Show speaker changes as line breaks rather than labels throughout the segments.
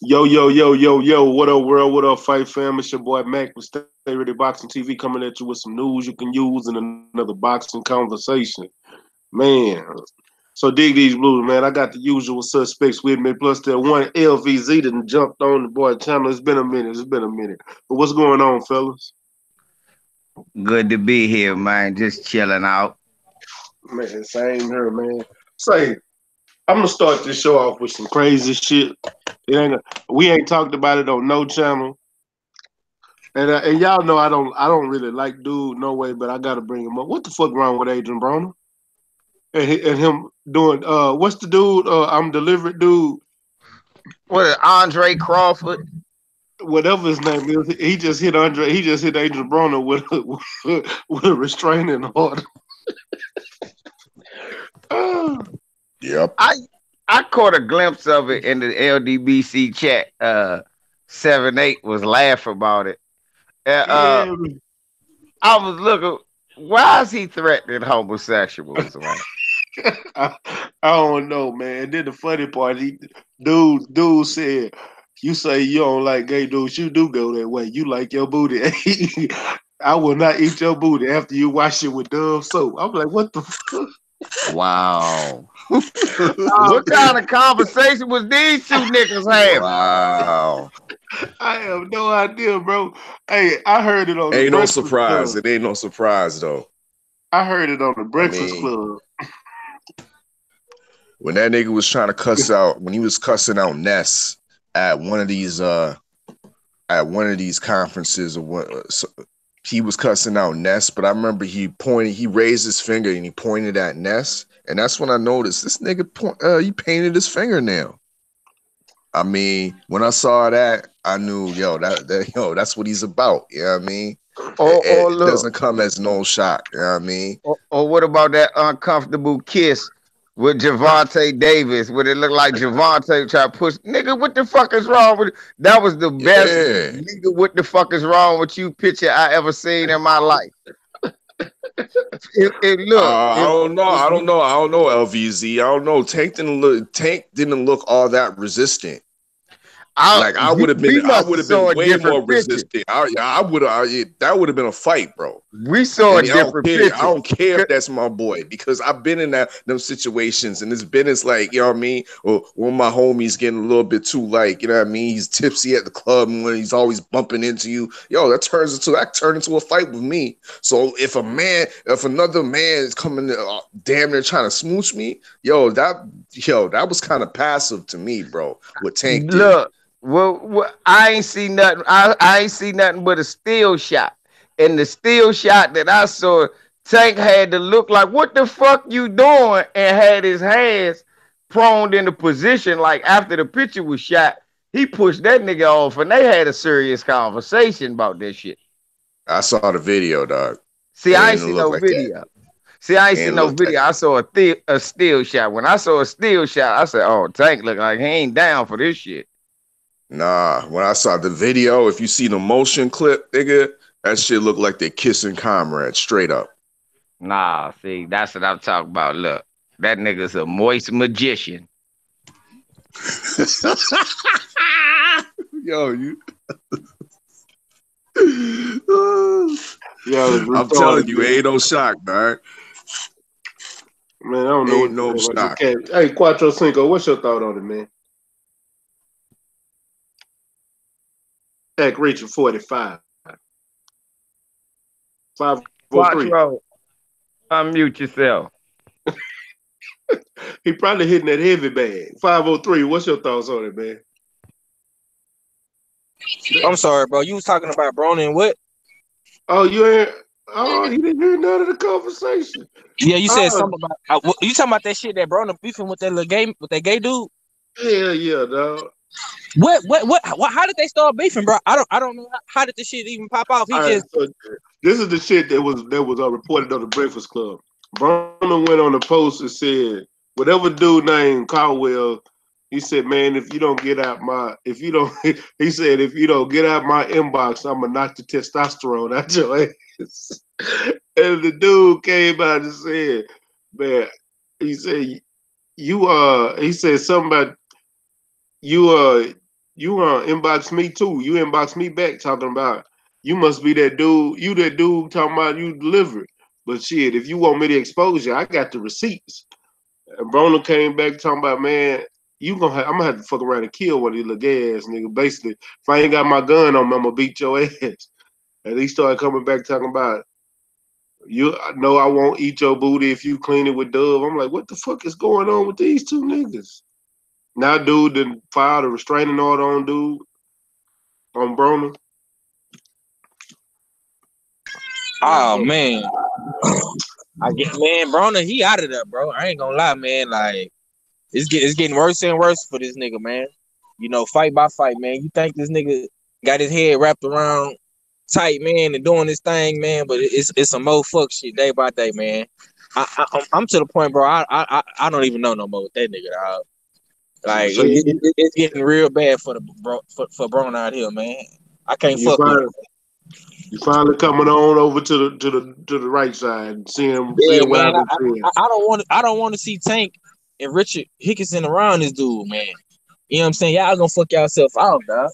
Yo, what up, world? What up, fight fam? It's your boy Mac with StayReadyBoxingTV coming at you with some news you can use in another boxing conversation. Man, so dig these blues, man. I got the usual suspects with me, plus that one LVZ that jumped on the boy channel. It's been a minute. But what's going on, fellas?
Good to be here, man. Just chilling out.
Man, same here, man. Say, I'm gonna start this show off with some crazy shit. We ain't talked about it on no channel. And y'all know I don't really like dude no way, but I gotta bring him up. What the fuck wrong with Adrian Broner and him doing what's the dude I'm delivered dude
What is Andre Crawford?
whatever his name is, he just hit Adrian Broner with with a restraining order. Oh,
Yep.
I caught a glimpse of it in the LDBC chat. 7-8 was laughing about it. And,
yeah,
I was looking. Why is he threatening homosexuals, man?
I, I don't know, man. Then the funny part, dude said, "You say you don't like gay dudes, you do go that way. You like your booty. I will not eat your booty after you wash it with Dove soap." I'm like, what the fuck?
Wow.
Oh,
What kind of conversation was these two niggas having?
Wow.
I have no idea, bro. Hey, I heard it on the
Ain't no
Breakfast
surprise.
Club.
It ain't no surprise though.
I heard it on the
I
Breakfast
mean,
Club.
when that nigga was trying to cuss out, when he was cussing out Ness at one of these conferences or what, so he was cussing out Ness, but I remember he raised his finger and he pointed at Ness, and that's when I noticed this nigga he painted his fingernail. I mean, when I saw that, I knew, that's what he's about. You know what I mean?
Or
It
look.
doesn't come as no shock. You know what I mean?
Or what about that uncomfortable kiss with Javante Davis, where it looked like Javante tried to push? Nigga, what the fuck is wrong with that? Was the best
Yeah.
nigga. What the fuck is wrong with you picture I ever seen in my life? It look.
I don't know. I don't know, LVZ. I don't know. Tank didn't look all that resistant. Like I would have
We must have
been
saw a
way more
different picture.
resistant. That would have been a fight, bro.
We saw a
And I
different
don't care
picture.
if that's my boy, because I've been in them situations, and it's like, you know what I mean? Or when my homie's getting a little bit too, like, you know what I mean? He's tipsy at the club, and when he's always bumping into you, that turned into a fight with me. So if another man is coming damn near trying to smooch me, that was kind of passive to me, bro. What Tank did.
Look, well, I ain't see nothing. I ain't see nothing but a still shot. And the still shot that I saw, Tank had to look like, what the fuck you doing? And had his hands prone in a position like after the picture was shot, he pushed that nigga off and they had a serious conversation about this shit.
I saw the video, dog.
See,
It
I ain't
didn't
see
look
no
like that.
video. See, I ain't see
It
no
looked like
video. I saw a still shot. When I saw a still shot, I said, oh, Tank look like he ain't down for this shit.
Nah, when I saw the video, if you see the motion clip, nigga, that shit looked like they kissing comrades, straight up.
Nah, see, that's what I'm talking about. Look, that nigga's a moist magician.
Yo, you.
Yeah,
I'm telling you, ain't no shock, man.
man, I don't know
Ain't
what to
no
say about
shock.
this cat. Hey, Quattro Cinco, what's your thought on it, man? Act reaching 45. 503.
Quattro, unmute yourself.
He probably hitting that heavy bag. 503. What's your thoughts on it, man?
I'm sorry, bro. You was talking about Broner and what?
Oh, you ain't. Oh, he didn't hear none of the conversation.
Yeah, you said
Oh,
something about. You talking about that shit that Broner beefing with that little game with that gay dude?
hell yeah, dog.
What? How did they start beefing, bro? I don't know. How did this shit even pop off? He
All right,
just.
so this is the shit that was reported on the Breakfast Club. Broner went on the post and said, whatever dude named Caldwell, he said, man, if you don't get out my, if you don't, he said, if you don't get out my inbox, I'm gonna knock the testosterone out your ass. And the dude came out and said, man, he said, he said something about you You inbox me too. You inbox me back talking about you must be that dude. You that dude talking about you delivered. But shit, if you want me to expose you, I got the receipts. And Broner came back talking about, man, I'm gonna have to fuck around and kill one of these little gay ass niggas. Basically, if I ain't got my gun on me, I'm gonna beat your ass. And he started coming back talking about you know I won't eat your booty if you clean it with Dove. I'm like, what the fuck is going on with these two niggas? Now dude done filed a restraining order on dude on Broner.
Oh man, I get man, Broner, he out of there, bro. I ain't gonna lie, man. Like it's getting worse and worse for this nigga, man. You know, fight by fight, man. You think this nigga got his head wrapped around tight, man, and doing this thing, man? But it's some more fuck shit day by day, man. I'm to the point, bro. I don't even know no more with that nigga, dog. Like
So
it's getting real bad for Broner out here, man. I can't fuck with him.
You finally coming on over to the right side, seeing what
man,
I've been seeing.
I don't want to see Tank and Richard Hickinson around this dude, man. You know what I'm saying? Y'all gonna fuck yourself out, dog.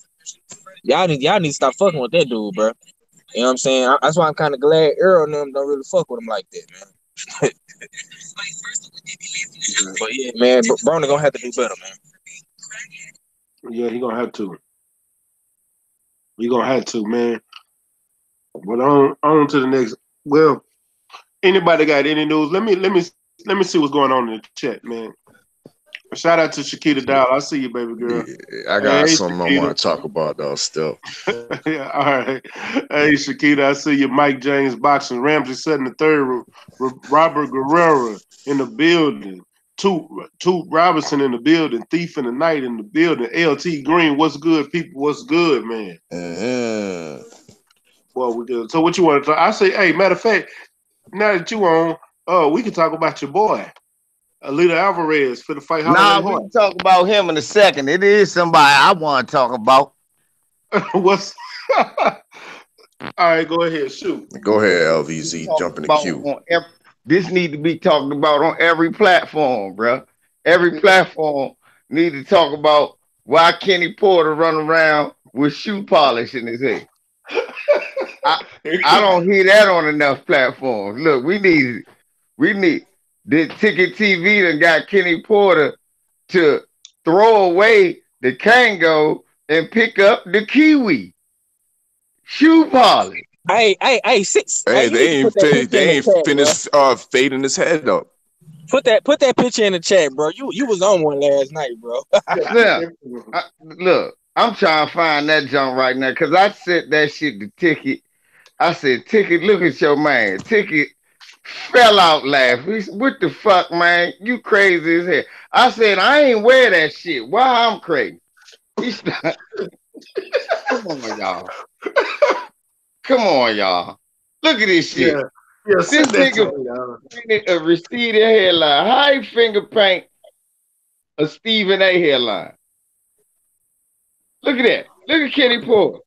Y'all need to stop fucking with that dude, bro. You know what I'm saying? That's why I'm kind of glad Earl and them don't really fuck with him like that, man. But yeah, man, Broner gonna have to do better, man.
Yeah, he gonna have to. He gonna have to, man. But on to the next. Well, anybody got any news? Let me see what's going on in the chat, man. Shout out to Shakita Dow. I see you, baby girl.
Yeah, I got something Shakita. I want to talk about though. Still.
Yeah, all right. Hey, Shakita, I see you. Mike James boxing. Ramsey Sutton the third. Robert Guerrero in the building. Toot Robinson in the building. Thief in the Night in the building. LT Green. What's good, people? What's good, man? Well, we good. So what you want to talk? I say, hey, matter of fact, now that you on, we can talk about your boy, Alito Alvarez for the fight.
Nah, we can talk about him in a second. It is somebody I want to talk about.
What's all right, go ahead, shoot.
Go ahead, LVZ, jump in the queue.
This need to be talked about on every platform, bro. Every platform need to talk about why Kenny Porter run around with shoe polish in his head. I don't hear that on enough platforms. Look, we need the Ticket TV that got Kenny Porter to throw away the Kango and pick up the Kiwi shoe polish.
They ain't finished fading his head up.
Put that picture in the chat, bro. You was on one last night, bro.
Look, I'm trying to find that junk right now because I sent that shit to Ticket. I said, Ticket, look at your man. Ticket fell out laughing. He said, what the fuck, man? You crazy as hell. I said, I ain't wear that shit. Why I'm crazy? He's not. Come on, y'all. Come on, y'all. Look at this shit.
Yeah,
this nigga painted a receded hairline. How he finger paint a Stephen A hairline? Look at that. Look at Kenny Porter.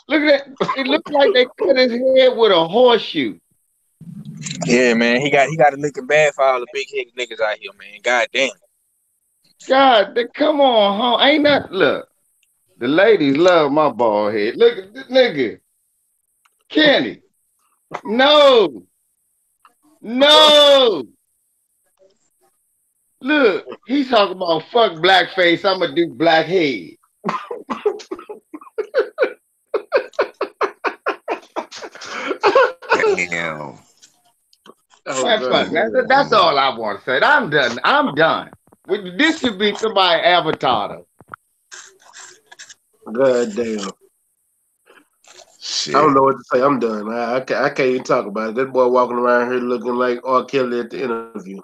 Look at that. It looks like they cut his head with a horseshoe.
Yeah, man. He got to looking bad for all the big head niggas out here, man. God damn.
God, come on, huh? Ain't that look? The ladies love my bald head. Look at this nigga. Kenny. No. Look, he's talking about fuck blackface. I'm gonna do black head.
Damn.
That's all I want to say. I'm done. This should be somebody avatar.
God damn. Shit. I don't know what to say. I'm done. I can't even talk about it. That boy walking around here looking like R. Kelly at the interview.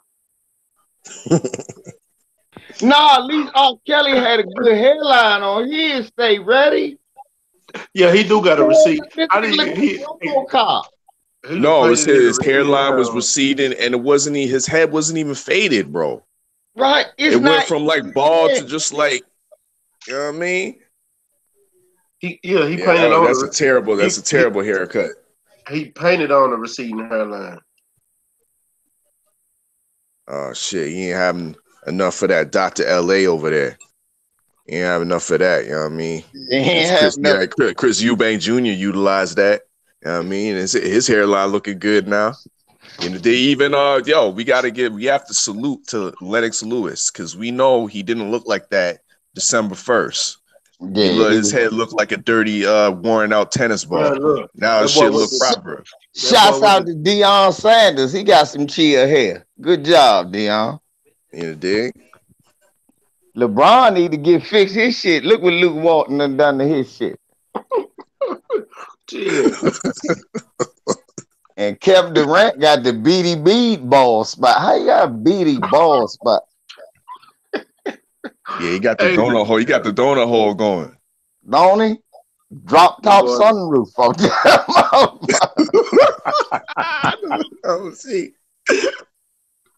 Nah, at least R. Kelly had a good hairline on his. Stay ready.
Yeah, he do got a receipt.
No, his hairline was receding, and his head wasn't even faded, bro.
Right.
It went from like bald to just like, you know what I mean?
He painted on.
That's a terrible haircut.
He painted on a receding hairline.
Oh shit, he ain't having enough for that Dr. LA over there. He ain't have enough of that, you know what I mean?
He ain't have enough.
Chris Eubank Jr. utilized that. You know what I mean? His hairline looking good now. You know, they even we have to salute to Lennox Lewis, because we know he didn't look like that December 1st.
Yeah,
His head looked like a dirty, worn out tennis ball.
Man,
now his shit look proper.
Shouts out to Deion Sanders. He got some chill hair. Good job, Deion.
You dig?
LeBron need to fix his shit. Look what Luke Walton done to his shit. And Kevin Durant got the beady ball spot. How you got a beady ball spot?
Yeah, he got the donut hole. He got the donut hole going.
Don't he? Drop top sunroof out there.
Oh, see.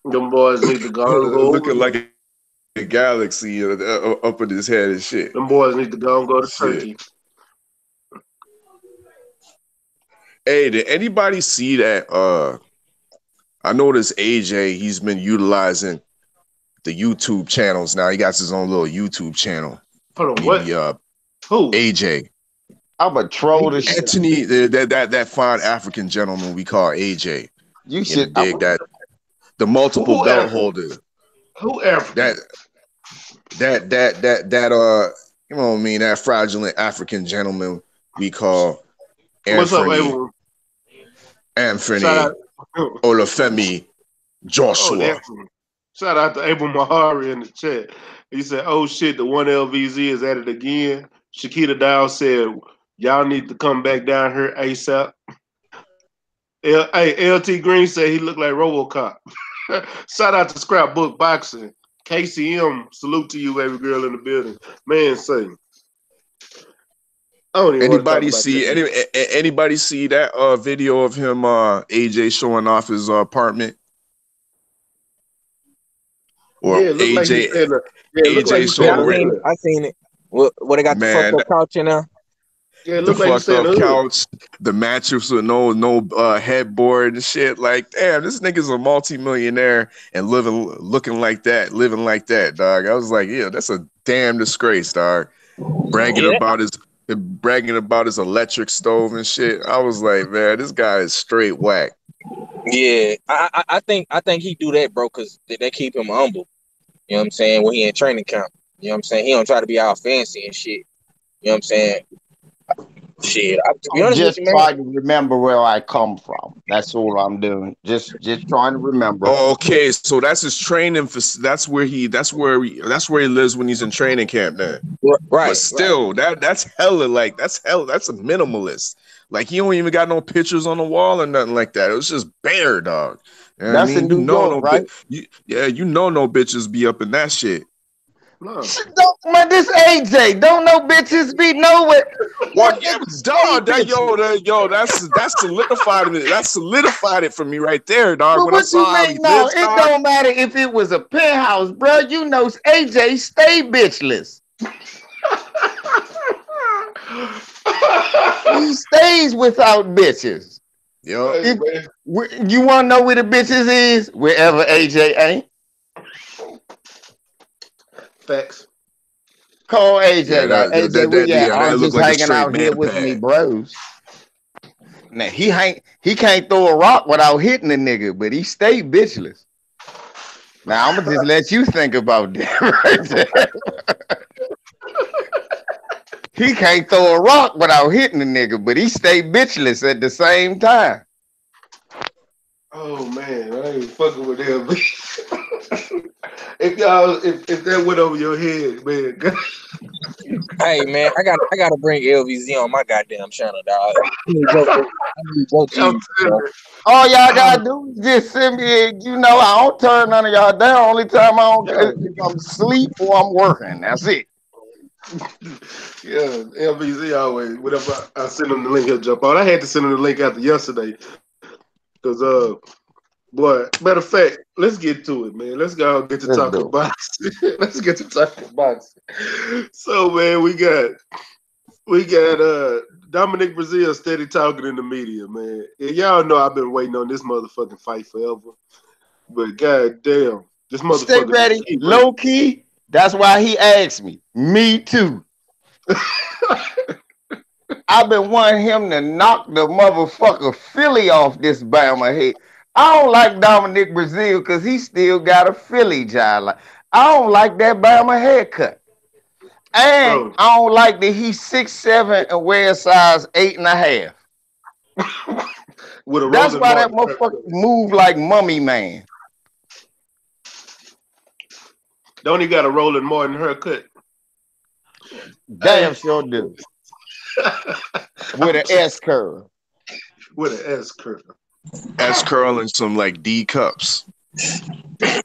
Them boys need to go.
Looking like a galaxy up in his head and shit.
Them boys need to go and go to Turkey.
Hey, did anybody see that? I noticed AJ, he's been utilizing the YouTube channels now. He got his own little YouTube channel.
Hold on, what?
Who? AJ.
I'm a troll to shit.
Anthony, that fine African gentleman we call AJ.
You should
dig that. The multiple belt holder.
Who African?
That you know what I mean? That fraudulent African gentleman we call Anthony. Anthony Olufemi Joshua.
Shout out to Abel Mahari in the chat. He said, "Oh shit, the one LVZ is at it again." Shakita Dow said, "Y'all need to come back down here ASAP." Hey, LT Green said he looked like RoboCop. Shout out to Scrapbook Boxing. KCM, salute to you, baby girl in the building. Man, say.
Anybody see that video of him AJ showing off his apartment? Or AJ showing
I seen it. What they got the fucked up couch in there?
Yeah,
the fucked up couch, the mattress with no headboard and shit. Like, damn, this nigga's a multi-millionaire and looking like that, living like that, dog. I was like, yeah, that's a damn disgrace, dog. Bragging about his electric stove and shit. I was like, man, this guy is straight whack.
Yeah, I think he do that, bro, because they keep him humble. You know what I'm saying? When he in training camp, you know what I'm saying? He don't try to be all fancy and shit. You know what I'm saying? Shit, to be honest
just
with you,
trying to remember where I come from. That's all I'm doing. Just trying to remember.
Okay, so that's his training. That's where he lives when he's in training camp. Then,
right?
But still, that's hella like that's a minimalist. Like he don't even got no pictures on the wall or nothing like that. It was just bare, dog. You know
that's in New York, right?
No bitches be up in that shit.
No.
Man, this AJ don't know bitches be nowhere.
Well, yeah, dog, that's solidified it. That solidified it for me right there, dog.
But what you mean? No, it don't matter if it was a penthouse, bro. You know, AJ stay bitchless. He stays without bitches.
Yo,
you want to know where the bitches is? Wherever AJ ain't.
Facts.
Call AJ. AJ, where you at? I'm just hanging out here with me, bros. Now he can't throw a rock without hitting the nigga, but he stay bitchless. Now I'm gonna just let you think about that right there. He can't throw a rock without hitting the nigga, but he stay bitchless at the same time.
Oh man, I ain't fucking with him. If that went over your head, man.
Hey man, I gotta bring LVZ on my goddamn channel, dog.
All y'all gotta do is just send me. You know, I don't turn none of y'all down. Only time I don't if I'm asleep or I'm working. That's it.
Yeah, LVZ always. Whatever I send him the link, he'll jump on. I had to send him the link after yesterday because boy, matter of fact, let's get to it, man. Let's go get to talking boxing. Let's get to talking boxing. So, man, we got Dominic Brazil steady talking in the media, man. And y'all know I've been waiting on this motherfucking fight forever. But goddamn, this motherfucker.
Stay ready, low key. That's why he asked me. Me too. I've been wanting him to knock the motherfucker Philly off this Bama head. I don't like Dominic Brazil because he still got a Philly job. I don't like that Bama haircut. And
Bro.
I don't like that he's 6'7" and wears size 8.5. That's why that motherfucker move like Mummy Man.
Don't he got a Roland Martin haircut?
Damn sure do. With an S curl.
With an S curl.
S curl and some like D cups.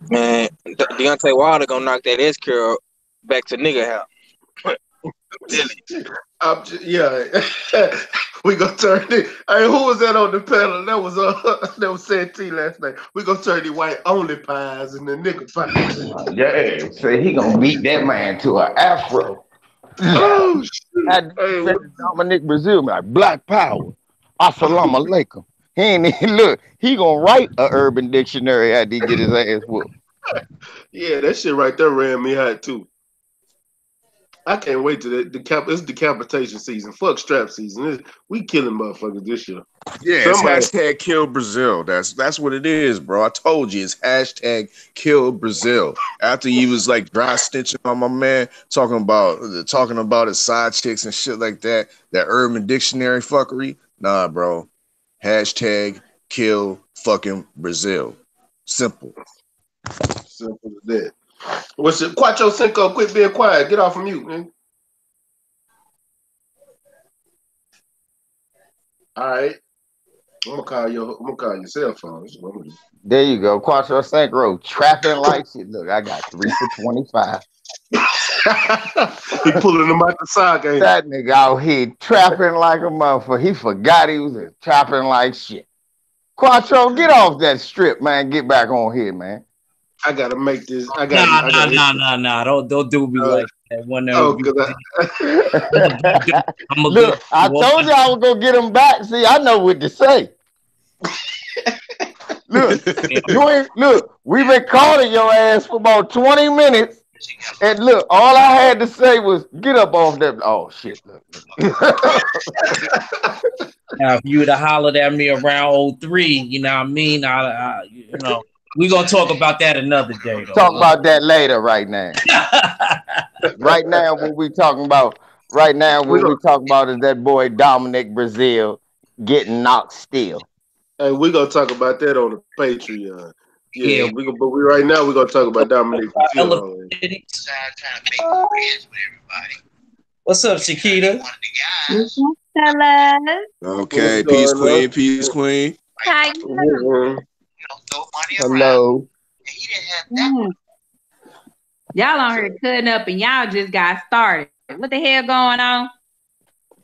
Man, Deontay Wilder gonna knock that S curl back to nigga house.
Yeah, we gonna turn it. Hey, who was that on the panel? That was Santee last night. We gonna turn the white only pies and the nigga pies.
Yeah, so he gonna beat that man to an afro.
Oh shit!
Hey, Dominic Brazil, like Black Power. Assalamu alaikum. He ain't look. He gonna write a Urban Dictionary after he get his ass whooped.
Yeah, that shit right there ran me hot too. I can't wait till it's decapitation season. Fuck strap season. We killing motherfuckers this year.
Yeah, it's hashtag kill Brazil. That's what it is, bro. I told you, it's hashtag kill Brazil. After he was like dry stitching on my man, talking about his side chicks and shit like that, that Urban Dictionary fuckery. Nah, bro. Hashtag kill fucking Brazil. Simple.
Simple as that. What's it? Quattro Cinco, quit being quiet. Get off of mute, man. All right. I'm gonna call your cell phone.
There you go. Quattro Cinco, trapping like shit. Look, I got 3 for 25.
He pulling them out the sock, ain't
that nigga out here trapping like a motherfucker. He forgot he was trapping like shit. Quattro, get off that strip, man. Get back on here, man.
I gotta make this.
Nah. Don't do me like that.
Look, I told you I was gonna get him back. See, I know what to say. Look, we've been calling your ass for about 20 minutes. And look, all I had to say was get up off that. Oh shit! Look.
Now, if you would have hollered at me around 03, you know what I mean? We're gonna talk about that another day. Though.
Talk about that later. Right now, what we talking about? Right now, what we talking about is that boy Dominic Brazil getting knocked still.
Hey, we're gonna talk about that on the Patreon. Yeah. Right now we're gonna talk about Dominic Brazil.
What's up, Shakita?
Okay, peace queen, peace queen.
Hi.
Hello.
Y'all on here cutting up and y'all just got started. What the hell going on?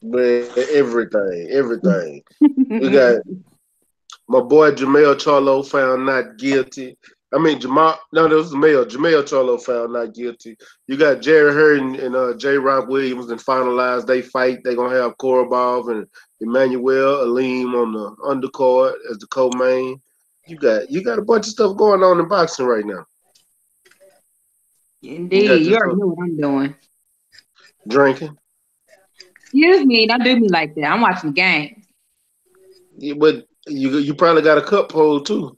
But everything. We got my boy Jamel Charlo found not guilty. I mean, that was the male. Jamel Charlo found not guilty. You got Jerry Hurd and J. Rock Williams and finalized they fight. They're going to have Korobov and Emmanuel Aleem on the undercard as the co-main. You got a bunch of stuff going on in boxing right now.
Indeed. You already know what I'm doing.
Drinking.
Excuse me. Don't do me like that. I'm watching the game.
Yeah, but you probably got a cup hold too.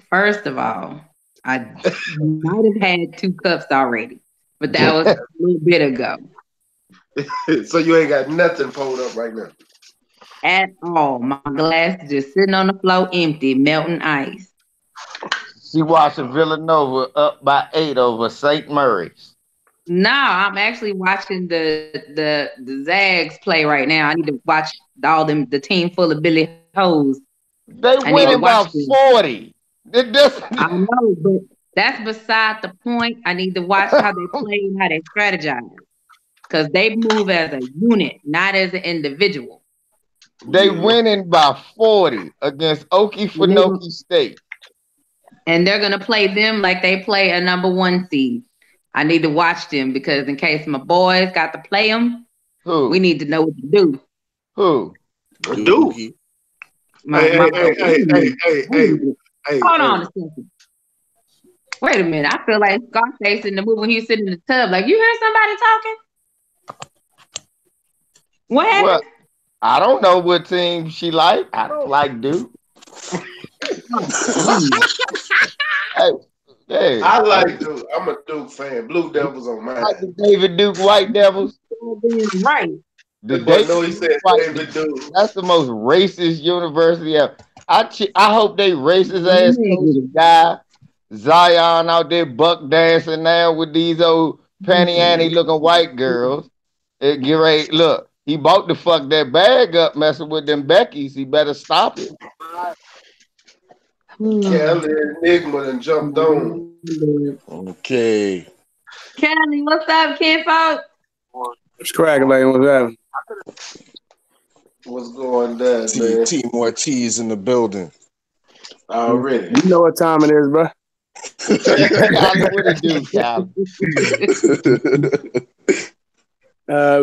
First of all, I might have had 2 cups already, but that was a little bit ago.
So you ain't got nothing pulled up right now.
At all. My glass is just sitting on the floor empty, melting ice.
She watching Villanova up by 8 over St. Mary's.
No, I'm actually watching the Zags play right now. I need to watch the team full of Billy Hoes.
They winning by 40.
I know, but that's beside the point. I need to watch how they play and how they strategize. Because they move as a unit, not as an individual.
They winning by 40 against Okefenokee State.
And they're going to play them like they play a number 1 seed. I need to watch them because in case my boys got to play them, we need to know what to do.
Who?
Do? Hey.
Hold on a second. Wait a minute. I feel like Scarface in the movie when he was sitting in the tub. Like, you heard somebody talking? What happened?
Well, I don't know what team she like. I don't like Duke. Hey,
I like Duke. I'm a Duke fan. Blue Devils on mine.
like the David Duke White Devils.
Right.
The
He said David Duke.
That's the most racist university ever. I hope they racist ass coach guy Zion out there buck dancing now with these old panty Annie looking white girls. Get ready. Look, he bought the fuck that bag up messing with them Beckys. He better stop it.
Kelly Enigma done jumped on.
Okay.
Kelly, what's up, kinfolk?
What's cracking, lady? What's happening?
What's going down, man?
T Mart's in the building.
Already.
You know what time it is, bro.
What it do, Cal?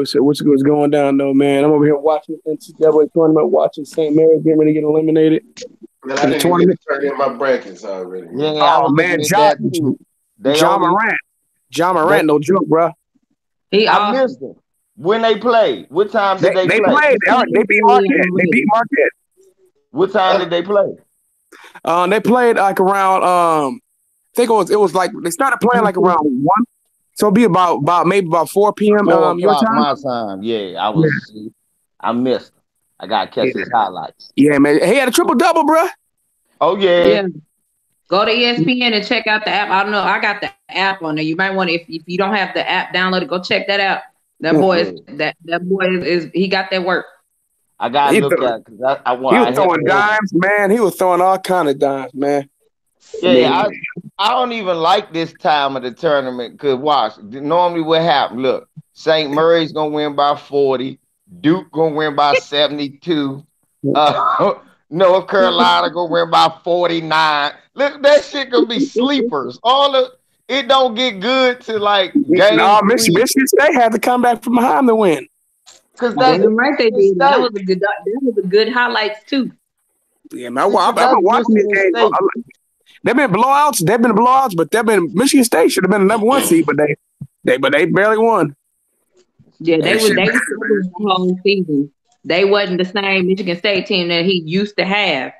So what's going down, though, man? I'm over here watching the NCAA tournament, watching St. Mary's getting ready to get eliminated.
Man, I didn't even turn in my brackets already.
Yeah,
oh, man, John Morant. John Morant, no joke, bro.
I missed them. When they played, what time did they play?
They beat Marquette. They beat Marquette.
What time did they play?
They played like around. I think it was like they started playing like around 1. So it'd be about maybe about 4 p.m.
4
your time.
My time. Yeah, I missed. I gotta catch his highlights.
Yeah, man. He had a triple-double, bro.
Oh yeah.
Go to ESPN and check out the app. I don't know. I got the app on there. You might want to, if you don't have the app downloaded, go check that out. That boy is he got that work.
I gotta look at it because I want.
He was throwing dimes, man. He was throwing all kind of dimes, man.
Yeah, I don't even like this time of the tournament because watch. Normally, what happens? Look, St. Mary's gonna win by 40. Duke gonna win by 72. North Carolina gonna win by 49. Look, that shit gonna be sleepers. It don't get good to like game.
No, Michigan State had to come back from behind to win.
Because that's right, they did. That was a good highlights too.
Yeah, man, I've been watching this game. They've been blowouts. But Michigan State should have been the number 1 seed, but they barely won.
Yeah, they were the whole season. They wasn't the same Michigan State team that he used to have.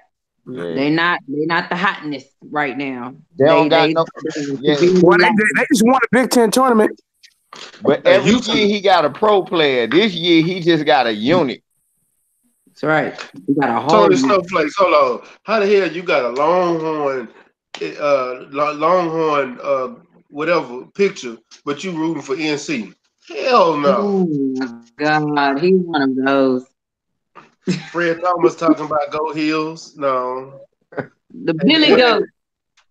Yeah. They're not the hotness right now.
They just won a Big Ten tournament.
But every year he got a pro player. This year he just got a unit.
That's right. He got a whole
Tony Snowflakes, hold on. How the hell you got a Longhorn whatever picture, but you rooting for NC? Hell no.
Oh, God, he's one of those.
Fred Thomas talking about Go Heels. No.
The Billy Goat.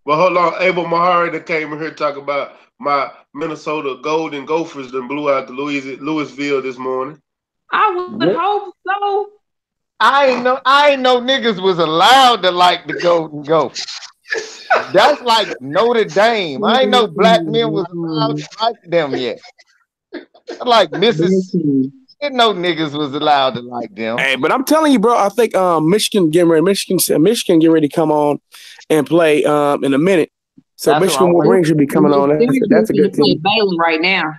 Well, hold on. Abel Mahari that came in here talking about my Minnesota Golden Gophers that blew out the Louisville this morning.
I would hope so.
I ain't know niggas was allowed to like the Golden Gophers. That's like Notre Dame. I ain't know black men was allowed to like them yet. Like Mississippi. Didn't know niggas was allowed to like them.
Hey, but I'm telling you, bro, I think Michigan getting ready to come on and play in a minute. So that's Michigan Wolverines should be coming on. That's a good team.
Baylor right now.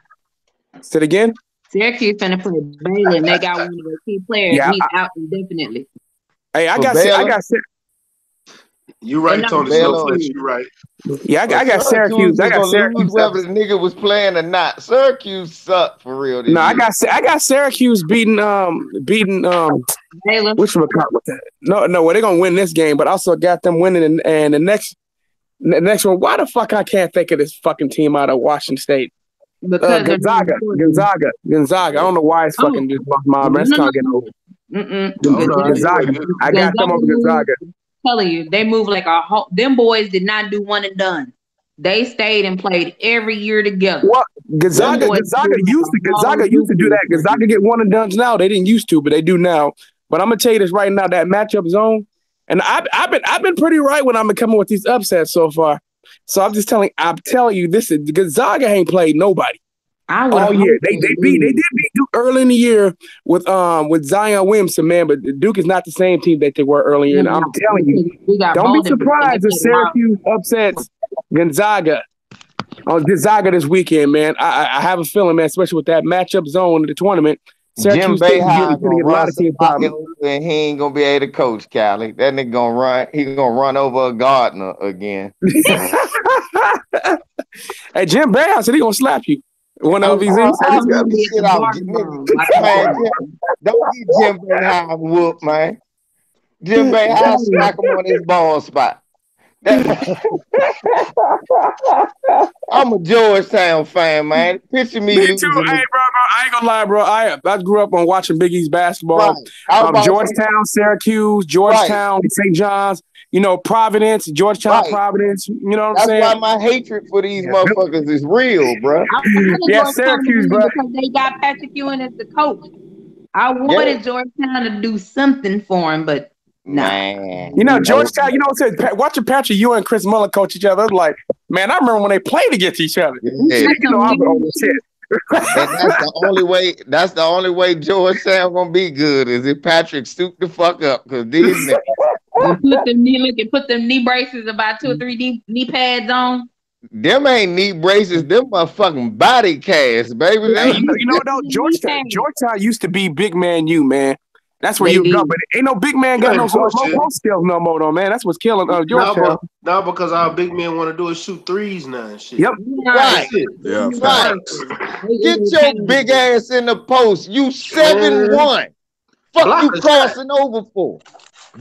Say it again.
Syracuse finna play Baylor, and they got one of their key players. Yeah, he's out indefinitely.
Hey, I got.
You right, Tony Snowflakes. You right.
Yeah, I got Syracuse. I got Syracuse.
Whether the nigga was playing or not, Syracuse sucked for real.
No, I got Syracuse beating
Baylor.
Which one? No, well, they're gonna win this game, but also got them winning and the next one. Why the fuck I can't think of this fucking team out of Washington State?
Because
Gonzaga. I don't know why it's fucking just lost my mind. It's trying to get over. Gonzaga. I got them over Gonzaga.
Telling you, they move like a whole. Them boys did not do one and done. They stayed and played every year together.
Well, Gonzaga used to do that. Gonzaga get one and dones now. They didn't used to, but they do now. But I'm gonna tell you this right now: that matchup zone, and I've been pretty right when I've been coming with these upsets so far. So I'm telling you, this is Gonzaga ain't played nobody all year. They did beat Duke early in the year with Zion Williamson, man. But Duke is not the same team that they were earlier. And I'm telling you, don't be surprised if Syracuse upsets Gonzaga. On Gonzaga this weekend, man. I have a feeling, man, especially with that matchup zone in the tournament.
Jim Boeheim gonna
a lot of team problems.
And he ain't gonna be able to coach, Cali. That nigga gonna run. He gonna run over a Gardner again.
Hey, Jim Boeheim said he gonna slap you. One of these
Don't get Jim Boeheim whoop, man. Jim Boeheim smack him on his ball spot. I'm a Georgetown fan, man. Picture me losing.
Too. Hey, bro, I ain't gonna lie, bro. I grew up on watching Big East basketball. Right. Georgetown, Syracuse, Georgetown, right. St. John's. You know, Providence, Georgetown, right. Providence. You know what I'm saying?
That's why my hatred for these motherfuckers is real, bro.
Yeah, Syracuse, bro.
Because they got Patrick Ewing as the coach. I wanted Georgetown to do something for him, but
man.
You know, Georgetown, you know what I'm saying? Watching Patrick Ewing and Chris Mullin coach each other, like, man, I remember when they played against each other. Yeah. You know, I'm on the shit.
That's the only way Georgetown gonna be good is if Patrick stoop the fuck up, because these niggas
put them knee braces, about 2 or 3 knee pads on.
Them ain't knee braces, them motherfucking body casts, baby.
Hey, you know though, Georgetown used to be big man U, man. That's where you go, but ain't no big man got no post skills no more, though, man. That's what's killing Georgetown.
Now because our big men want to do is shoot threes now and shit.
Yep.
Right.
Yeah.
Right. Get your big ass in the post. You 7'1". Fuck you crossing over for?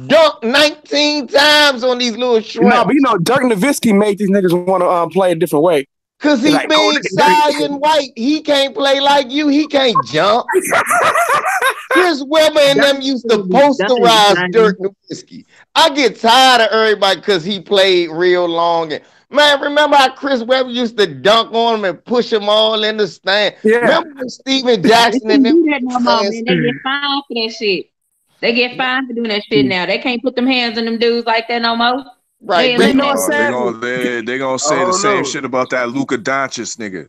Dunk 19 times on these little shrimps.
No, but you know, Dirk Nowitzki made these niggas want to play a different way.
Cause he like, big, size, and white. He can't play like you. He can't jump. Chris Webber and them used to posterize Dirk Nowitzki. I get tired of everybody because he played real long. And man, remember how Chris Webber used to dunk on him and push them all in the stand? Yeah. Remember when Steven Jackson and them?
They get fined for that shit. They get fined for doing that shit now. They can't put them hands on them dudes like that no more.
Right,
they're gonna say the same shit about that Luka Doncic nigga.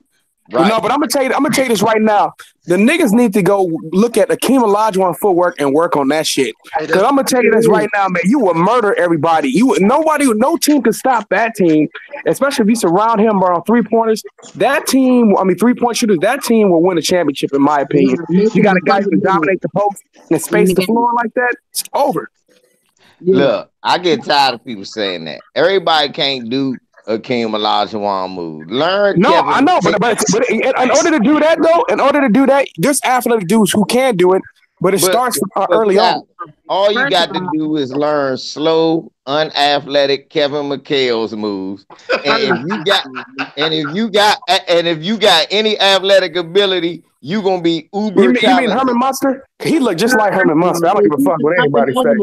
Right. No, but I'm gonna tell you this right now. The niggas need to go look at Akeem Olajuwon footwork and work on that shit. Because I'm gonna tell you this right now, man. You will murder everybody. No team can stop that team, especially if you surround him around 3-pointers. That team, 3-point shooters, that team will win a championship, in my opinion. You got a guy who can dominate the post and space the floor like that. It's over.
Look, I get tired of people saying that. Everybody can't do Akeem Olajuwon move. Learn.
No, Kevin. I know, but in order to do that, there's athletic dudes who can do it, but it starts early on.
All you got to do is learn slow, unathletic Kevin McHale's moves. And if you got any athletic ability, you gonna be uber.
You mean Herman Munster? He looked just like Herman Munster. I don't give a fuck what anybody say.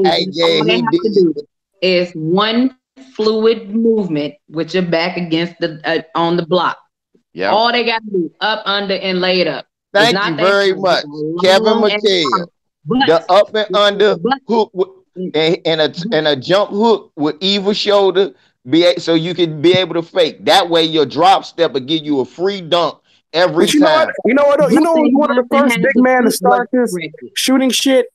Is one fluid movement with your back against the on the block. Yeah. All they got to do up, under, and lay it up.
Thank you very much, Kevin McHale. The up and under hook and a jump hook with either shoulder, so you can be able to fake. That way, your drop step will give you a free dunk every time.
You know what? One of the first big man to start this shooting shit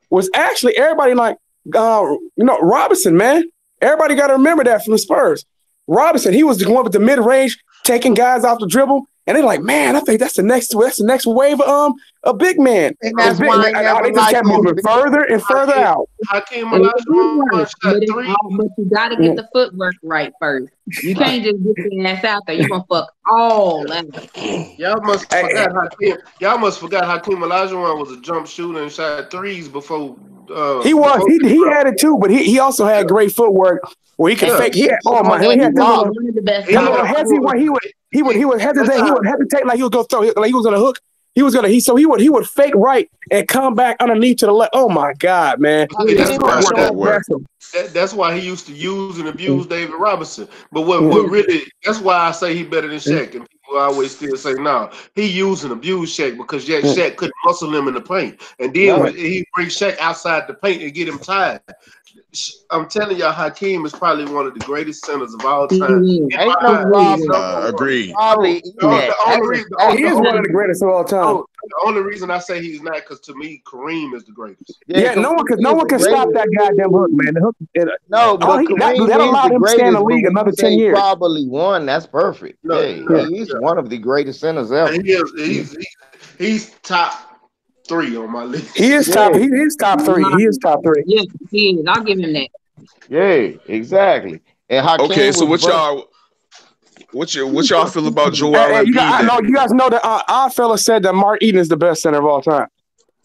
was actually everybody like Robinson, man. Everybody got to remember that from the Spurs. Robinson, he was the one with the mid range, taking guys off the dribble, and they're like, man, I think that's the next wave of a big man.
And that's why
they just kept moving further and further out.
But you got to get the footwork right first. You can't just get your ass out there. You're gonna fuck all that.
Y'all must forgot Hakeem Olajuwon was a jump shooter and shot threes before.
He had it too, but he also had great footwork where he could fake. He had the best. He would hesitate like he would go throw, like he was gonna hook. He would fake right and come back underneath to the left. Oh my God, man!
That's why he used to use and abuse David Robinson. But what really? That's why I say he better than Shaq. And people always still say, "No, he used and abused Shaq because Shaq couldn't muscle him in the paint, and then he bring Shaq outside the paint and get him tired." I'm telling y'all, Hakeem is probably one of the greatest centers of all time.
Agreed.
He is one of the greatest of all time. The only reason I say he's not because to me Kareem is the greatest.
Yeah, no one can stop that goddamn hook, man. The hook.
No, but Kareem
that allowed him to stay in the league another 10 years.
Probably one. That's perfect.
No,
he's one of the greatest centers ever.
He's top 3 on my list.
He is top. He is top 3. He is top 3.
Yes, he is. I'll give him that.
Yeah, exactly. And Hakeem
okay, so what y'all feel about Joel Embiid?
You guys know that our fella said that Mark Eaton is the best center of all time.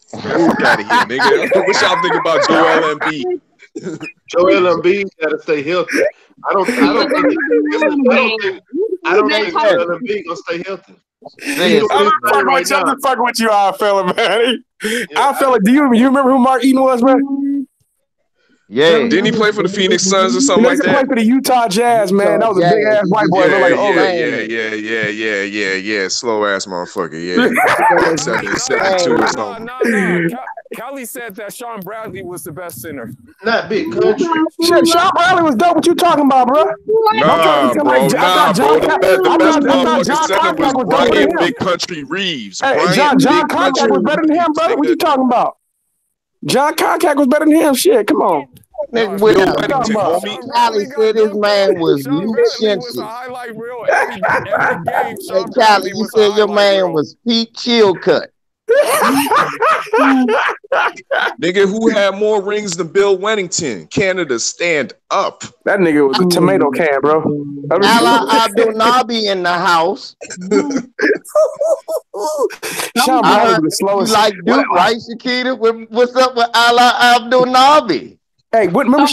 Fuck out of here, nigga. What y'all think about Joel Embiid?
Joel Embiid gotta stay healthy. I don't think Joel Embiid gonna stay healthy.
I'm fucking with you, our fella, man. Our fella, do you remember who Mark Eaton was, man?
Yeah,
didn't he play for the Phoenix Suns or something like that?
He played for the Utah Jazz, man. That was a big ass white boy.
Yeah. Slow ass motherfucker. Yeah, 72 or something.
No. Kelly said that Sean Bradley was the best center.
Not big country.
Shit, Sean Bradley was dope. What you talking about, bro?
Nah, bro. The best motherfucking center was Brian Big Country Reeves.
Hey, John Contact was better than him, brother. What you talking about? John Contact was better than him. Shit, come on.
Cali said his man was Luke Shinson. Hey, Cali, you said your man was Pete Chilcutt.
Nigga, who had more rings than Bill Wennington? Canada, stand up.
That nigga was a tomato can, bro.
Ala Abdul Nabi in the house.
Sean Bradley was the slowest.
You like Duke, right, Shakita? What's up with Ala Abdul Nabi?
Hey, remember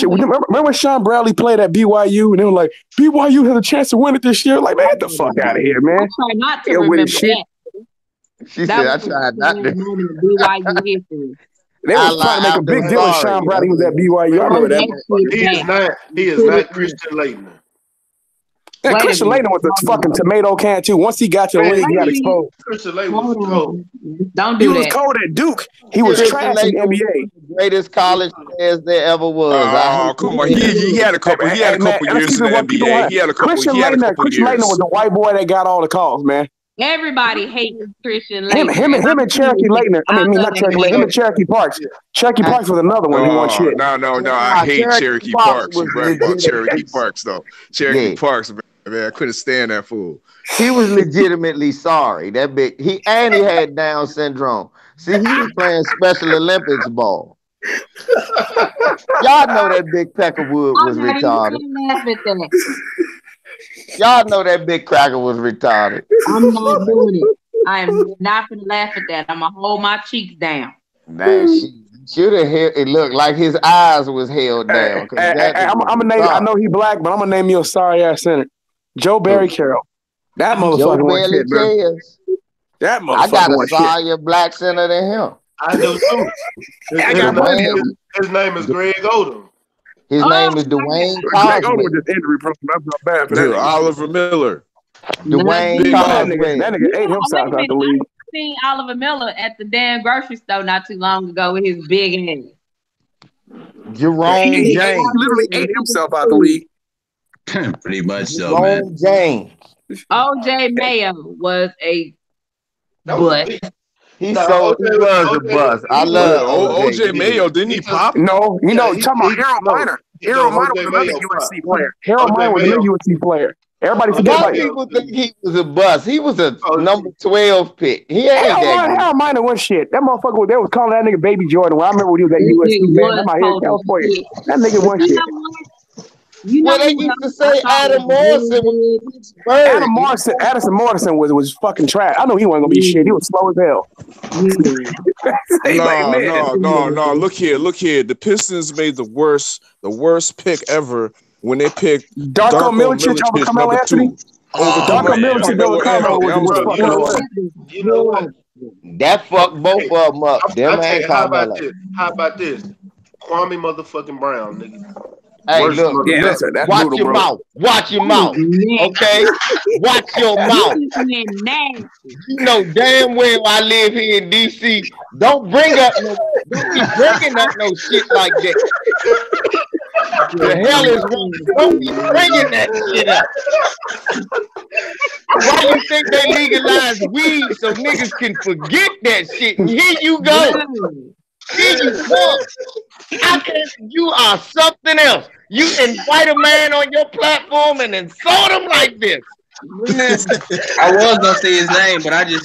when Sean Bradley played at BYU and they were like, BYU has a chance to win it this year? Like, man, get the fuck out of here, man.
I try not to remember that.
She said, I tried not to.
BYU history.
They was trying to make a big deal of Sean Bradley was at BYU. I remember that.
He is not Christian Laettner.
Yeah, Christian Laettner was a fucking tomato can too. Once he got to the league, he got exposed.
Christian Laettner was cold.
Don't do that.
He was cold at Duke. He was trash in the NBA.
The greatest college players there ever was.
Oh, come on. He had a couple years in the NBA. He had a couple
Christian Laettner was the white boy that got all the calls, man.
Everybody hates Christian Laettner.
Him and Cherokee Laettner. I mean, not Cherokee Laettner. Him and Cherokee Parks. Cherokee Parks was another one who won shit.
No. I hate Cherokee Parks. You right about Cherokee Parks, though. Cherokee Parks, man, I couldn't stand that fool.
He was legitimately sorry. That big. He had Down syndrome. See, he was playing Special Olympics ball. Y'all know that Big Peckerwood was retarded. Y'all know that Big Cracker was retarded.
I'm not doing it. I am not gonna laugh at that. I'm gonna hold my cheeks down.
Man, she should have held. It looked like his eyes was held down.
I'm gonna name. I know he black, but I'm gonna name you a sorry ass center. Joe Barry Carroll. That motherfucker was shit, bro. That motherfucker.
I got a sorrier black center than him.
I do too. His name is Greg Odom.
His name is Dwayne Cosby.
With this injury problem, that's not bad for that.
Oliver Miller.
Dwayne Cosby.
That nigga ate himself out the league.
I seen Oliver Miller at the damn grocery store not too long ago with his big ass.
Jerome James.
He literally ate himself out the league.
Pretty much so, man.
James.
OJ Mayo was a butt.
He was a bust. I love
OJ Mayo. Didn't he pop?
No, you know, talking about Harold Miner. Harold Miner was another USC player. Harold Miner was another USC player. Everybody forget about him.
People think he was a bust. He was a number 12 pick. He ain't
Harold Miner was shit. That motherfucker, they was calling that nigga Baby Jordan. When I remember when he was at USC, man. I'm out here in California. That nigga was shit.
Well, they used to say Adam Morrison was
Addison Morrison was fucking trash. I know he wasn't gonna be shit. He was slow as hell.
No. Look here. The Pistons made the worst pick ever when they picked
Darko Milicic over Carmelo Anthony. Darko Milicic over Carmelo was fucking.
You know what?
That fucked both of them up.
How about this? Kwame motherfucking Brown, nigga.
Hey, look, that's watch brutal, your mouth. Watch your mouth. Okay? Watch your mouth. You know damn well I live here in DC. Don't be bringing up no shit like that. The hell is wrong? Don't be bringing that shit up. Why you think they legalized weed so niggas can forget that shit? And here you go. Here you come. You are something else. You invite a man on your platform and insult him like this.
I was gonna say his name, but I just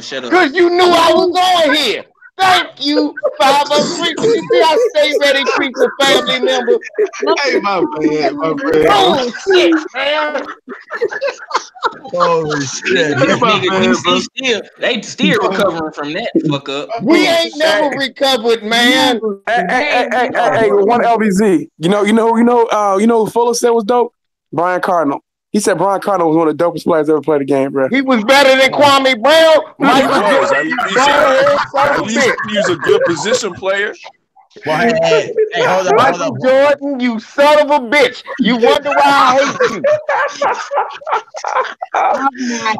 shut up.
Cause you knew I was on here. Thank you, 503. Did you see I stay ready treat the family member?
Hey, my bad.
Oh shit, man.
Holy shit. They still recovering from that fuck up.
We ain't never recovered, man.
Hey, one LBZ. You know who Fuller said was dope? Brian Cardinal. He said Brian Cardinal was one of the dopest players ever played the game, bro.
He was better than Kwame Brown.
He was a good position player.
Well, hey, hold on.
Michael Jordan, you son of a bitch. You wonder why I hate you.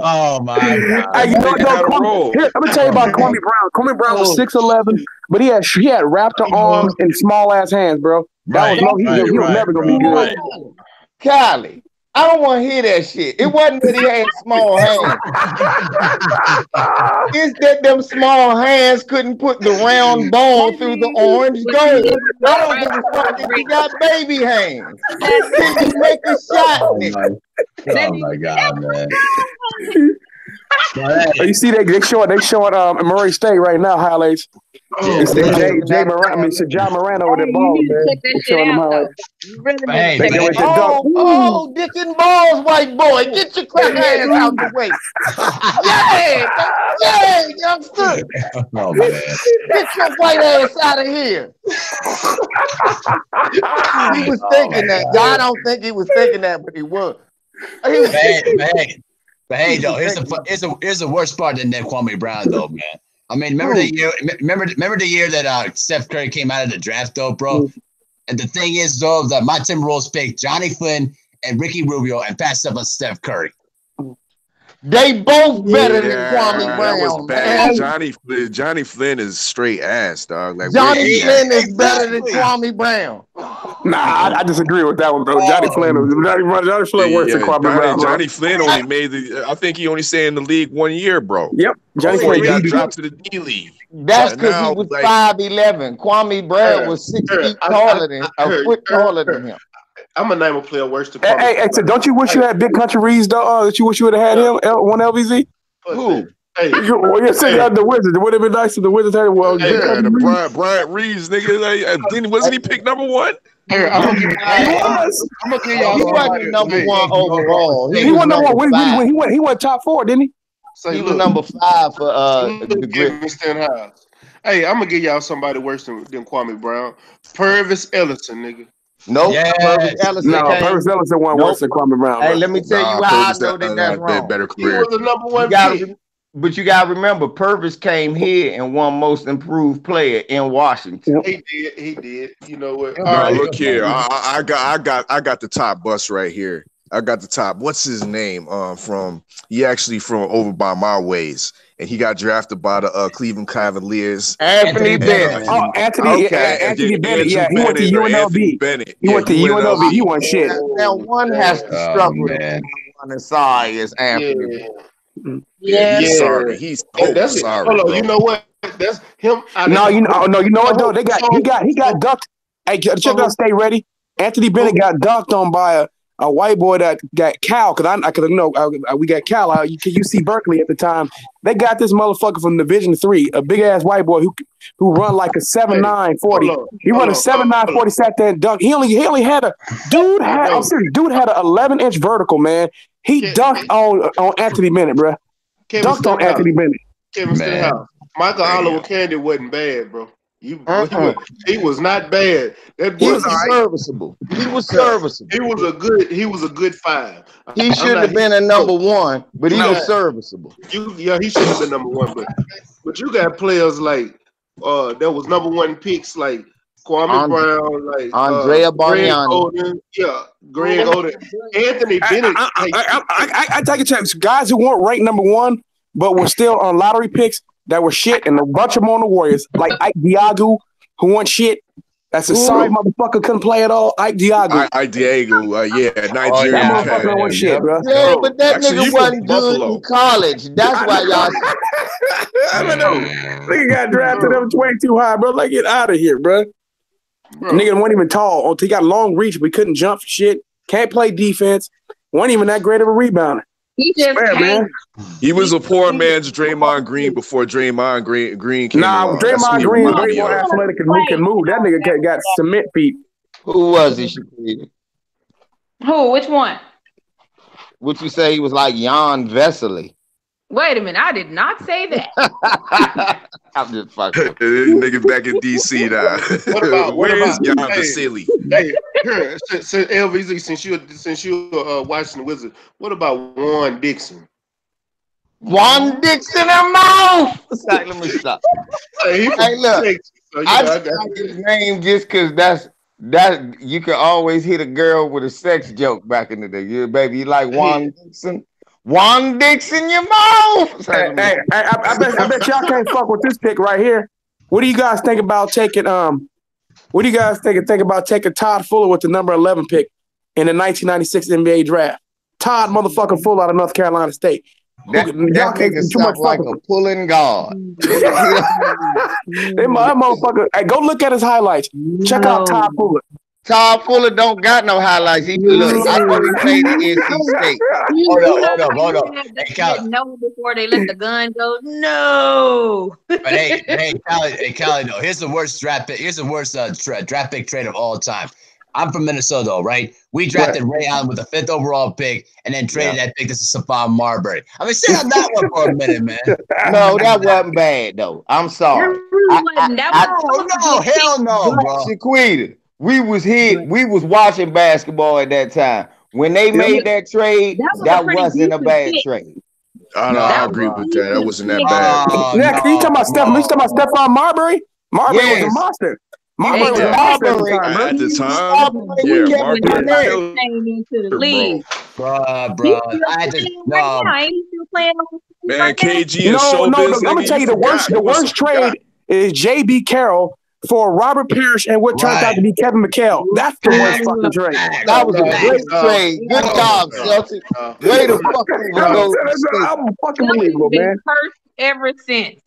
Oh my God.
Hey, let me tell you about Kwame Brown. Kwame Brown was 6'11", but he had raptor arms and small ass hands, bro. He was never gonna be good.
Kylie, I don't want to hear that shit. It wasn't that he had small hands. It's that them small hands couldn't put the round ball through the orange gold. I don't give a fuck if he got baby hands. Can you make a shot?
Oh my God, man.
You see they showing Murray State right now highlights. It's John Moran over there ball, man. Showing them highlights.
Dick and balls, white boy. Get your crack ass out the way. Yeah, youngster.
Oh, man.
Get your white ass out of here. He was thinking that. I don't think he was thinking that, but he was.
But hey, though, here's the worst part than that Kwame Brown, though, man. I mean, remember the year that Steph Curry came out of the draft, though, bro. And the thing is, though, that my Timberwolves picked Johnny Flynn and Ricky Rubio and passed up on Steph Curry.
They both better than Kwame Brown.
That was bad. Johnny Flynn is straight ass, dog. Like,
Johnny Flynn is better than Kwame Brown.
Nah, I disagree with that one, bro. Johnny Flynn worse than Kwame Brown.
Johnny Flynn only made I think he only stayed in the league 1 year, bro.
Yep.
Johnny Flynn got dropped to the D League.
That's because he was 5'11". Kwame Brown was 6 feet taller than a foot taller than him.
I'm gonna name a player worse than
Kwame. Hey, so don't you wish you had Big Country Reeves, though? That you wish you would have had him, one LVZ?
Who?
Hey, you're saying the Wizards. It would have been nice if the Wizards had
the Bryant Reeves, nigga. Wasn't he picked number one?
I'm gonna give y'all.
He wasn't number one overall.
He wasn't number one. He went top 4, didn't he?
So
he was number 5 for the Grit.
Hey, I'm gonna give y'all somebody worse than Kwame Brown. Purvis Ellison, nigga.
Nope.
Purvis Ellison wasn't worse than Kwame Brown.
Hey, let me tell you how I know that's wrong.
Better career.
He was the number one pick.
But you gotta remember, Purvis came here and won Most Improved Player in Washington.
He did. You know what?
All right, look here. I got the top bus right here. I got the top. What's his name? He actually from over by my ways, and he got drafted by the Cleveland Cavaliers.
Anthony Bennett.
Anthony Bennett. Yeah, he went to UNLV. He went to UNLV. He won shit.
Now one has to struggle on the side is Anthony.
Yeah. Sorry. He's sorry.
Hold on, you know what? That's him.
You know what though? He got dunked. Hey, check out Stay Ready. Anthony Bennett got dunked on by a white boy that got Cal, we got Cal out. UC Berkeley at the time. They got this motherfucker from Division III, a big ass white boy who run like a 7'9" 40. He run a 7'9" 40, sat there and dunked. He only had dude had an 11-inch vertical, man. He dunked on Anthony Bennett, bro. Dunked on Anthony Bennett.
Michael Oliver Candy wasn't bad, bro. He was not bad.
He was serviceable. He was serviceable.
He was a good 5.
He should have been a number 1, but he was serviceable.
He should have been number 1, but you got players like that was number 1 picks like Kwame Brown, like
Andrea Bargnani.
Greg Oden, Anthony Bennett.
I take a chance. Guys who weren't ranked number 1, but were still on lottery picks that were shit, and a bunch of them on the Warriors, like Ike Diagu, who won shit. That's a sorry motherfucker couldn't play at all. Ike Diego.
Ike Diego, Nigerian.
That motherfucker was shit, bro.
Yeah, but that
Actually,
nigga wasn't good in college. That's why y'all.
I don't know. Nigga got drafted up way too high, bro. Like, get out of here, bro. Nigga wasn't even tall. He got long reach, but he couldn't jump for shit. Can't play defense. Wasn't even that great of a rebounder.
He just
man.
He was a poor man's Draymond Green before Draymond Green came along.
Draymond Green was way more athletic and can move. That nigga got cement feet.
Who was he?
Who? Which one?
What you say? He was like Jan Vesely.
Wait a minute. I did not say that.
I'm just fucking.
Nigga back in DC now. Where's Jan Vesely?
Hey, here, since LVZ, since you watching the Wizard, what about Warren Dixon?
Warren Dixon in her mouth. Let me stop. Hey, look, I just like his name just because that's you can always hit a girl with a sex joke back in the day. You baby, you like Warren Dixon? Warren Dixon, your mouth.
Hey, I bet y'all can't fuck with this pick right here. What do you guys think about taking What do you guys think about taking Todd Fuller with the number 11 pick in the 1996 NBA draft? Todd motherfucking Fuller out of North Carolina State.
That nigga sound like a pulling guard.
That motherfucker. Hey, go look at his highlights. Check out Todd Fuller.
Todd Fuller don't got no highlights. I thought he played at NC State.
Hold up.
Hey, no, before they let the gun go. No.
But hey, Callie, no. Here's the worst draft pick. Here's the worst draft pick trade of all time. I'm from Minnesota, right? We drafted Ray Allen with the 5th overall pick and then traded that pick to Stephon Marbury. I mean, sit on that one for a minute, man.
No, that wasn't bad, though. I'm sorry.
Hell no, bro.
Shaquita, we was watching basketball at that time. When they made that trade, that wasn't a bad trade.
I agree with that. That wasn't that bad.
Next, you talking about Stephon Marbury? Marbury was a monster. Marbury was a monster
at the time.
Marbury came into the league.
Bro.
Man, KG
and I'm gonna tell you the worst trade is J.B. Carroll for Robert Parrish and what turned out to be Kevin McHale. That's the worst fucking trade.
That was a great trade. Good job, Celtic. Way to fucking go.
I'm fucking unbelievable, man.
Cursed ever since.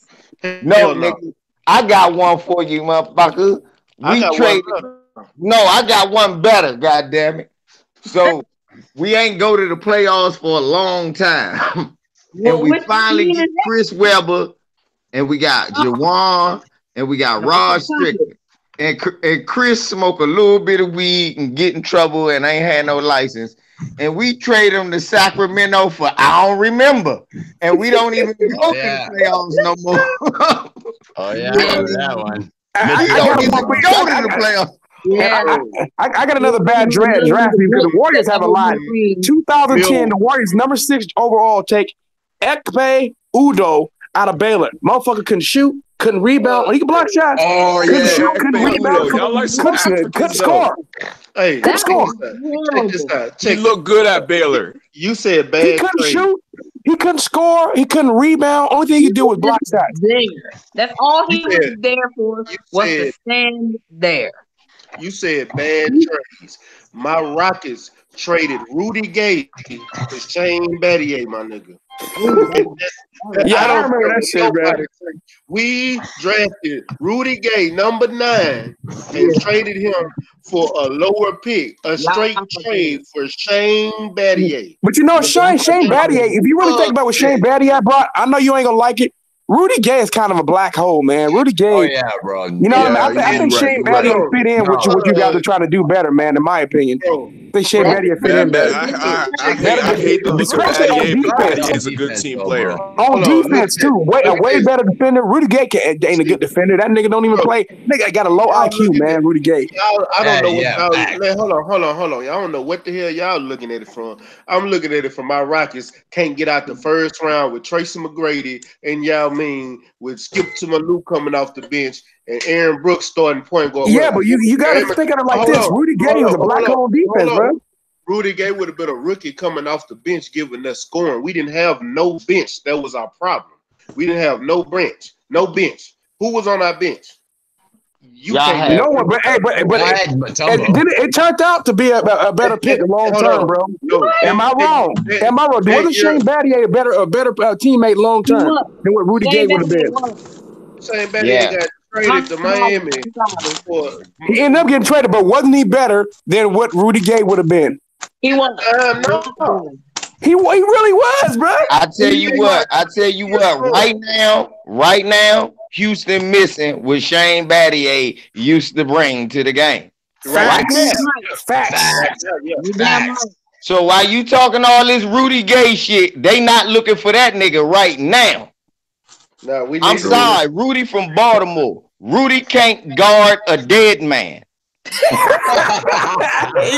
No, nigga. I got one for you, motherfucker. I got one better, goddammit. So we ain't go to the playoffs for a long time. And we finally get Chris Webber, and we got Jawan, and we got Rod Strickland. And Chris smoke a little bit of weed and get in trouble and ain't had no license. And we trade him to Sacramento for I don't remember. And we don't even go to the playoffs no more.
That one.
I got another bad draft because the Warriors have a line. 2010, the Warriors number 6 overall take Ekpe Udoh out of Baylor. Motherfucker couldn't shoot, couldn't rebound. He could block shots. Couldn't shoot, couldn't rebound. Couldn't score.
Hey,
couldn't score.
Check this out.
He looked good at Baylor.
You said bad.
He couldn't shoot. He couldn't score. He couldn't rebound. Only thing he could do was block shots.
That's all he was there for, was to stand there.
You said bad trades. My Rockets traded Rudy Gay for Shane Battier, my nigga.
I remember that shit, man.
We drafted Rudy Gay, number 9, and traded him for a lower pick, a straight trade for Shane Battier.
But you know, Shane Battier, if you really think about what Shane Battier brought, I know you ain't gonna like it. Rudy Gay is kind of a black hole, man. Rudy Gay.
Oh, yeah, bro.
You know what I mean? I think Shane Battier fit in with what you guys are trying to do better, man, in my opinion. I think Shane Battier fit in better.
I hate the Battier is a good team player.
On defense, too. A way better defender. Rudy Gay ain't a good defender. That nigga don't even play. Nigga got a low IQ, man, Rudy Gay.
I don't know what y'all... Hold on. Y'all don't know what the hell y'all looking at it from. I'm looking at it from my Rockets. Can't get out the first round with Tracy McGrady and y'all with Skip to Malou coming off the bench and Aaron Brooks starting point guard.
Yeah, but you got to think of it like this. Rudy Gay was a black hole defense, bro.
Rudy Gay would have been a rookie coming off the bench giving us scoring. We didn't have no bench. That was our problem. We didn't have no bench. Who was on our bench? You can't.
No one, but it turned out to be a better pick long term, bro. Am I wrong? Wasn't Shane Battier a better teammate long term than what Rudy Gay would have been?
Shane Battier got traded to Miami.
He ended up getting traded, but wasn't he better than what Rudy Gay would have been?
He was.
No.
He really was, bro.
I tell you what. Right now, Houston missing what Shane Battier used to bring to the game.
Facts.
So while you talking all this Rudy Gay shit, they not looking for that nigga right now.
No,
I'm sorry, Rudy from Baltimore. Rudy can't guard a dead man.
He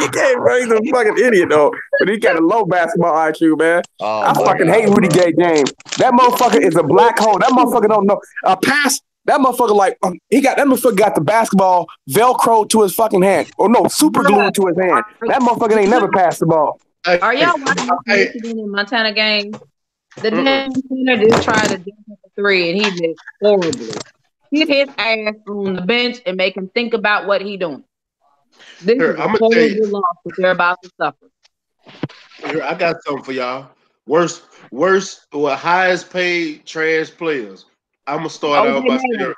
can't bring the fucking idiot though, but he got a low basketball IQ, man. I fucking hate Rudy Gay game. That motherfucker is a black hole. That motherfucker don't know a pass. That motherfucker got the basketball Velcro to his fucking hand, or no, super glued to his hand. That motherfucker ain't never passed the ball.
Are y'all watching the Michigan and Montana game? The damn center just tried to do a three, and he did horribly. Hit his ass on the bench and make him think about what he doing. This is a horrible loss that they're about to suffer.
Here, I got something for y'all. Worst, highest paid trash players. I'm gonna start out by saying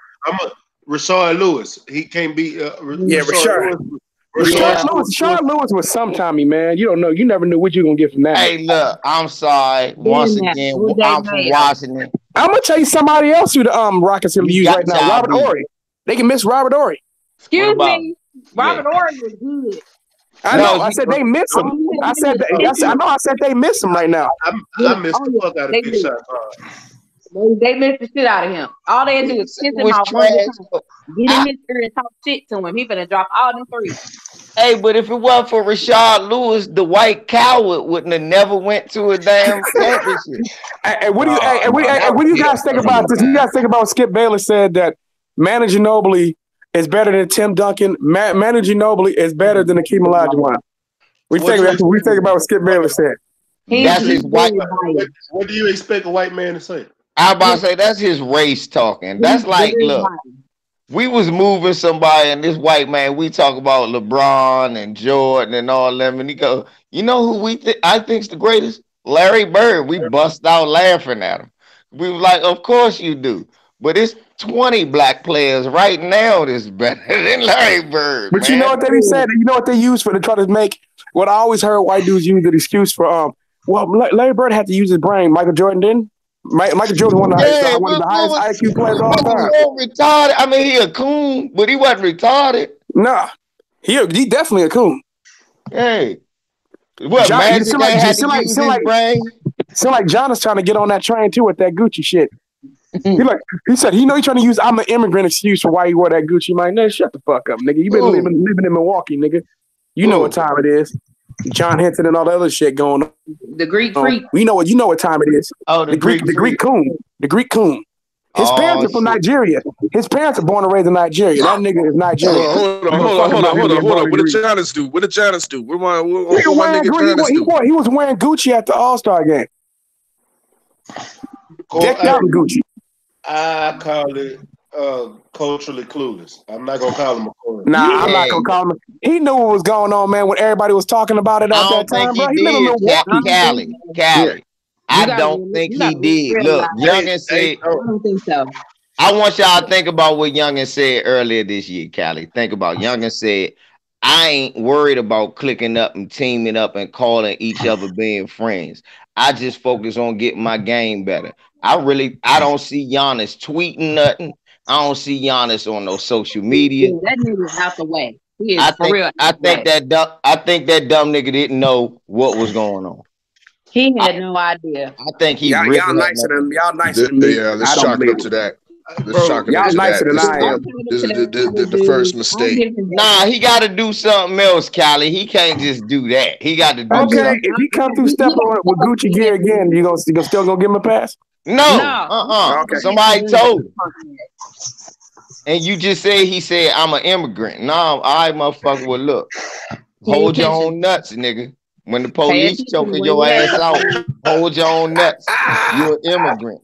Rashard Lewis. He can't be.
Rashard Lewis was sometime, man. You don't know. You never knew what you were gonna get from that.
Hey, look, I'm sorry. Once again, I'm from Washington.
I'm gonna tell you somebody else who the Rockets will use right now. Robert Horry. They can miss Robert Horry.
Excuse me. Robert Horry was good.
I know. I said they miss him. I said they miss him right now.
I missed the fuck out of big shot.
They missed the shit out of him. All they do is piss him off. Get him in there and talk shit to him. He finna drop all them threes.
Hey, but if it wasn't for Rashard Lewis, the white coward wouldn't have never went to a damn championship.
What do you guys think about this? You guys think about what Skip Bayless said that Manu Ginobili is better than Tim Duncan. Manu Ginobili is better than Akeem Olajuwon. We think about what Skip Bayless said.
That's his white.
What do you expect a white man to say?
I about to say that's his race talking. That's like, look, we was moving somebody and this white man, we talk about LeBron and Jordan and all them, and he go, you know who I think's the greatest? Larry Bird. We bust out laughing at him. We was like, of course you do. But it's 20 black players right now that's better than Larry Bird.
But man, you know what they said? You know what they use to try to make what I always heard white dudes use the excuse for Larry Bird had to use his brain. Michael Jordan didn't. Michael Jordan one of the highest IQ players of all time.
Retarded. I mean, he a coon, but he wasn't retarded.
Nah, he definitely a coon.
Hey, what? Magic seem
like John is trying to get on that train too with that Gucci shit. He said he's trying to use I'm an immigrant excuse for why he wore that Gucci. Man, shut the fuck up, nigga. You been living in Milwaukee, nigga. You know what time it is. John Henson and all the other shit going on.
The Greek freak.
You know what time it is.
Oh, the Greek
coon. The Greek coon. His parents are from Nigeria. His parents are born and raised in Nigeria. That nigga is Nigerian.
Hold on. What did Giannis do? What
He was wearing Gucci at the All-Star game. Decked out in Gucci.
I call it culturally clueless. I'm not gonna call him a corner.
Nah, I'm not gonna call him. He knew what was going on, man. When everybody was talking about it at that time, bro. He lived in Milwaukee.
Cali. I don't think he did. Look, Youngin said.
I don't think so.
I want y'all to think about what Youngin said earlier this year, Cali. Think about Youngin said, I ain't worried about clicking up and teaming up and calling each other being friends. I just focus on getting my game better. I don't see Giannis tweeting nothing. I don't see Giannis on no social media.
That nigga's out the way. He is
I think that dumb nigga didn't know what was going on.
He had no idea.
I think he
y'all nicer than me.
Yeah, let's chalk it up to that.
Y'all nicer than I am.
This is the first mistake.
Nah, he got to do something else, Callie. He can't just do that. He got to do something.
Okay, if he come through step on with Gucci gear again, you still gonna give him a pass?
No. Okay. Somebody told him. And you just said he said I'm an immigrant. No, all right, motherfucker. Well, look, hold your own nuts, nigga. When the police choking your ass out, hold your own nuts. You're an immigrant.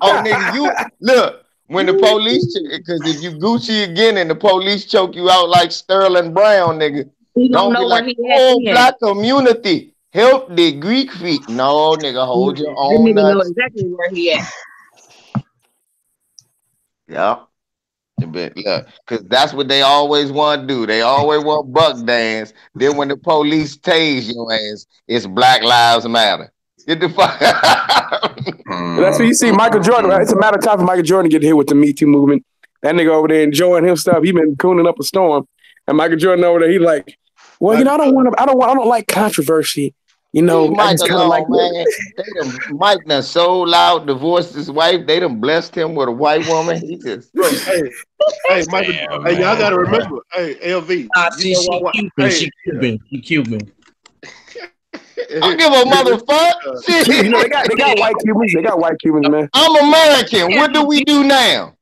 Oh, nigga, when the police, because if you Gucci again and the police choke you out like Sterling Brown, nigga, don't be like, oh, black community, help the Greek feet. No, nigga, hold your own
nigga know
nuts.
exactly where he at.
Yeah. Look, because that's what they always want to do. They always want buck dance. Then when the police tase your ass, it's Black Lives Matter. Get the fuck out.
That's what you see Michael Jordan. It's a matter of time for Michael Jordan to get hit with the Me Too movement. That nigga over there enjoying himself. He been cooning up a storm. And Michael Jordan over there, he like, well, you know, I don't like controversy. You know,
Mike
I just kind of like
man. Mike done sold out, divorced his wife. They done blessed him with a white woman. He just
hey, Michael, hey, y'all gotta remember, hey, LV.
She Cuban.
I don't give a motherfucker.
You know, they got white Cubans. They got white Cubans, man.
I'm American. What do we do now?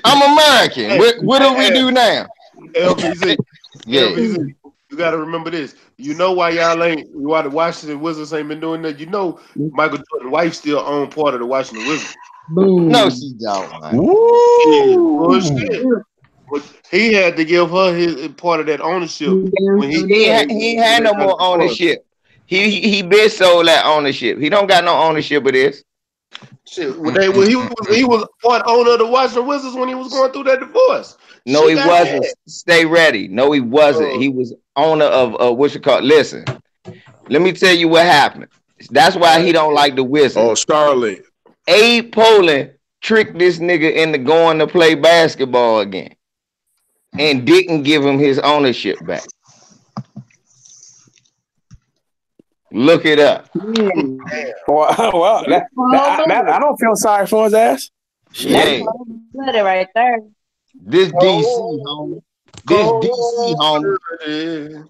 I'm American. What do we do now?
LBZ.
Yeah.
LBZ. You gotta remember this. You know why why the Washington Wizards ain't been doing that? You know Michael Jordan's wife still own part of the Washington Wizards.
Boom. No, she don't.
He had to give her his part of that ownership. When
he had no more ownership. He been sold that ownership. He don't got no ownership of this.
Shit, he was part owner of the Washington Wizards when he was going through that divorce.
No, he wasn't. Stay ready. No, he wasn't. He was owner of what you call. Listen, let me tell you what happened. That's why he don't like the Wizards.
Oh, Starlet.
Abe Poland tricked this nigga into going to play basketball again, and didn't give him his ownership back. Look it up.
Well, I don't feel sorry for his ass.
Yeah.
That's right there.
This DC, homie. This DC, homie.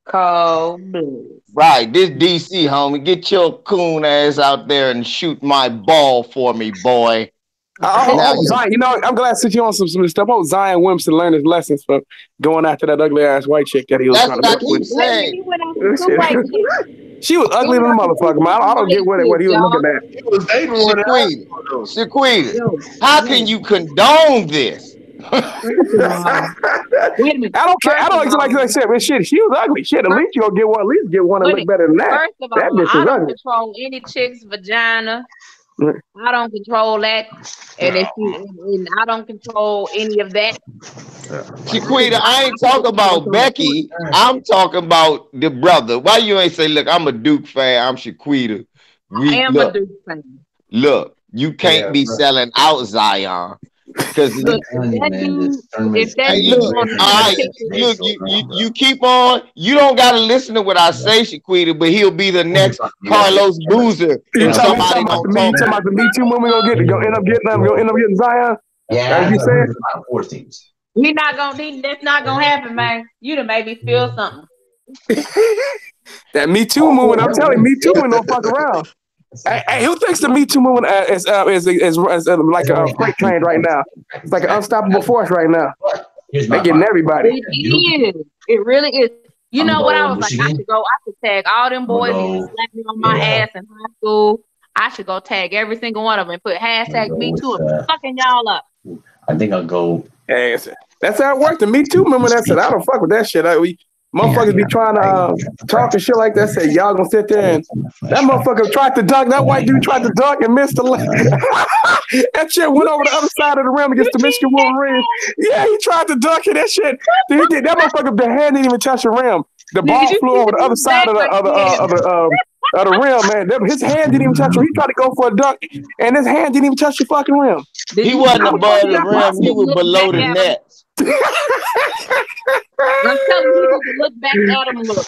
Cold blue.
Right, this DC, homie. Get your coon ass out there and shoot my ball for me, boy.
Zion, you know, I'm glad to sit you on some stuff. I hope Zion Williamson learned his lessons for going after that ugly ass white chick that he was trying to
keep saying.
She was ugly than a motherfucker, man. I don't get what he was looking at.
He was dating one
Shaquita, how can you condone this?
I don't care. I don't like I said, but shit, she was ugly. Shit, at least you gonna get one. At least get one that look better than that.
First of all,
that bitch
I don't
ugly.
control any chick's vagina. I don't control that, and I don't control any of that.
Shaquita, I ain't talking about Becky. I'm talking about the brother. Why you ain't say, look, I'm a Duke fan. I'm Shaquita.
I am a Duke fan.
Look, you can't be selling out Zion. Because you keep on. You don't gotta listen to what I say, Shaquita, but he'll be the next Carlos Boozer.
You talking about the Me Too movement gonna end up getting Zion?
Yeah,
you said.
That's not gonna happen, man. You done made me feel something.
That Me Too movement, I'm telling you, Me Too movement don't fuck around. Hey, who thinks the Me Too movement is like a freight train right now? It's like an unstoppable force right now. They're getting everybody.
It is. It really is. You know what? I was like, I should tag all them boys who slapped me on my ass in high school. I should go tag every single one of them and put hashtag Me Too and fucking y'all up.
I think I'll go.
Hey, that's how it worked. The Me Too movement, I said, I don't fuck with that shit. Motherfuckers be trying to talk and shit like that. Say y'all gonna sit there and that motherfucker tried to dunk. That white dude tried to dunk and missed the leg. That shit went over the other side of the rim against the Michigan Wolverines. Yeah, he tried to dunk it. That shit. That motherfucker, the hand didn't even touch the rim. The ball flew over the other side of the rim, man. His hand didn't even touch him. He tried to go for a dunk, and his hand didn't even touch the fucking rim.
He wasn't above the rim. He was below the net.
I'm telling you to look back at him. Look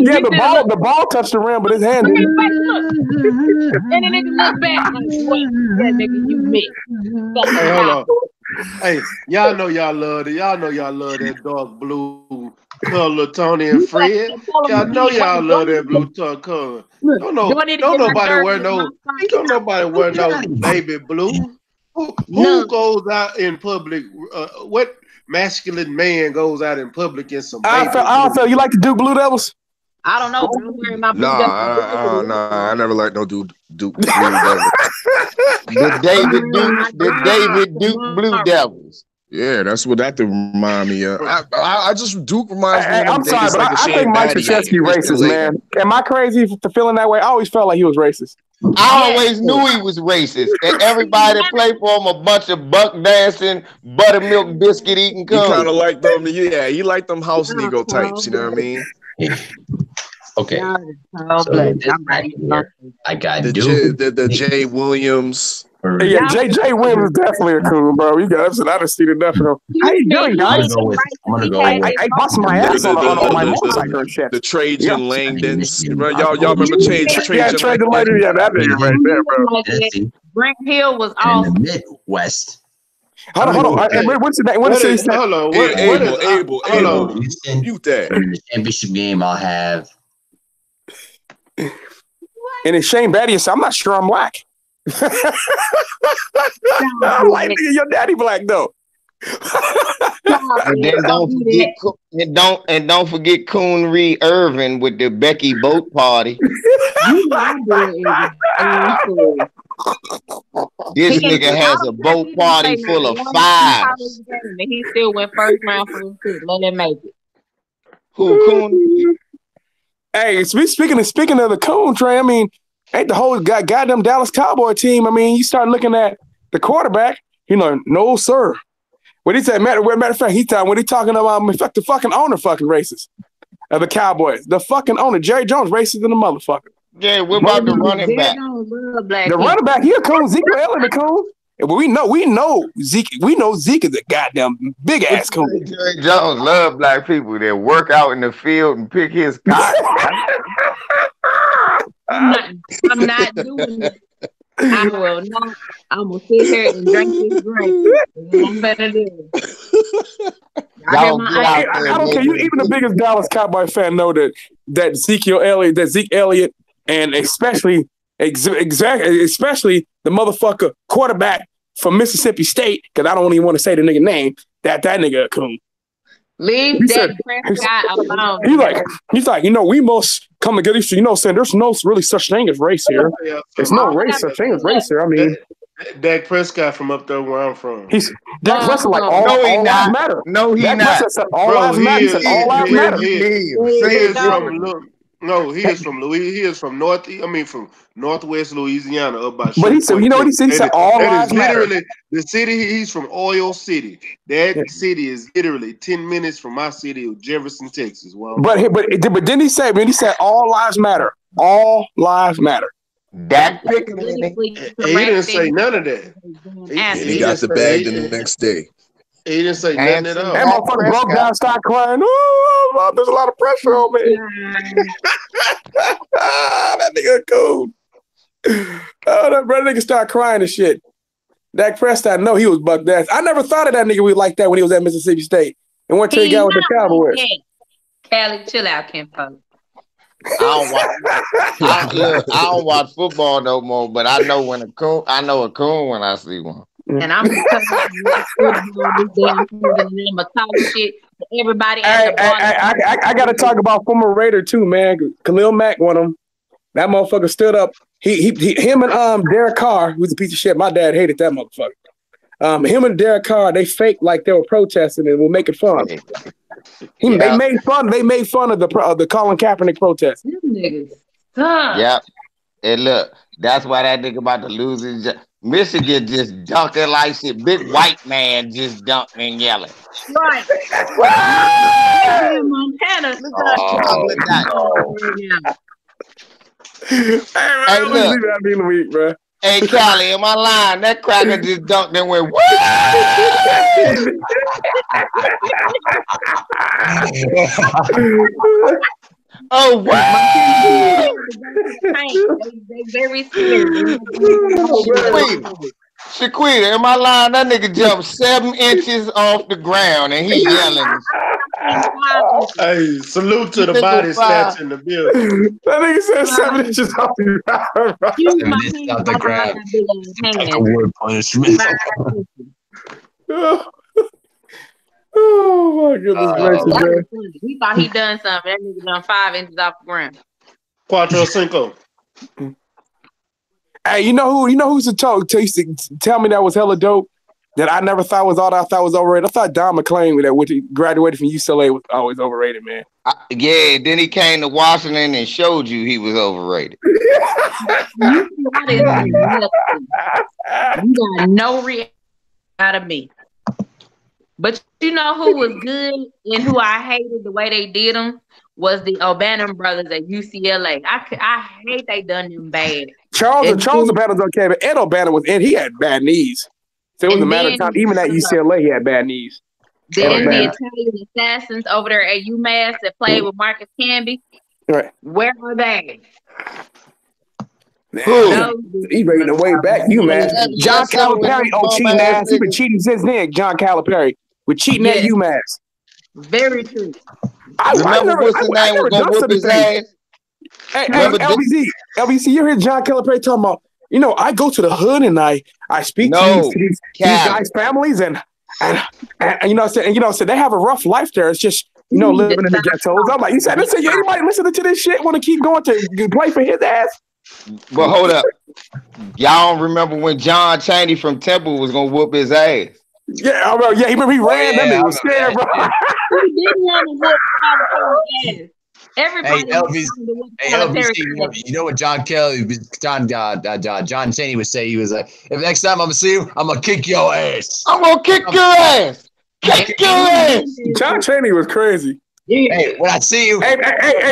yeah, the ball touched the rim, but his hand didn't.
And then nigga look back like, what? Yeah, nigga, you missed.
Hey, hold on. Hey, y'all know y'all love it. Y'all know y'all love that dark blue color, Tony and Fred. Y'all know y'all love that blue color. Don't nobody wear no baby blue. Who goes out in public? What masculine man goes out in public in some?
I don't feel you like to do Blue Devils.
I don't know. I'm wearing my blue
I never liked no Duke Blue Devils.
The David Duke Blue Devils.
Yeah, that's what that remind me of. I just Duke reminds me of
I'm sorry, but I think Mike Krzyzewski racist, man. Am I crazy for feeling that way? I always felt like he was racist.
I always knew he was racist. And everybody that played for him, a bunch of buck dancing, buttermilk biscuit eating
coons. He kind of like them. Yeah, he like them house Negro types. You know what I mean?
Okay. So I got
the Jay Williams.
Yeah, J.J. Williams is definitely a coon, bro. You got I done seen enough of him. How you doing, guys?
I'm gonna go with
I busted my ass on my motorcycle and shit.
The Trajan Langdons. Y'all remember Trajan?
Yeah, Trajan Langdon. Yeah, that nigga right there, bro.
Brent Hill was awesome.
In the Midwest.
Hold on. What's the name? What is it?
Hold on. Abel. Mute that.
In the championship game, I'll have.
And it's Shane Battier. I'm not sure I'm black. I'm like, nigga, your daddy black though.
And then don't forget Coon Reed Irvin with the Becky Boat Party. This nigga has a boat party full of fives.
He still went first round for his too. Let him make it.
Who Coon?
Hey, speaking of the Coon Trey, I mean, ain't the whole goddamn Dallas Cowboy team. I mean, you start looking at the quarterback, no, sir. What he said, matter of fact, when he talking about the fucking owner fucking racist of the Cowboys. The fucking owner, Jerry Jones, racist in the motherfucker.
Yeah, what about the running back?
The running back, he a coon. Zeke Elliott a coon. We know Zeke. We know Zeke is a goddamn big ass coon.
Jerry Jones love black people that work out in the field and pick his cotton.
I'm not doing it. I will not. I'm gonna sit here and drink this drink. I'm better do it. I
don't care. You even the biggest Dallas Cowboy fan know that Zeke Elliott, and especially the motherfucker quarterback from Mississippi State, because I don't even want to say the nigga name. That nigga a coon.
Leave that Prescott alone.
He's like, we must come together. Saying there's no really such thing as race here. There's no such thing as race here. I mean,
Dak Prescott from up there where I'm from.
Dak Prescott like all lives matter.
No, he not.
All lives matter. He said all lives matter.
He is from Louis. He is from Northwest Louisiana, up by.
But he said, what he said? He said all lives matter.
Literally the city. He's from Oil City. That city is literally 10 minutes from my city of Jefferson, Texas. Well,
but then he said, all lives matter. All lives matter.
Dak Pickett.
He didn't say none of that.
He got the bag the next day.
He didn't say nothing at all.
That motherfucker broke down, started crying. Oh, there's a lot of pressure on me. That nigga cool. Oh, that brother nigga started crying and shit. Dak Prescott, no, he was bucked ass. I never thought of that nigga was like that when he was at Mississippi State. And went to the guy with the Cowboys.
Callie, chill out, Kim Poe.
I don't watch football no more, but I know a coon when I see one.
And I'm just shit. Everybody at the bottom.
I got to talk about former Raider too, man. Khalil Mack, one of them. That motherfucker stood up. Him and Derek Carr, who's a piece of shit. My dad hated that motherfucker. Him and Derek Carr, they faked like they were protesting and were making fun. They made fun of the Colin Kaepernick protest.
Them niggas suck.
Yeah. And look, that's why that nigga about to lose his job. Michigan just dunking like shit. Big white man just dunking and yelling.
Right. Montana.
Hey, look. Hey, Callie, am I lying? That cracker just dunked and went, what? Oh, wow.
They very scared.
Shaquita, am I lying? That nigga jumped 7 inches off the ground and he yelling.
Hey, salute to the body stats in the building.
That nigga said 7 inches off the ground.
7 inches off the ground. Like a word punishment.
Oh my goodness gracious, man.
We thought he done something. That nigga done 5 inches off the ground.
Cuatro Cinco.
Hey, you know who's to used to tell me that was hella dope? That I never thought was all that I thought was overrated. I thought Don McClain that graduated from UCLA was always overrated, man.
Yeah, then he came to Washington and showed you he was overrated.
You got no reaction out of me. But you know who was good and who I hated the way they did them was the O'Bannon brothers at UCLA. I hate they done them bad.
Charles O'Bannon was okay, but Ed O'Bannon was in. He had bad knees. So it was a matter of time. Even at UCLA, he had bad knees.
Then the Italian assassins over there at UMass that played with Marcus Camby.
Right.
Where are they?
He's ready to way back. UMass. John Calipari, cheating ass. He's been cheating since then. John Calipari with cheating at UMass.
Very true.
I remember what's the name was gonna whip his ass.
Hey, LBC, you hear John Calipari talking about? You know, I go to the hood and I speak to these guys' families and so they have a rough life there. It's just living in the ghettos. I'm like, listen, anybody listening to this shit want to keep going to play for his ass?
But hold up, y'all don't remember when John Chaney from Temple was gonna whoop his ass?
Yeah, he remember he ran. That nigga was scared, bro.
He didn't want to whoop his ass. Everybody.
Hey, LBC, you know what John Chaney would say? He was like, if next time I'm gonna see you, I'm gonna kick your ass.
I'm gonna kick your ass. Kick your ass.
John Chaney was crazy.
Yeah.
Hey, when I see you.
Hey,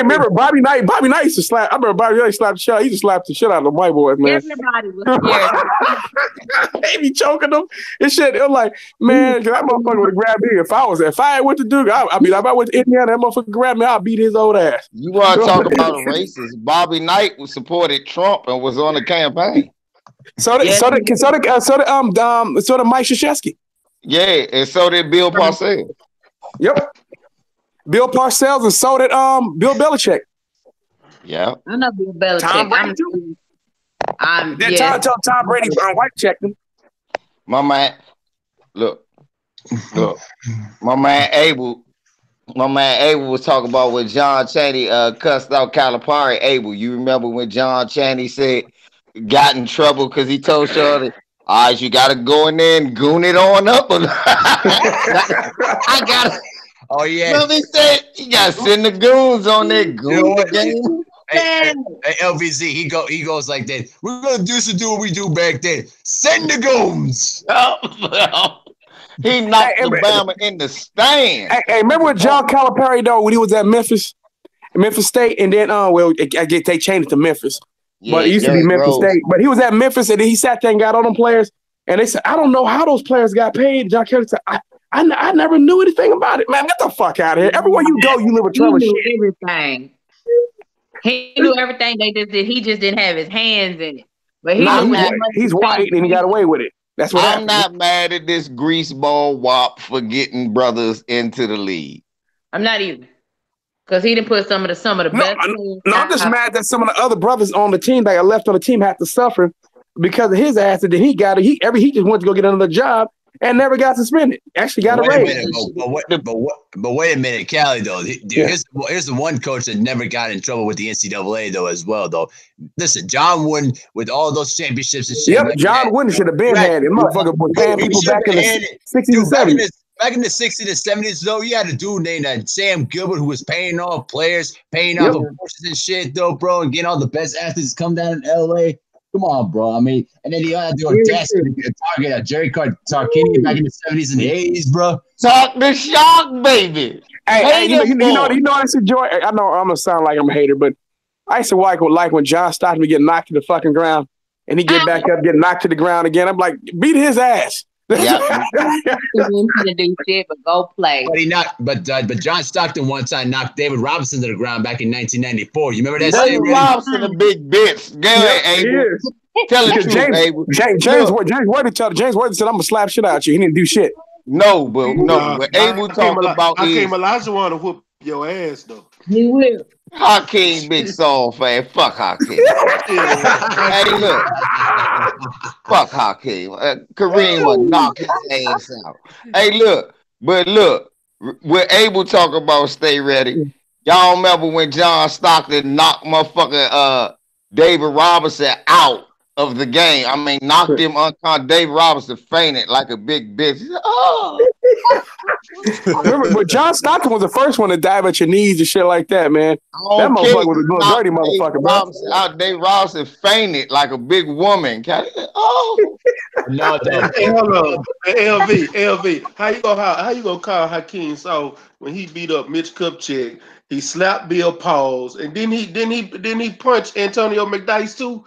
remember Bobby Knight? Bobby Knight used to slap. I remember Bobby Knight slapped the shit. He just slapped the shit out of the white boys, man.
Everybody was scared.
They be choking them and shit. It was like, man, that motherfucker would have grabbed me. If I went to Duke, if I went to Indiana, that motherfucker grabbed me, I'll beat his old ass.
You want to talk about a racist? Bobby Knight supported Trump and was on the campaign.
So did Mike Krzyzewski.
Yeah, and so did Bill Parcells.
Yep. Bill Parcells, and so did Bill Belichick.
Yeah.
I know Bill Belichick.
Tom Brady too. Tom Brady white checked him.
My man, look. My man Abel was talking about when John Chaney cussed out Calipari. Abel, you remember when John Chaney said got in trouble because he told Shorty, all right, you gotta go in there and goon it on up. I gotta.
Oh yeah.
No, they said you gotta send the goons on there. Goon the game.
Hey, LVZ, he goes like that. We're gonna do what we do back then. Send the goons.
He knocked Alabama in the stand.
Hey, remember when John Calipari though when he was at Memphis State, and then I get they changed it to Memphis, but it used to be Memphis State. But he was at Memphis, and then he sat there and got on them players, and they said, I don't know how those players got paid. John Calipari said, I never knew anything about it, man. Get the fuck out of here. Everywhere you go, you live with Trevor shit.
Everything. He knew everything they just did. He just didn't have his hands in it. But
he's white and he got away with it. That's what
I'm not mad at this greaseball wop for getting brothers into the league.
I'm not either. Because he didn't put some of the best.
No, I'm just mad that some of the other brothers on the team that got left on the team had to suffer because of his ass. And then he got it. He just wanted to go get another job and never got suspended. Actually got a raise.
But wait a minute, Cali though. Here's the one coach that never got in trouble with the NCAA though as well though. Listen, John Wooden with all those championships and shit.
Yep, John Wooden should have been had it. Motherfucker was paying people back in the 60s and 70s.
Back in the 60s and 70s, though, you had a dude named Sam Gilbert who was paying off players, paying off abortions and shit, though, bro, and getting all the best athletes to come down in LA. Come on, bro. I mean, and then he had the audacity to target Jerry Tarkanian back in the 70s and the 80s, bro.
Talk the shock, baby.
Hey, you know I used to enjoy. I know I'm gonna sound like I'm a hater, but I used to like when John Stockton would get knocked to the fucking ground and he get back up, get knocked to the ground again. I'm like, beat his ass.
Yeah. to do shit, but go play.
But John Stockton one time knocked David Robinson to the ground back in 1994. You remember that?
David Robinson, a big bitch. Go ahead, Abel. Tell the truth, Abel.
James Worthy said, "I'm gonna slap shit out you." He didn't do shit.
No, but Abel talked about
Hakeem Olajuwon want to whoop your ass though.
He will.
Hakeem, big soul fan. Fuck Hakeem. Hey, look. Fuck Hakeem. Kareem will knock his ass out. Hey, look. But look, we're able to talk about Stay Ready. Y'all remember when John Stockton knocked motherfucking David Robinson out of the game. I mean, knocked him unconscious. Dave Robinson fainted like a big bitch. Oh.
Remember, but John Stockton was the first one to dive at your knees and shit like that, man. That motherfucker was a little dirty motherfucker, bro.
Dave Robinson fainted like a big woman. Oh.
No,
hey, hold on. Hey, LV. How you gonna call Hakeem so when he beat up Mitch Kupchak, he slapped Bill Pauls, and then he punched Antonio McDyess too?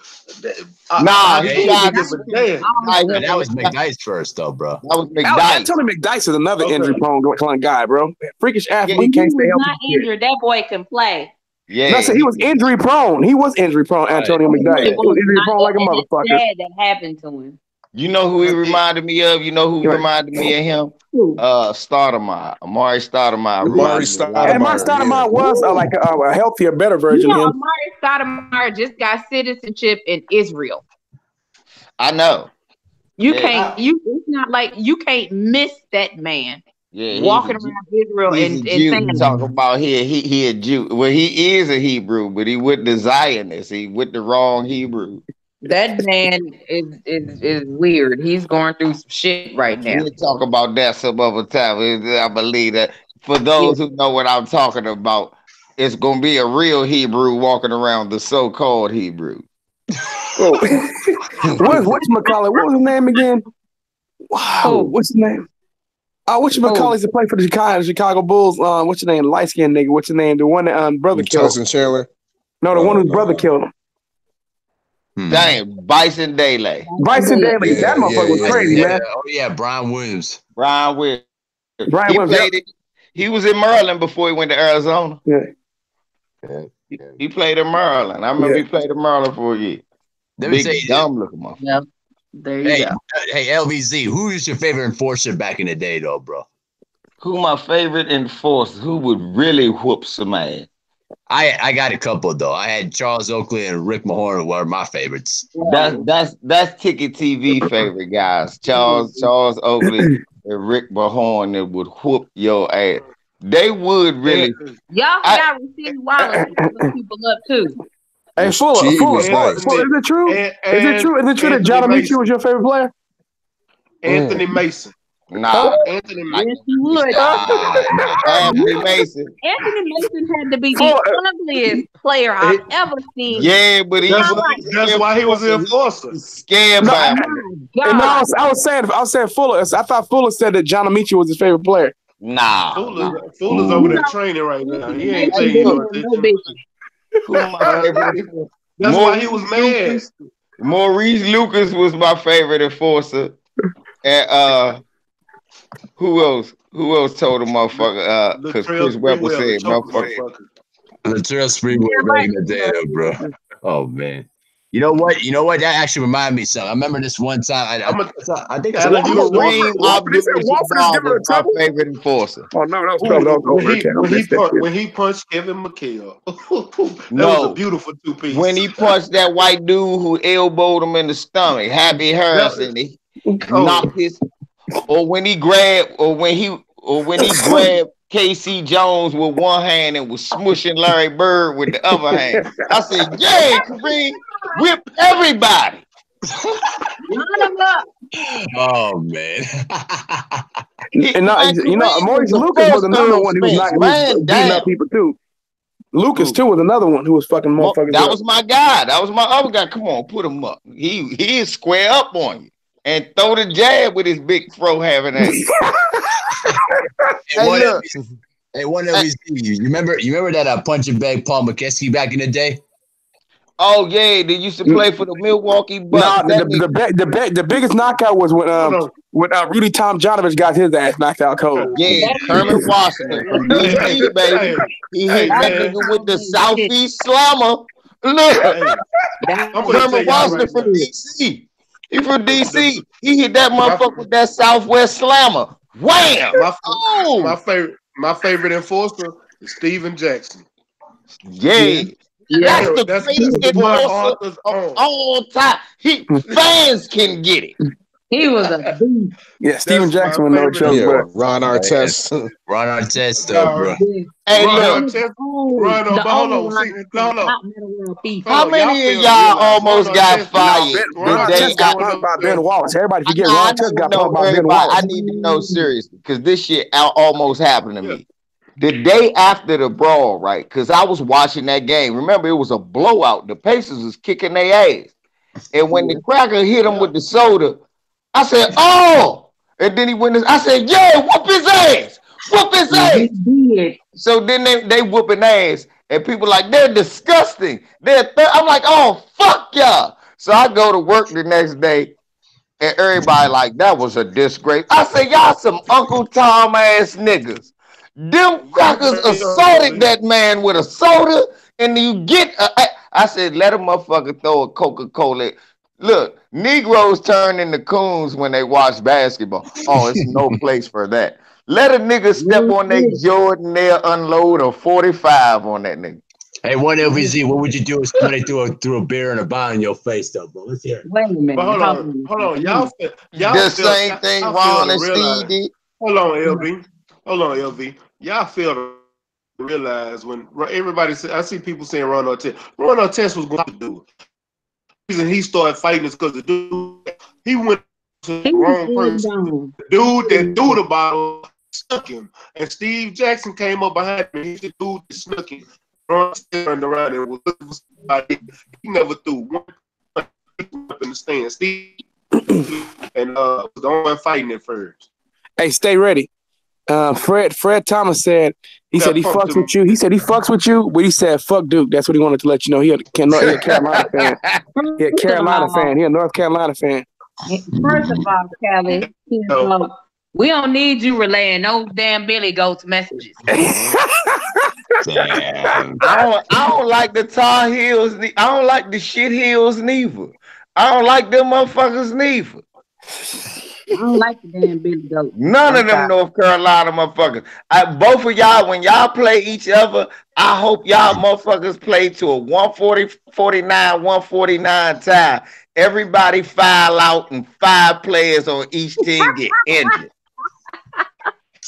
Nah,
that was McDyess first, though, bro.
That was McDyess.
Antonio McDyess is another injury-prone guy, bro. Freakish athlete.
When
can't stay
he was
healthy.
not injured, that boy can play.
Yeah,
no, so he was injury-prone. He was injury-prone, Antonio McDyess. He was injury-prone like a motherfucker.
Sad that happened to him.
You know who he reminded me of? You know who reminded me of him? Stoudemire. Amari Stoudemire.
Amari
Stoudemire was like a healthier, better version of him.
Amari Stoudemire just got citizenship in Israel.
I know.
It's not like you can't miss that man.
Yeah,
walking around Israel and saying
talk about he a Jew. Well, he is a Hebrew, but he with the Zionists. He with the wrong Hebrew.
That man is weird. He's going through some shit right now.
We'll talk about that some other time. I believe that for those who know what I'm talking about, it's gonna be a real Hebrew walking around the so-called Hebrew.
Whatchamacallit? What was his name again? Wow, what's his name? Whatchamacallit to play for the Chicago Bulls? What's your name? Light skinned nigga. What's your name? The one that brother killed.
Tyson Chandler.
No, the one whose brother killed him.
Dang, Bison Daly.
That motherfucker was crazy, man.
Oh yeah, Brian Williams.
He was in Maryland before he went to Arizona.
Yeah.
He played in Maryland. I remember he played in Maryland for a year. Big dumb looking motherfucker.
Yep. There you go.
Hey, LVZ, who is your favorite enforcer back in the day, though, bro?
Who my favorite enforcer? Who would really whoop some ass?
I got a couple though. I had Charles Oakley and Rick Mahorn were my favorites.
That's Ticket TV favorite guys. Charles Oakley and Rick Mahorn that would whoop your ass. They would really.
Y'all got Rasheed Wallace to put people up too.
Hey, Fuller, is it true? Is it true that John Amici was your favorite player?
Anthony Mason.
Nah,
Anthony Mason.
Anthony Mason.
Anthony Mason had to be the ugliest player I've ever seen.
Yeah, but
that's why he was an enforcer.
Scared by him.
I was saying Fuller. I thought Fuller said that John Amici was his favorite player.
Nah.
Fuller's over there training right now. He ain't playing That's why he was mad.
Maurice Lucas was my favorite enforcer. And who else told him motherfucker? Because Chris Webber said motherfucker.
Latrell Sprewell back in the day, bro. Oh man. You know what? That actually reminded me of something. I remember this one time. I think I
my favorite enforcer.
Oh no, that was
when he punched Kevin McHale. That was a beautiful two-piece.
When he punched that white dude who elbowed him in the stomach, Happy Harrison, he knocked his. Or when he grabbed KC Jones with one hand and was smushing Larry Bird with the other hand. I said, "Yeah, Kareem, whip everybody."
Oh man!
Maurice Lucas was another one who was beating up people too. Lucas too was another one who was fucking motherfuckers.
That was my guy. That was my other guy. Come on, put him up. He is square up on you and throw the jab with his big fro having ass.
Hey, one of these, you remember that punching bag Paul McKeskey back in the day?
Oh yeah, they used to play for the Milwaukee Bucks.
The biggest knockout was when Rudy Tomjanovich got his ass knocked out cold.
Yeah, Kermit Washington from DC, baby. He hit that nigga with the Southeast Slammer. Look, Kermit Washington from DC. He from DC. He hit that motherfucker with that Southwest Slammer. Wham!
My favorite enforcer is Steven Jackson.
Yeah. That's the greatest enforcer of all time. Fans can get it.
He was a beast.
Yeah, Steven Jackson with no choke,
Yeah,
bro.
Ron Artest.
Ron Artest, though, bro.
Hey,
Ron
look.
Artest. Ron, but hold on. See, hold on.
How many of y'all almost got fired
Ron
the day
Artest got punked by Ben Wallace. Everybody forget Ron Artest got punked by Ben Wallace.
I need to know seriously because this shit almost happened to me. The day after the brawl, right? Because I was watching that game. Remember, it was a blowout. The Pacers was kicking their ass. And when the cracker hit him with the soda, I said, oh! And then he went, I said, yeah, whoop his ass! Whoop his ass! So then they whooping ass. And people like, they're disgusting. I'm like, oh, fuck y'all. So I go to work the next day. And everybody like, that was a disgrace. I said, y'all some Uncle Tom ass niggas. Them crackers assaulted that man with a soda, and you get I said, let a motherfucker throw a Coca-Cola. Look, Negroes turn into coons when they watch basketball. Oh, it's no place for that. Let a nigga step on their Jordan, they'll unload a 45 on that nigga.
Hey, one LVZ, what would you do if somebody threw a beer and a bottle in your face, though, bro? Let's hear it.
Wait a minute.
But hold on. Y'all
the same thing Ron and Steve did.
Hold on, LV. Y'all fail to realize when everybody said, I see people saying Ron Artest. Ron Artest was going to do it. The reason he started fighting is because the dude, he went to the wrong person. The dude that threw the bottle snuck him. And Steve Jackson came up behind him. He's the dude that snuck him. Ron turned around and was looking for somebody. He never threw one up in the stand. Steve and was the only one fighting at first.
Hey, stay ready. Fred Thomas said he fucks with you. He said he fucks with you, but he said fuck Duke. That's what he wanted to let you know. He a Carolina fan. He a Carolina fan. He a North Carolina fan.
First of all, Callie, we don't need you relaying no damn Billy Goats messages.
Damn. I don't like the Tar Heels. I don't like the shit heels neither. I don't like them motherfuckers neither.
I don't like the damn Billy Goat.
None of them North Carolina motherfuckers. Both of y'all, when y'all play each other, I hope y'all motherfuckers play to a 149 tie. Everybody file out and 5 players on each team get injured.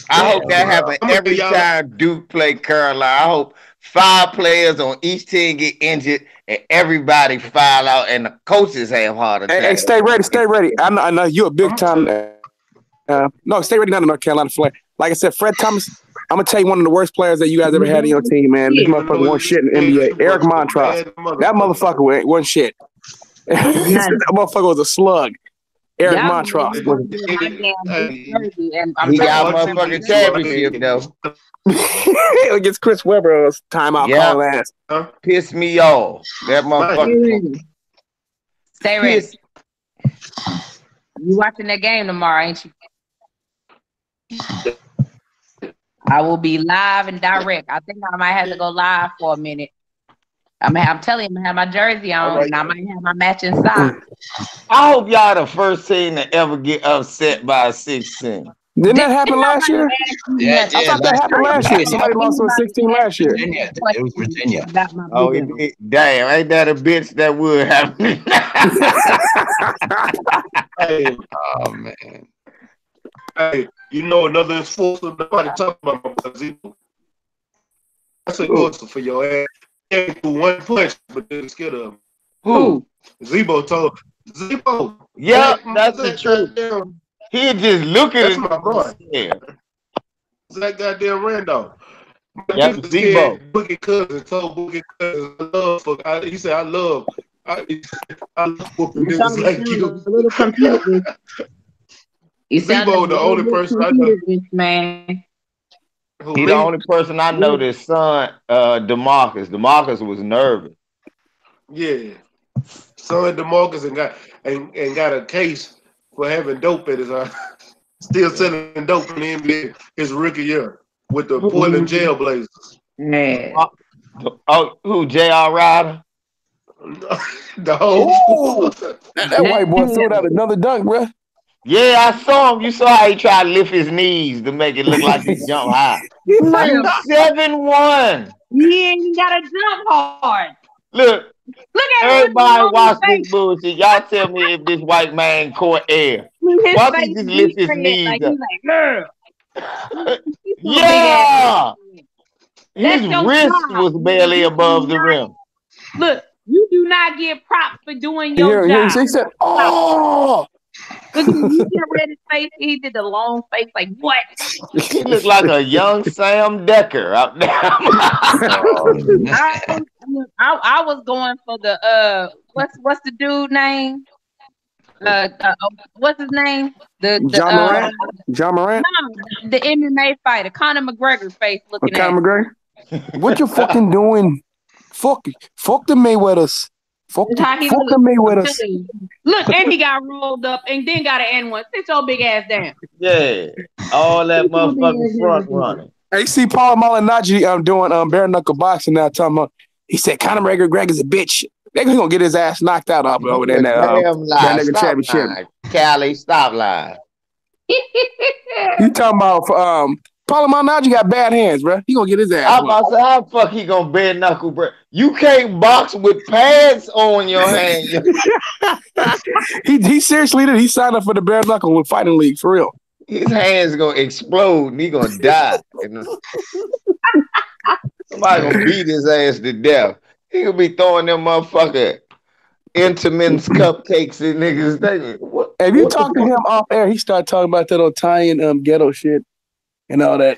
I hope that happens every time Duke play Carolina. I hope 5 players on each team get injured and everybody file out and the coaches have heart attacks.
Hey, stay ready. I know you're a big time. No, stay ready. Not a North Carolina player. Like I said, Fred Thomas. I'm gonna tell you one of the worst players that you guys ever had in your team, man. This motherfucker wasn't shit in the NBA. Eric Montross. That motherfucker wasn't shit. That motherfucker was a slug. Eric Montross.
He got a motherfucking championship though.
Against Chris Webber timeout call ass.
Piss me off. That motherfucker.
Stay ready. You watching that game tomorrow, ain't you? I will be live and direct. I think I might have to go live for a minute. I'm telling you, I'm gonna have my jersey on, and I might have my matching socks.
I hope y'all the first team to ever get upset by a 16.
Didn't that happen last year?
Yeah,
I thought that happened last year. Somebody lost to a 16 last year.
Virginia. It was Virginia.
Oh, damn, ain't that a bitch that would happen?
Hey,
oh man.
Hey, you know another enforcer nobody talking about my Zebo. That's a enforcer for your ass. He ain't threw one punch, but they're scared of him.
Who?
Zebo told Zebo.
Yeah, that's the truth. He just looking at
my boy.
Yeah.
That goddamn Randolph.
That's Zebo.
Boogie Cousins told Boogie Cousins, he said, I love whooping niggas like you.
A little confused.
Zebo, the only person I know.
Man.
He the only person I know that's son, DeMarcus. DeMarcus was nervous.
Yeah. Son DeMarcus and got a case for having dope at his still selling dope in the NBA his rookie year with the Portland Jailblazers.
Man.
Oh, who? J.R. Ryder?
The whole
that white boy threw out another dunk, bro.
Yeah, I saw him. You saw how he tried to lift his knees to make it look like he jumped high. You 7'1".
He ain't got to jump hard.
Look at everybody watch this bullshit. Y'all tell me if this white man caught air.
His
Watch
face
him just
be
lift his
red,
knees
like
up.
he's like, girl.
Yeah! His
That's your
wrist
job.
was barely
You do
above the
not,
rim.
look, you do not get props for doing
Here,
your
here,
job.
he said, "Oh."
Look, you see Red's face. He did the long face, like what?
He looked like a young Sam Decker out there.
I was going for the what's the dude name? What's his name?
John Morant. John Morant.
No, the MMA fighter, Conor McGregor face looking at.
Conor McGregor. What you fucking doing? Fuck the Mayweathers. Fuck the Mayweathers.
Look, and he got rolled up and then got an N1. Sit your big ass down.
Yeah, all that motherfucking front running.
Hey, see Paul Malignaggi doing bare knuckle boxing now. Talking about, he said Conor McGregor's a bitch. They gonna get his ass knocked out over there in that nigga championship.
Callie, stop lying.
You talking about Paul Malignaggi got bad hands, bro. He gonna get his ass.
I'm about to say, how the fuck he gonna bare knuckle, bro? You can't box with pads on your hand.
he seriously did. He signed up for the bare knuckle with fighting league for real.
His hands gonna explode and he gonna die. Somebody gonna beat his ass to death. He gonna be throwing them motherfucker Entenmann's cupcakes and niggas.
If you talk to him off air, he started talking about that Italian ghetto shit and all that.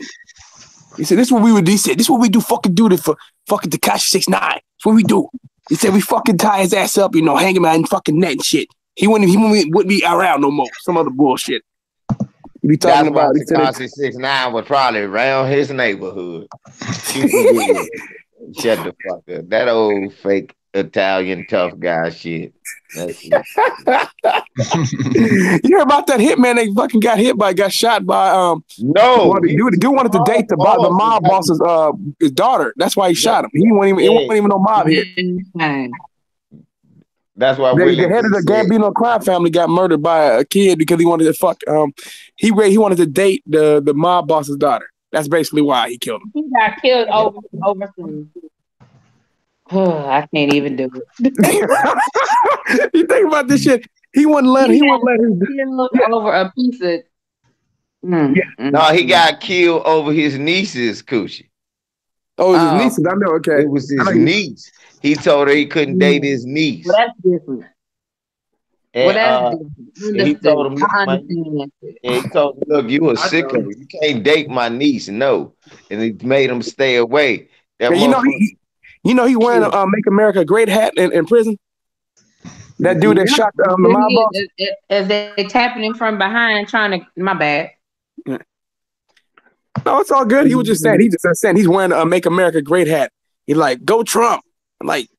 He said, "This is what we would do." He said, "This is what we do. Fucking do this for fucking Tekashi 6ix9ine. That's what we do." He said, "We fucking tie his ass up, hang him out in fucking net and shit. He wouldn't be around no more. Some other bullshit." He be talking about
Tekashi 6ix9ine was probably around his neighborhood. Shut the fuck up. That old fake Italian tough guy shit. That shit.
You heard about that hitman? They fucking got shot by
no.
Dude wanted to date the mob boss's his daughter. That's why he shot him. He wasn't even no mob hit.
That's why
the head of the Gambino crime family got murdered by a kid because he wanted to fuck. He wanted to date the mob boss's daughter. That's basically why he killed him.
He got killed over some. I can't even do it.
You think about this shit? He wouldn't let his
over a piece of.
No, he got killed over his niece's coochie.
Oh, it was his nieces. I know. Okay,
it was his niece. He told her he couldn't date his niece.
Well, that's different.
And, he told him, he told him, "Look, you a sicko. You can't date my niece." No, and he made him stay away.
He wearing a "Make America Great" hat in prison. That dude that shot the mob boss.
As they tapping him from behind, trying to. My bad.
No, it's all good. He was just saying. He's wearing a "Make America Great" hat. He's like, "Go Trump." I'm like,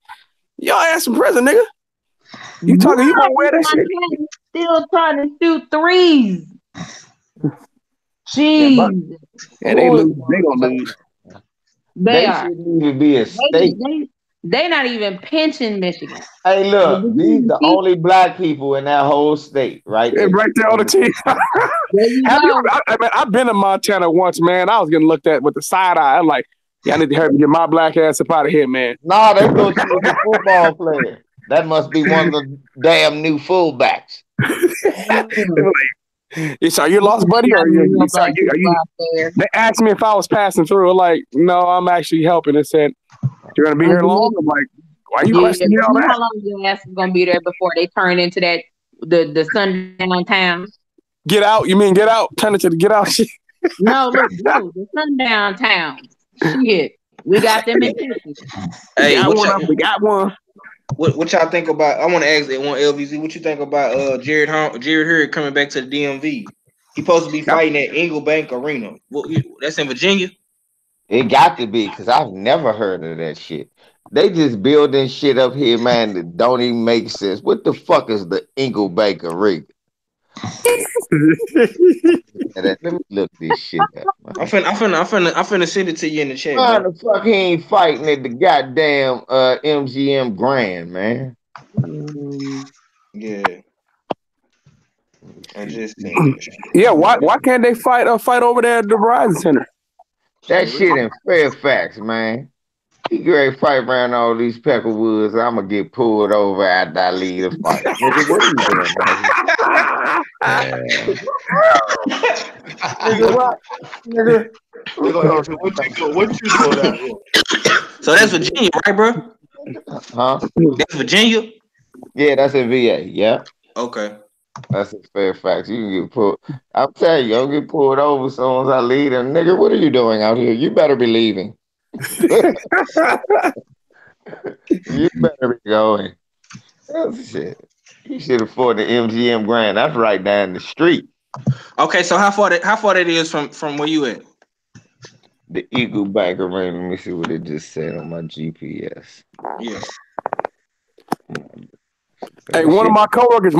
y'all ass in prison, nigga. You talking? You gonna wear that shit?
Still trying to shoot threes. Jeez.
Yeah, they lose. They gonna lose.
They are.
Shouldn't even be a state.
They not even pinching Michigan.
Hey, look, these the only black people in that whole state, right?
Right there on the team. I've been in Montana once, man. I was getting looked at with the side eye. I'm like, yeah, I need to help me get my black ass up out of here, man.
Nah, they thought you was a football player. That must be one of the damn new fullbacks.
Are you lost, buddy? Or are you? They asked me if I was passing through. I'm like, no, I'm actually helping. They said, "You're gonna be here long." I'm like, "Why are you questioning me all that?"
How long your ass is gonna be there before they turn into that the sundown town?
Get out? You mean get out? Turn it to the get out shit.
No, look, the sundown town. Shit, we got them in Texas.
Hey,
we got one.
What y'all think about? I want to ask that one LVZ. What you think about Jared Hurd coming back to the DMV? He supposed to be fighting at Eagle Bank Arena. That's in Virginia.
It got to be, because I've never heard of that shit. They just building shit up here, man, that don't even make sense. What the fuck is the Eagle Bank Arena? Let me look this shit up.
I'm finna send it to you in the chat.
Why the fuck he ain't fighting at the goddamn MGM Grand, man?
Yeah. I'm just saying.
Yeah, why can't they fight over there at the Verizon Center?
That shit in Fairfax, man. You great fight around all these peckerwoods. I'm gonna get pulled over after I leave the fight. Nigga, what are you doing, nigga? What? Nigga.
What you doing out here?
So that's Virginia, right, bro?
Huh?
That's Virginia?
Yeah, that's in VA. Yeah.
Okay.
That's a fair fact. You can get pulled. I'm telling you, I'll get pulled over as soon as I leave. And nigga, what are you doing out here? You better be leaving. You better be going. Oh, shit. You should afford the MGM Grand. That's right down the street.
Okay, so how far that is from where you at?
The Eagle Bank Arena. Let me see what it just said on my GPS.
Yeah.
Hey, one of my coworkers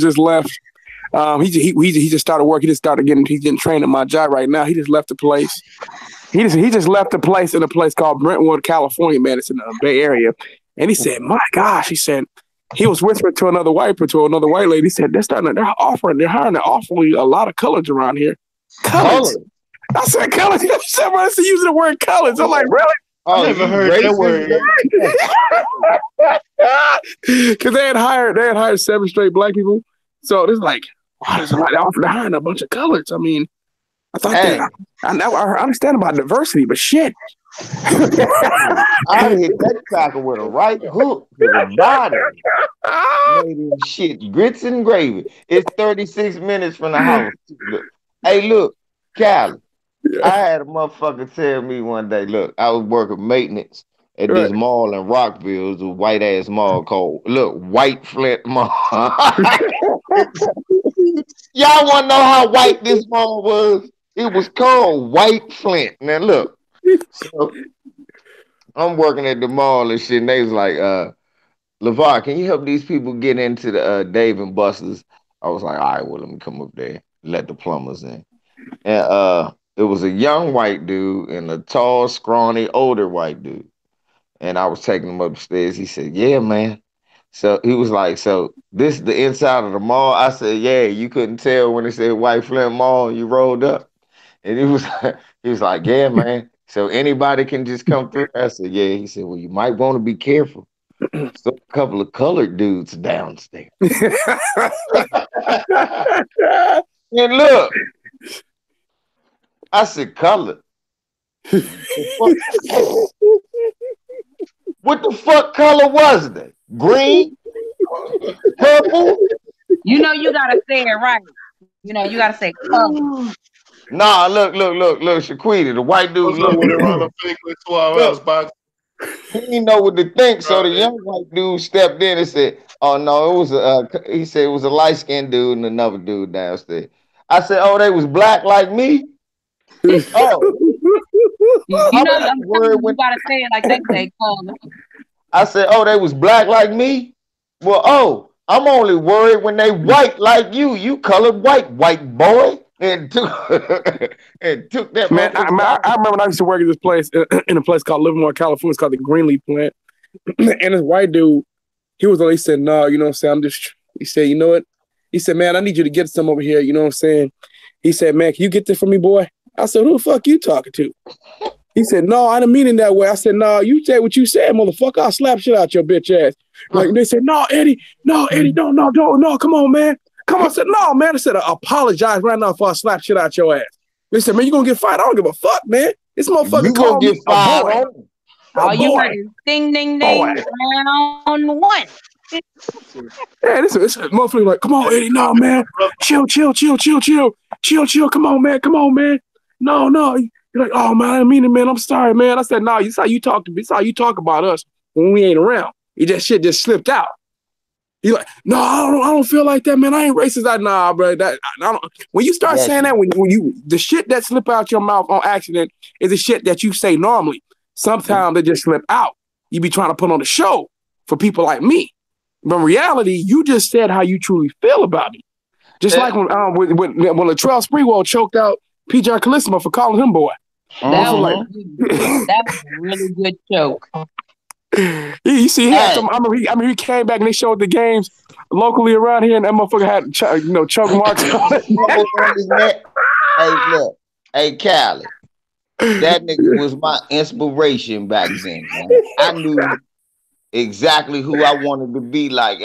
just left. He just started work. He's getting trained at my job right now. He just left the place. He just left the place in a place called Brentwood, California, man. It's in the Bay Area. And he said, my gosh, he said, he was whispering to another white lady. He said, they're hiring awfully a lot of colors around here. Colors. I said, colors. Somebody's using the word colors. I'm like, really?
I never heard that word.
Because they had hired 7 straight black people. So it's like, wow, there's a lot. They're hiring a bunch of colors. I mean, I thought that I understand about diversity, but shit.
I hit that cracker with a right hook to the body. Made him shit grits and gravy. It's 36 minutes from the house. Hey, look, Callie. I had a motherfucker tell me one day, look, I was working maintenance at this mall in Rockville. It was a white ass mall called White Flint Mall. Y'all want to know how white this mall was? It was called White Flint. Now look, so I'm working at the mall and shit, and they was like, LeVar, can you help these people get into the Dave and Buster's? I was like, all right, well, let me come up there, let the plumbers in. And it was a young white dude and a tall, scrawny, older white dude. And I was taking him upstairs. He said, yeah, man. So he was like, so this is the inside of the mall? I said, yeah, you couldn't tell when it said White Flint Mall, you rolled up. And he was like, yeah, man. So anybody can just come through? I said, yeah. He said, well, you might want to be careful. So a couple of colored dudes downstairs. And look, I said, color. What the fuck color was they? Green? Purple?
You know you gotta say it right. You know you gotta say color.
Nah, look, Shaquita, the white dude looking around the finger 12 hours box. He didn't know what to think, so the young white dude stepped in and said, oh no, it was he said it was a light-skinned dude and another dude downstairs. I said, oh, they was black like me? Oh.
You know, you gotta say it like they say color.
I said, oh, they was black like me? Well, I'm only worried when they white like you. You colored white boy. And took that.
Man, I remember when I used to work at this place, in a place called Livermore, California. It's called the Greenleaf plant. And this white dude, he said, no, you know what I'm saying? He said, you know what? He said, man, I need you to get some over here. You know what I'm saying? He said, man, can you get this for me, boy? I said, who the fuck you talking to? He said, no, I didn't mean it that way. I said, no, you said what you said, motherfucker. I'll slap shit out your bitch ass. Like they said, no, Eddie, no, come on, man. Come on. I said, no, man. I said, I apologize right now before I slap shit out your ass. They said, man, you gonna get fired. I don't give a fuck, man. This motherfucker
gonna get fired.
All you heard is ding, ding, ding, round one.
Yeah, this motherfucker like, come on, Eddie, no, man. Chill. Come on, man. No. You're like, oh, man, I didn't mean it, man. I'm sorry, man. I said, no, this is how you talk to me. This is how you talk about us when we ain't around. Shit just slipped out. He's like, no, I don't feel like that, man. I ain't racist. Nah, bro. When you start saying that, when you the shit that slip out your mouth on accident is the shit that you say normally. Sometimes they just slip out. You be trying to put on a show for people like me. But in reality, you just said how you truly feel about me. Just like when Latrell Sprewell choked out PJ Calissimo for calling him boy.
That was a really good joke.
You see, I mean, he came back and they showed the games locally around here, and that motherfucker had choke marks on his neck.
Hey, look, hey, Callie, That nigga was my inspiration back then, man. I knew exactly who I wanted to be like.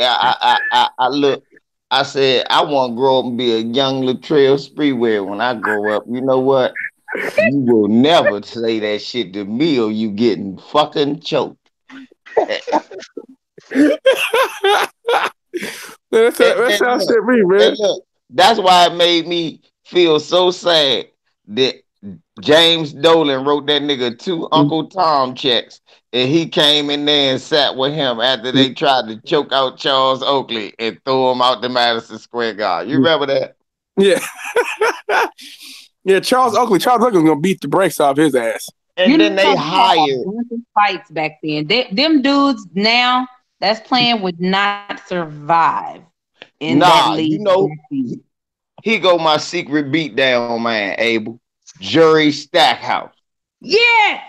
I said, I want to grow up and be a young Latrell Sprewell when I grow up. You know what? You will never say that shit to me or you getting fucking choked.
That's how shit be, man.
Look, that's why it made me feel so sad that James Dolan wrote that nigga 2 Uncle Tom checks, and he came in there and sat with him after they tried to choke out Charles Oakley and throw him out the Madison Square Garden. You remember that?
Yeah. Yeah, Charles Oakley was gonna beat the brakes off his ass.
And then they hired
fights back then. Them dudes now that's playing would not survive in that league.
You know, he go my secret beatdown man, Abel. Jerry Stackhouse.
Yeah.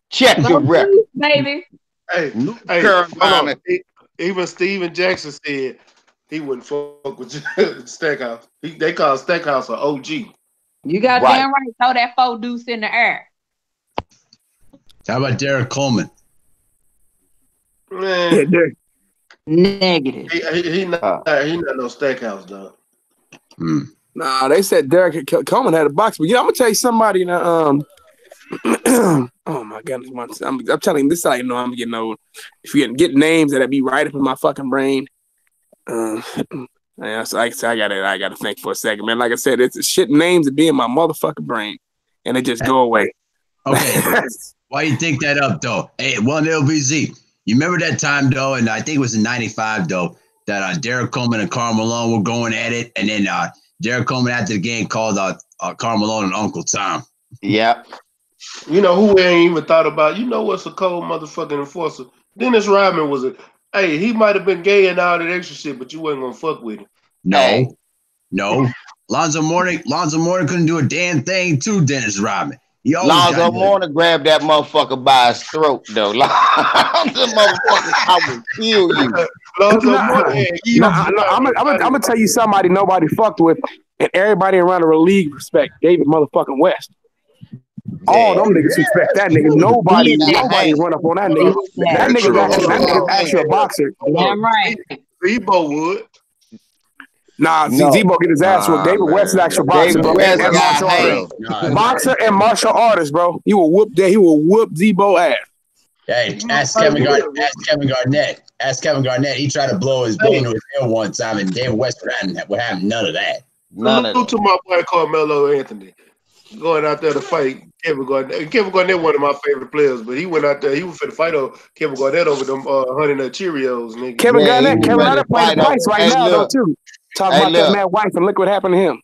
Check your record,
baby.
Hey, even Steven Jackson said he wouldn't fuck with Stackhouse. They call Stackhouse an OG.
You got damn right. Throw that 4 deuce in the air.
How about Derek Coleman?
Man,
negative.
He not no Stackhouse dog.
Nah, they said Derek Coleman had a box, but I'm gonna tell you somebody now. Oh my goodness, I'm telling you this. I know I'm getting old. If you get names that'd be right up in my fucking brain. Yeah, so I gotta think for a second, man. Like I said, it's shit names that be in my motherfucking brain, and they just go away.
Okay, why you think that up though? Hey, one LBZ. You remember that time though, and I think it was in '95 though, that Derek Coleman and Karl Malone were going at it, and then Derek Coleman after the game called Karl Malone and Uncle Tom.
Yep.
You know who we ain't even thought about? You know what's a cold motherfucking enforcer? Dennis Rodman was a. Hey, he might have been gay and all that extra shit, but you wasn't gonna fuck with him.
No. Lonzo Mourning couldn't do a damn thing to Dennis Rodman.
Lonzo Mourning grabbed that motherfucker by his throat, though. Lonzo motherfucker, I will kill you.
I'm gonna tell you somebody nobody fucked with, and everybody around the league respect David motherfucking West. All them niggas respect that nigga. Nobody run up on that nigga. That nigga's actually a boxer.
Damn right.
Zebo would.
Nah, Zebo get his ass whooped. David West is actual boxer, bro. Boxer and martial artist, bro. He will whoop Zebo ass.
Hey, ask Kevin Garnett. Ask Kevin Garnett. He tried to blow his bone to his ear one time, and David West would have none of that.
Salute to my boy Carmelo Anthony. Going out there to fight Kevin Garnett. Kevin Garnett, one of my favorite players, but he went out there. He was finna fight Kevin Garnett over them Honey Nut Cheerios, nigga.
Kevin Garnett playing the fights right now, though, too. Talk about that man wife and look what happened to him.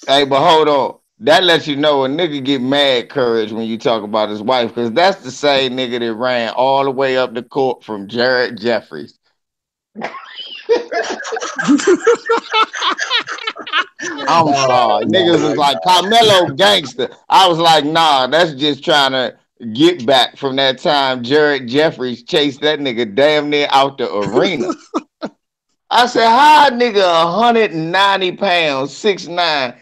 Hey, but hold on. That lets you know a nigga get mad courage when you talk about his wife, because that's the same nigga that ran all the way up the court from Jared Jeffries. I'm sorry. Niggas was like, Carmelo gangster. I was like, nah, that's just trying to get back from that time Jared Jeffries chased that nigga damn near out the arena. I said, how a nigga 190 pounds, 6'9",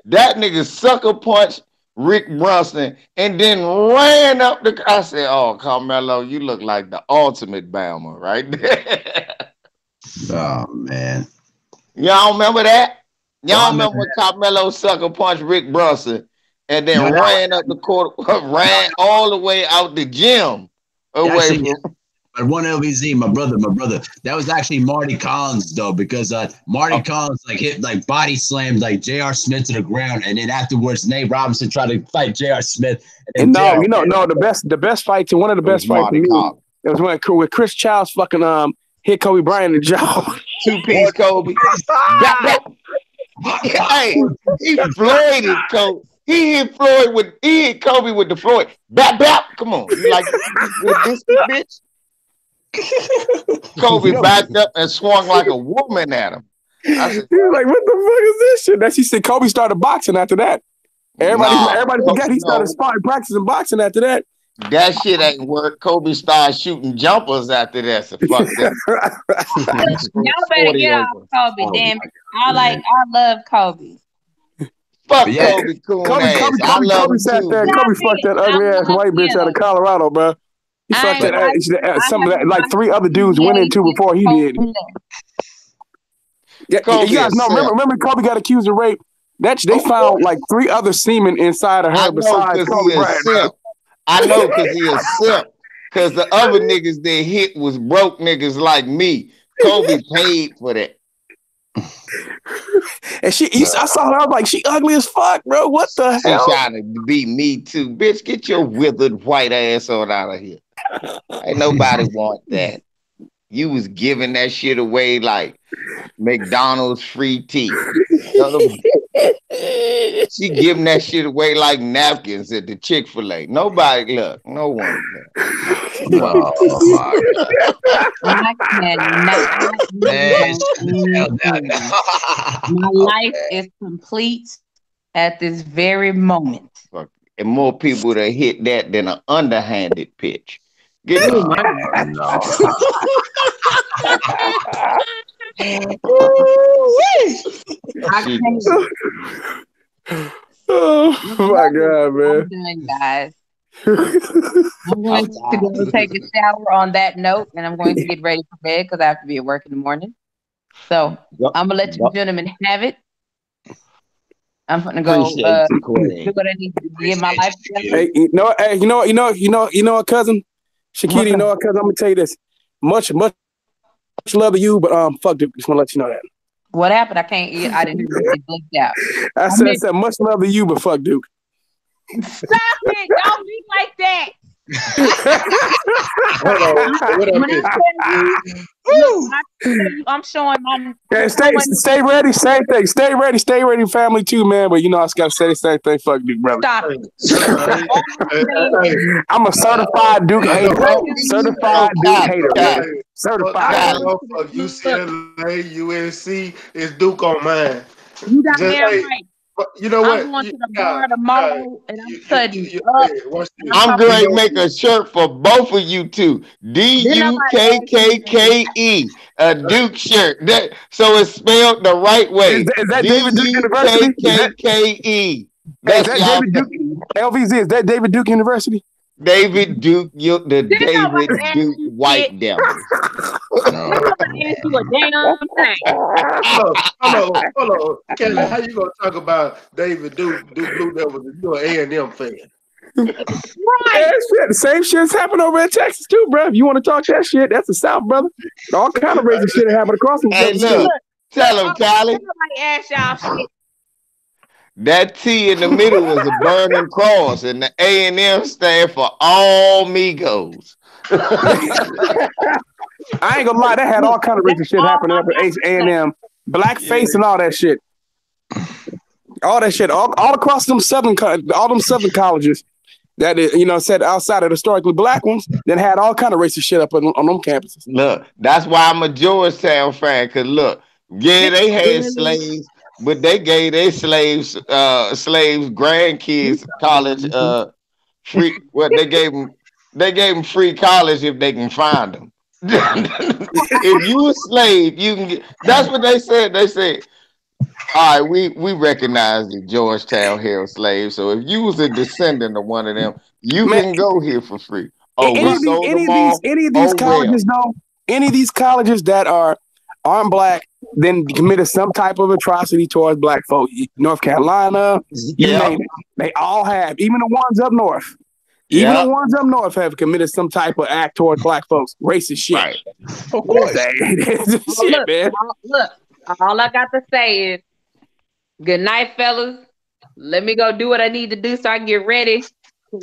that nigga sucker punched Rick Brunson and then ran up the. I said, oh, Carmelo, you look like the ultimate Bama right there.
Oh, man.
Y'all remember that? Y'all remember when Carmelo sucker punched Rick Brunson and then ran up the court, ran all the way out the gym away from.
But one LVZ, my brother, that was actually Marty Collins though, because Marty Collins hit body slammed J.R. Smith to the ground, and then afterwards Nate Robinson tried to fight J.R. Smith.
And the best fight to one of the best fights to me. It was when Chris Childs fucking hit Kobe Bryant in the jaw.
2-piece Kobe. Hey, he floyded Kobe. He hit Kobe with the Floyd. Bap. Come on, you like this bitch? Kobe backed up and swung like a woman at him. I said,
he was like, what the fuck is this shit? She said Kobe started boxing after that. Everybody forgot he started practicing boxing after that.
That shit ain't work. Kobe started shooting jumpers after that. So fuck that.
Y'all better get off Kobe, damn it. I love Kobe.
Fuck
Yeah.
Kobe Coon ass. I love
Kobe
him
sat
too.
there.
Man.
Kobe fucked that ugly ass white bitch out of Colorado, bro. He fucked that. Some of that, like 3 other dudes went into before he did. Yeah,
Kobe
you guys know. Remember, Kobe got accused of rape. They found like 3 other semen inside of her.
I know because he a simp. I know because he a simp. Because the other niggas that hit was broke niggas like me. Kobe paid for that.
And I saw her. I was like, she ugly as fuck, bro. What the
She
hell?
trying to beat me too, bitch. Get your withered white ass on out of here. Ain't nobody want that. You was giving that shit away like McDonald's free tea. She giving that shit away like napkins at the Chick-fil-A. Nobody look. No one.
Oh my
I cannot. My life is complete at this very moment.
And more people that hit that than an underhanded pitch. Get
Oh my
Oh my god, man!
I'm done, guys. I'm going to go take a shower on that note, and I'm going to get ready for bed because I have to be at work in the morning. So I'm gonna let you gentlemen have it. I'm gonna go do what I need to get my life together.
Hey, you know what, cousin Shakita, you know what, cousin? I'm gonna tell you this. Much love to you, but fuck Duke. Just wanna let you know that.
What happened? I can't eat. I didn't hear you blinked out.
I said much love to you, but fuck Duke.
Stop it! Don't be like that. I'm showing my.
Yeah, stay ready. Same thing. Stay ready, family too, man. But you know I just gotta say the same thing. Fuck Duke, brother.
Stop it.
I'm a certified Duke hater. Certified Duke hater. Man. Certified.
Fuck UCLA, UNC. It's Duke on mine.
You got damn right.
You know what?
I'm going to the bar tomorrow, and I'm cutting
I'm going to make a shirt for both of you two. DUKKKE, a Duke shirt. So it's spelled the right way.
Is that David Duke University?
DUKKKE.
Is that David Duke? LVZ, is that David Duke University?
David Duke, the David Duke White Devil.
Hold on. Kelly, how you gonna talk about David Duke Blue Devils if you're an A&M fan?
Right.
The same shit's happened over in Texas too, bro. If you want to talk that shit, that's the South, brother. All kind of racist shit happened across the
look, tell him, Callie. That T in the middle was a burning cross, and the A&M stand for all Migos.
I ain't gonna lie, that had all kind of racist shit happening up at A&M, blackface and all that shit. All that shit, all across them southern colleges that said outside of the historically black ones, that had all kind of racist shit up on them campuses.
Look, that's why I'm a Georgetown fan. Cause look, yeah, they had slaves. But they gave their slaves grandkids college free. Well, they gave them free college if they can find them. If you a slave, you can get. That's what they said. They said, all right, we recognize the Georgetown held slaves. So if you was a descendant of one of them, you can go here for free. Oh,
any of these colleges that aren't black, then committed some type of atrocity towards black folk. North Carolina, you name it. They all have. Even the ones up north. Even the ones up north have committed some type of act towards black folks. Racist shit.
Right.
Of course. Shit, man.
Look, all I got to say is, good night, fellas. Let me go do what I need to do so I can get ready to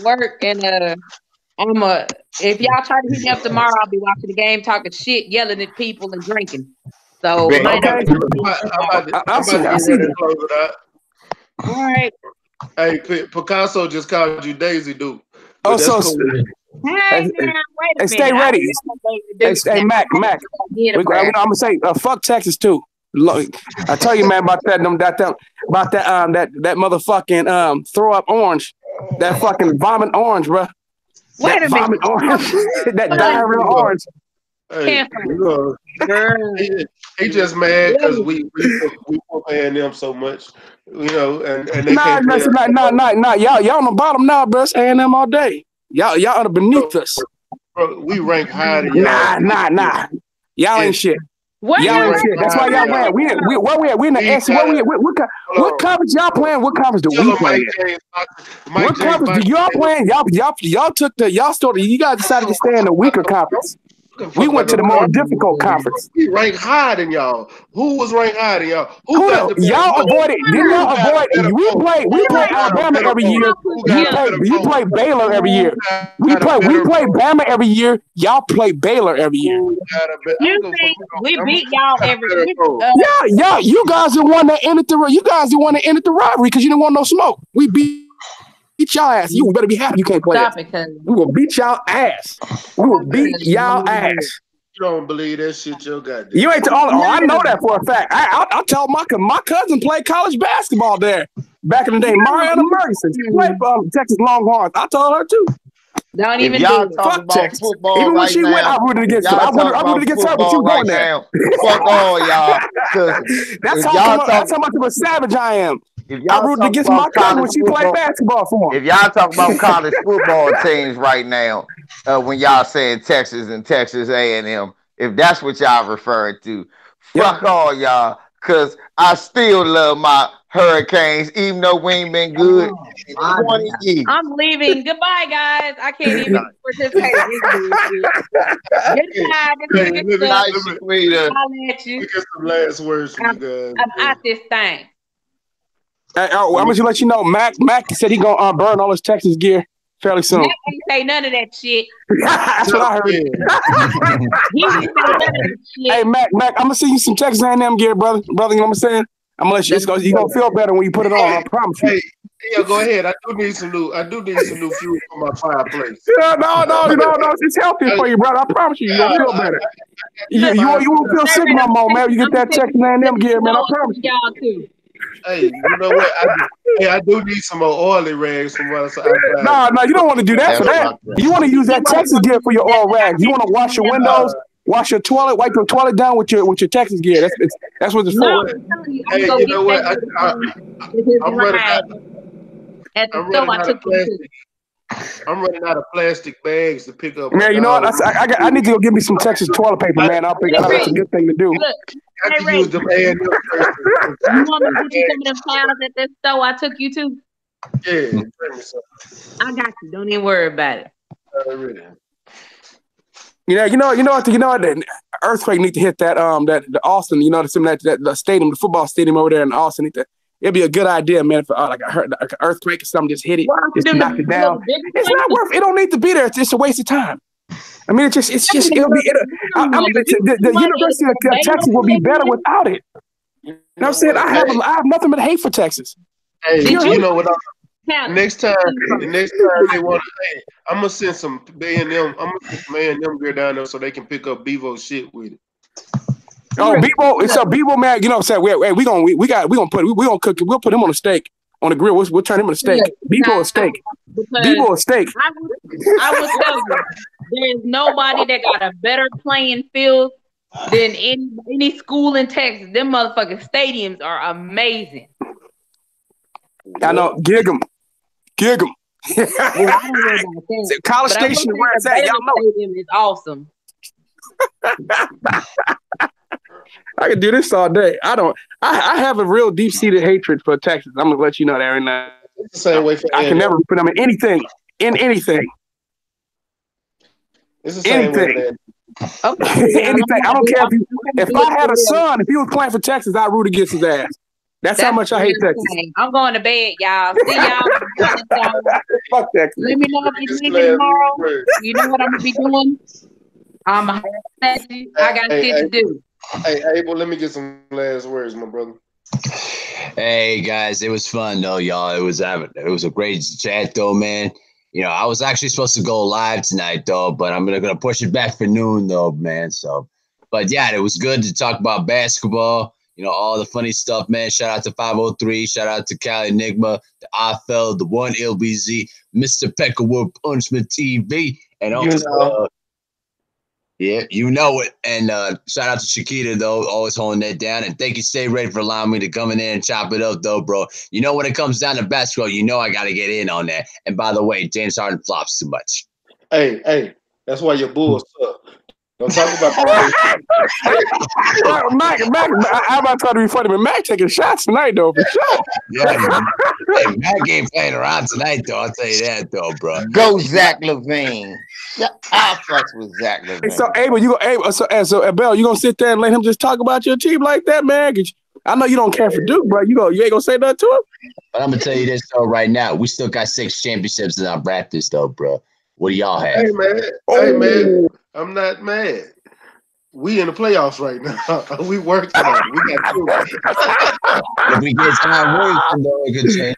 work. And if y'all try to hit me up tomorrow, I'll be watching the game, talking shit, yelling at people, and drinking. So,
I'm about to close it out.
All right.
Hey, Picasso just called you Daisy Duke.
Oh, so
cool.
Hey, man, wait a minute.
Stay ready. Hey, Mac. I'm gonna say, fuck Texas too. Look, I tell you, man, about that motherfucking throw up orange, that fucking vomit orange, bro.
Wait a minute.
Orange, that diarrhea orange.
Hey, he just mad because we paying them so much, you know, and they can't pay us.
Nah. Y'all on the bottom now, bro. It's A&M all day. Y'all are beneath us.
Bro, we rank higher than y'all.
Nah. Y'all ain't shit.
Y'all
ain't shit. That's why y'all ran. We in the S. What conference y'all playing? What conference do we play? What conference do y'all playing? You guys decided to stay in the weaker conference. We went to the more difficult conference.
We rank higher than y'all. Who was ranked higher than y'all?
Y'all avoided? Didn't y'all avoid? We play Alabama every year. You play Baylor every year. We play Bama every year. Y'all play Baylor every year.
You think we beat y'all every year?
Yeah. You guys the one that ended the rivalry because you didn't want no smoke. We beat y'all ass. You better be happy you can't play it. We will beat y'all ass. We will beat y'all ass.
You don't believe that shit, you got.
You ain't the only. I know that for a fact. I'll tell my cousin played college basketball there back in the day. Mariana Ferguson, she played for Texas Longhorns. I told her too.
Don't even
y'all
do
talk
it.
about football
even when
right
she
now,
went, I rooted against her. I rooted against her, but she was going there.
Fuck all y'all.
That's how much of a savage I am. I rooted against my cousin when she played basketball for him.
If y'all talk about college football teams right now, when y'all saying Texas and Texas A&M, if that's what y'all referring to, fuck all y'all, because I still love my Hurricanes, even though we ain't been good in 20 years.
I'm leaving. Goodbye, guys. I can't even participate in this bullshit. Goodbye.
Let me get some last words from you guys.
I'm at this thing.
I'm gonna let you know. Mac said he gonna burn all his Texas gear fairly soon.
Mac ain't say none of that shit.
That's what I heard.
He didn't say none of that shit.
Hey Mac, I'm gonna send you some Texas A&M gear, brother. You know what I'm saying? I'm gonna let you. You're gonna feel better when you put it on. I promise you.
Hey, yeah, go ahead. I do need some new fuel for my fireplace.
Yeah, no. It's healthy for you, brother. I promise you. You're gonna feel better. You won't feel sick no more, man. You get that Texas A&M gear, man. I promise you.
Y'all too.
Hey, you know what? I do need some more oily rags from what I said.
No, you don't want to do that for that. You want to use that Texas gear for your oil rags. You want to wash your windows, wash your toilet, wipe your toilet down with your Texas gear. That's what it's for.
Hey, you know what? I'm running out. I'm running out of plastic bags to pick up.
Man, you know what? I need to go get me some Texas toilet paper, man. I think that's a good thing to do.
I can use them A&M first.
You want me to get you some of them towels at that store I took you to?
Yeah, bring me some.
I got you. Don't even worry about it.
Really.
You know what? The earthquake need to hit that the Austin. The stadium, the football stadium over there in Austin. It'd be a good idea, man. For like an earthquake or something, just hit it, just knock it down. It's not worth. It don't need to be there. It's a waste of time. I mean, the University of Texas will be better without it. You know what I'm saying? I have nothing but hate for Texas.
Hey, you know what? Next time they want to, I'm gonna send some A&M. I'm gonna send some A&M gear down there so they can pick up Bevo shit with it.
Oh, Bevo, man. You know what I'm saying? We're gonna cook it. We'll put him on a steak. On the grill, we'll turn him into a steak. Bevo a steak. Bevo a steak.
I will tell you, there's nobody that got a better playing field than any school in Texas. Them motherfucking stadiums are amazing.
I know. Gig 'em.
Well, I don't know about that.
College Station, where it's at, y'all know.
Stadium is awesome.
I can do this all day. I have a real deep-seated hatred for Texas. I'm gonna let you know that right now.
It's the same way for
I can never put them in anything. Anything.
It's the same way for
okay.
Anything. I don't care if I had a son, if he was playing for Texas, I'd root against his ass. That's how much I hate Texas.
I'm going to bed, y'all. See y'all.
Fuck Texas.
Let me know if you're leaving tomorrow. You know what I'm gonna be doing? I got shit to do.
Hey, Abel, let me get some last words, my brother.
Hey guys, it was fun though, y'all. It was a great chat though, man. You know, I was actually supposed to go live tonight though, but I'm gonna push it back for noon though, man. So, but yeah, it was good to talk about basketball. You know, all the funny stuff, man. Shout out to 503. Shout out to Cali Enigma, the IFL, the One LBZ, Mr. Peckerwood Punishment TV, and also Yeah, you know it. And shout out to Shakita, though, always holding that down. And thank you, Stay Ready, for allowing me to come in there and chop it up, though, bro. You know, when it comes down to basketball, you know I got to get in on that. And by the way, James Harden flops too much.
Hey, that's why your Bulls suck. Don't talk about
Mac, I'm about to try to be funny, but Mac taking shots tonight, though, for sure.
Yeah, hey, Mac ain't playing around tonight, though. I'll tell you that, though, bro.
Go Zach LaVine. I fucks with Zach LaVine.
Hey, so Abel, so Bell, you gonna sit there and let him just talk about your team like that, man? I know you don't care for Duke, bro. You ain't gonna say nothing to him.
But I'm gonna tell you this though, right now, we still got 6 championships in our brackets, though, bro. What do y'all have?
Hey man, I'm not mad. We in the playoffs right now. We worked on it. We got 2.
If we get time working, though, it could change.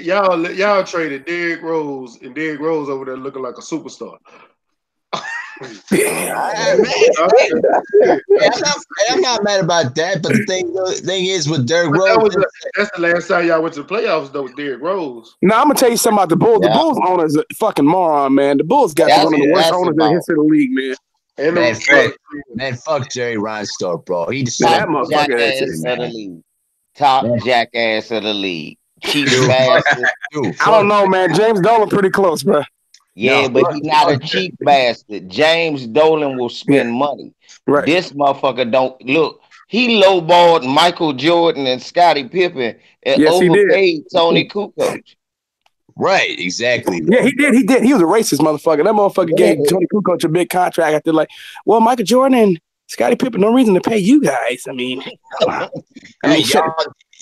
Y'all traded Derrick Rose, and Derrick Rose over there looking like a superstar.
I'm not mad about that, but the thing is with Derrick Rose,
that's the last time y'all went to the playoffs though with Derrick Rose.
Now I'm gonna tell you something about the Bulls. Yeah. The Bulls owner is a fucking moron, man. The Bulls got one of the worst owners in the history of the league, man.
Fuck Jerry Reinsdorf, bro. He decided
top jackass of the league. Top jackass of the league. Cheap bastard.
I don't know, man. James Dolan pretty close, bro.
Yeah, but he's not a cheap bastard. James Dolan will spend money. Right. This motherfucker don't look. He lowballed Michael Jordan and Scottie Pippen and overpaid Tony Kukoc.
Right, exactly.
Yeah, he did. He was a racist motherfucker. That motherfucker gave Tony Kukoc a big contract after well, Michael Jordan and Scottie Pippen, no reason to pay you guys. I mean,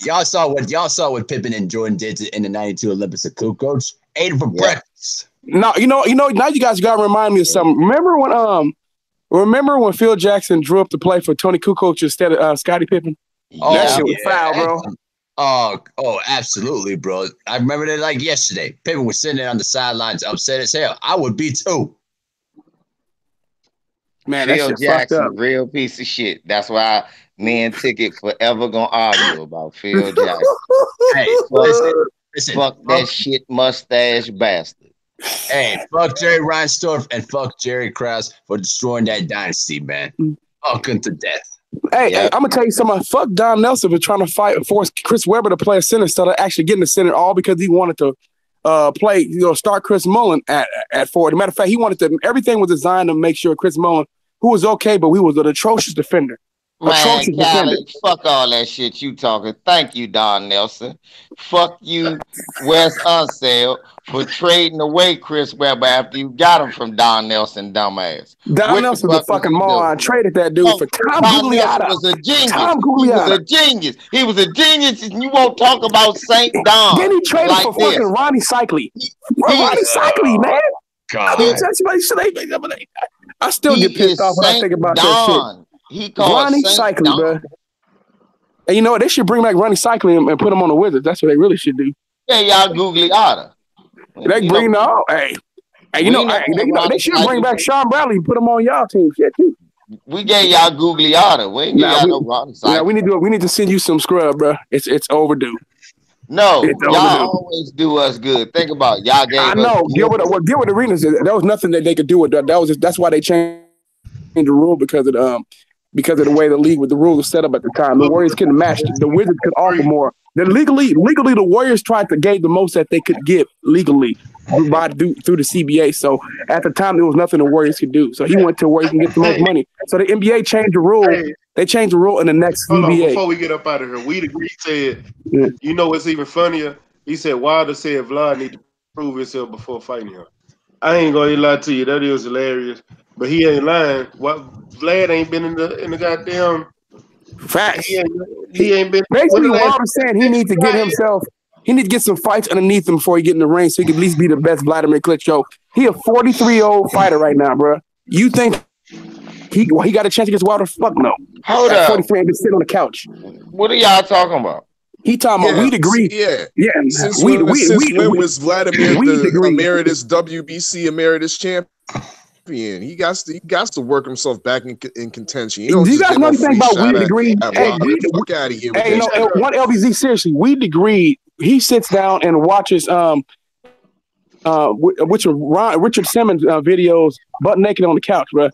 y'all saw what Pippen and Jordan did in the '92 Olympics at Kukoc. Ate him for breakfast.
No, you know. Now you guys got to remind me of something. Remember when Phil Jackson drew up the play for Tony Kukoc instead of Scottie Pippen? That shit was foul, bro.
Oh, absolutely, bro. I remember that like yesterday. Pippen was sitting there on the sidelines, upset as hell. I would be too.
Man, Phil Jackson, real piece of shit. That's why me and Ticket forever gonna argue about Phil Jackson.
Hey, listen,
fuck that shit mustache bastard.
Hey, fuck Jerry Reinsdorf and fuck Jerry Krause for destroying that dynasty, man. Fuck him to death.
Hey, I'm gonna tell you something. Fuck Don Nelson for trying to force Chris Webber to play a center instead of actually getting the center, all because he wanted to start Chris Mullin at forward. As a matter of fact, he wanted to. Everything was designed to make sure Chris Mullin, who was okay, but he was an atrocious defender.
Man, Callie, fuck all that shit you talking. Thank you, Don Nelson. Fuck you, Wes Unseld, for trading away Chris Webber after you got him from Don Nelson, dumbass.
Don Nelson's a fucking moron. Traded that dude for Tom Gugliotta.
Was a genius. He was a genius. He was a genius, and you won't talk about St. Don.
Then he traded for fucking Ronnie Cycli. Ronnie Cycli, man.
God.
I still get pissed off when I think about that shit.
He called
Ronnie Cycli, bro. And you know what? They should bring back Ronnie Cycli and put him on the Wizards. That's what they really should do.
Yeah, y'all Gugliotta.
They bring they should bring back Sean Bradley and put him on y'all team. Shit, too.
We gave y'all Gugliotta. We ain't got no Ronnie Cycli.
Yeah, we need to send you some scrub, bro. It's overdue.
No, y'all always do us good. Think about it. Y'all gave us.
I know. Gilbert Arenas. There was nothing that they could do with that. That's why they changed the rule because of the way the league with the rules were set up at the time. The Warriors couldn't match. The Wizards could offer more. Legally, the Warriors tried to give the most that they could give legally through the CBA. So at the time, there was nothing the Warriors could do. So he went to where he can get the most money. So the NBA changed the rule. They changed the rule in the next CBA.
Before we get up out of here, we said, you know what's even funnier? He said Wilder said Vlad need to prove himself before fighting him. I ain't gonna lie to you, that is hilarious. But he ain't lying. Vlad ain't been in the goddamn
facts.
He ain't been.
Basically, Wilder saying he needs to get himself. He needs to get some fights underneath him before he get in the ring, so he can at least be the best Vladimir Klitschko. He a 43-year-old fighter right now, bro. You think he got a chance against Wilder? Fuck no.
Hold up.
43 and been sitting on the couch.
What are y'all talking about?
He talking about we'd agree.
Yeah. Since when was Vladimir the emeritus WBC emeritus champion? He got to work himself back in contention.
Do you guys know anything about weed degree?
Hey, fuck out of here.
Hey, one LBZ, seriously, weed degree. He sits down and watches Richard Simmons videos butt naked on the couch, bro.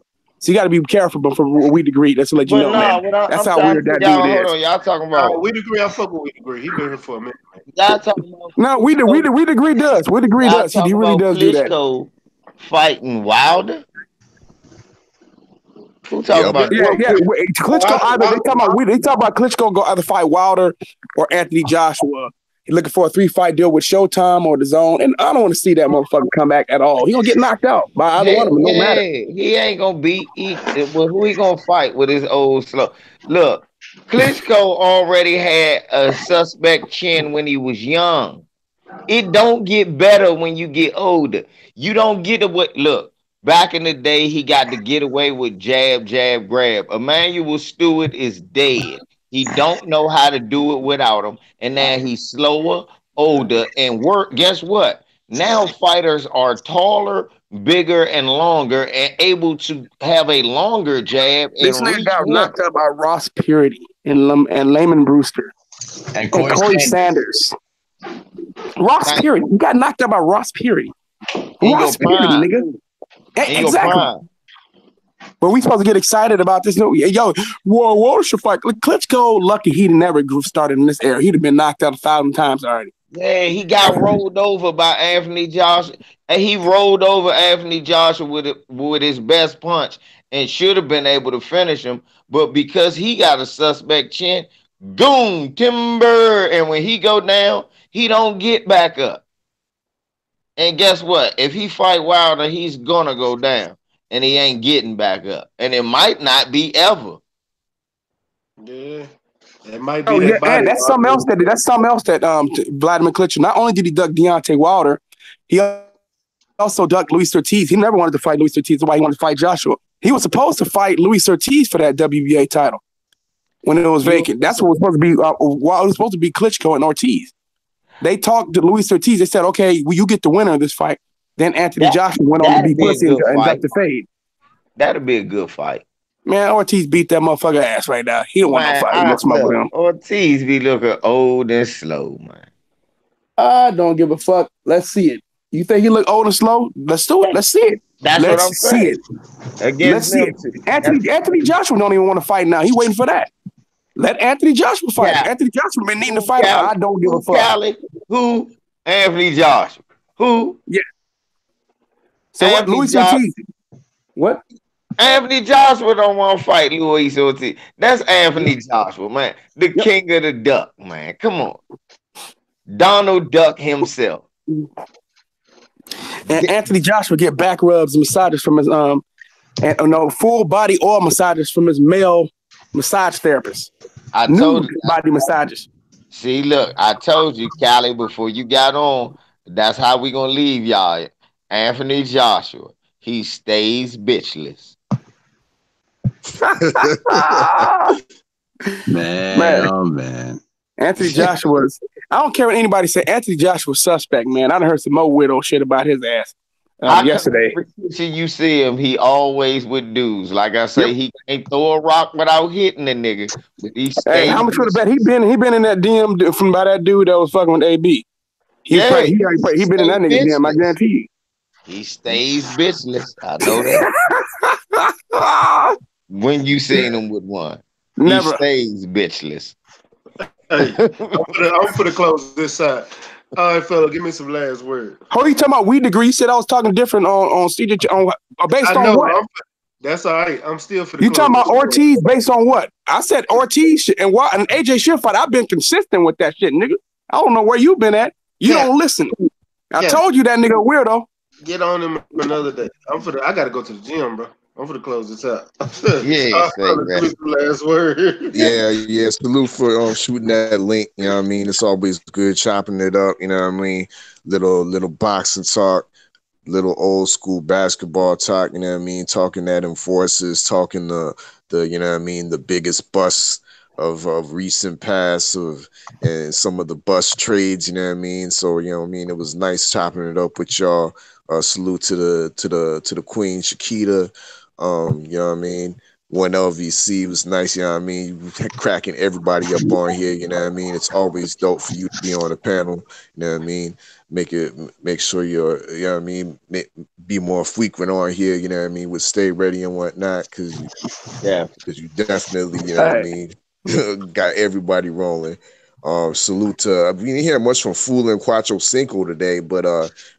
So you got to be careful. But for what we agree, that's to let you know, man. That's how weird that dude is.
Hold on, y'all talking about?
We agree. I fuck with we agree. He been here for a minute. Man.
Y'all talking about?
No, we agree does. We agree does. He really does do that.
Klitschko fighting Wilder. Who talking about?
Yeah. Klitschko either they talk about Klitschko go either fight Wilder or Anthony Joshua. He's looking for a 3-fight deal with Showtime or the Zone, and I don't want to see that motherfucker come back at all. He gonna get knocked out by either one of them. No matter.
He ain't gonna beat. Who he gonna fight with his old slow? Look, Klitschko already had a suspect chin when he was young. It don't get better when you get older. You don't get away. Look, back in the day, he got to get away with jab, jab, grab. Emmanuel Stewart is dead. He don't know how to do it without him. And now he's slower, older, and guess what? Now fighters are taller, bigger, and longer, and able to have a longer jab.
This nigga got knocked out by Ross Purity and Layman Brewster and Corey Sanders. Ross Purity. You got knocked out by Ross Purity. Ross Purity, nigga. Exactly. But we supposed to get excited about this. Yo, Wilder should fight. Klitschko, lucky he never started in this era. He'd have been knocked out 1,000 times already.
Yeah, he got rolled over by Anthony Joshua. And he rolled over Anthony Joshua with his best punch and should have been able to finish him. But because he got a suspect chin, goon, timber. And when he go down, he don't get back up. And guess what? If he fight Wilder, he's going to go down. And he ain't getting back up. And it might not be ever.
Yeah. It might be that body.
And that's something else that Vladimir Klitschko, not only did he duck Deontay Wilder, he also ducked Luis Ortiz. He never wanted to fight Luis Ortiz. That's why he wanted to fight Joshua. He was supposed to fight Luis Ortiz for that WBA title when it was vacant. That's what was supposed to be. It was supposed to be Klitschko and Ortiz. They talked to Luis Ortiz. They said, okay, well, you get the winner of this fight. Then Anthony Joshua went on to be pussy and ducked the fade.
That'd be a good fight.
Man, Ortiz beat that motherfucker ass right now. He don't want no fight. Let's smoke with him.
Ortiz be looking old and slow, man.
I don't give a fuck. Let's see it. You think he look old and slow? Let's do it. Let's see it.
Let's what I'm saying.
Let's see it. Anthony Joshua don't even want to fight now. He waiting for that. Let Anthony Joshua fight. Yeah. Anthony Joshua been needing to fight. I don't give a fuck.
Who? Anthony Joshua. Who?
Yeah. So what? Luis Ortiz. What?
Anthony Joshua don't want to fight Luis Ortiz. That's Anthony Joshua, man. The king of the duck, man. Come on. Donald Duck himself.
And Anthony Joshua get back rubs and massages from his full body oil massages from his male massage therapist.
I told you
body massages.
See, look, I told you, Callie, before you got on, that's how we gonna leave y'all. Anthony Joshua, he stays bitchless.
man.
Anthony Joshua's. I don't care what anybody say. Anthony Joshua's suspect, man. I done heard some more weirdo shit about his ass yesterday.
You see him, he always with dudes. Like I say, he can't throw a rock without hitting the nigga.
Hey, how much would have bet he been in that DM from by that dude that was fucking with AB? He been in that nigga DM. I guarantee you.
He stays bitchless. I know that. When you seen him with one, never. He stays bitchless.
Hey, I'm gonna close this side. All right, fella, give me some last word.
Who you talking about? We degree. You said I was talking different on CJ based on what?
That's all right. I'm still for the.
You talking about Ortiz based on what? I said Ortiz and AJ shit fight. I've been consistent with that shit, nigga. I don't know where you been at. You don't listen. I told you that nigga weirdo.
Get on him another day. I gotta go to the gym, bro. I'm gonna close this out. Last word.
Yeah. Salute for shooting that link. You know what I mean? It's always good chopping it up. You know what I mean? Little boxing talk, little old school basketball talk. You know what I mean? Talking that enforces, talking the you know what I mean, the biggest busts of recent past and some of the bust trades. You know what I mean? So you know what I mean? It was nice chopping it up with y'all. Salute to the Queen Shakita. You know what I mean? one LVC. It was nice, you know what I mean? Cracking everybody up on here, you know what I mean? It's always dope for you to be on the panel, you know what I mean? Make sure you're, you know what I mean, be more frequent on here, you know what I mean, with Stay Ready and whatnot, because you definitely, you know what I mean, got everybody rolling. Salute to, we didn't hear much from Fula and Quattro Cinco today, but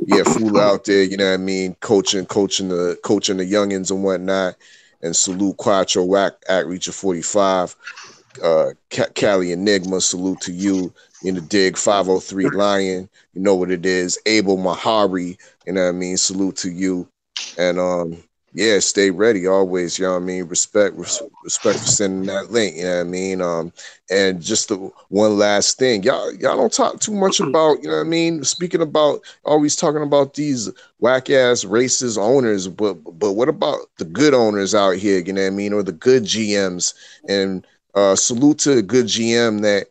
yeah, Fula out there, you know what I mean, coaching the youngins and whatnot, and salute Quattro at Reach of 45. Cali Enigma, salute to you. In the dig, 503 Lion, you know what it is. Abel Mahari, you know what I mean, salute to you. And yeah, stay ready always, you know what I mean. Respect for sending that link, you know what I mean. And just the one last thing, y'all don't talk too much about, you know what I mean. Speaking about always talking about these whack ass racist owners, but what about the good owners out here, you know what I mean, or the good GMs? And salute to the good GM that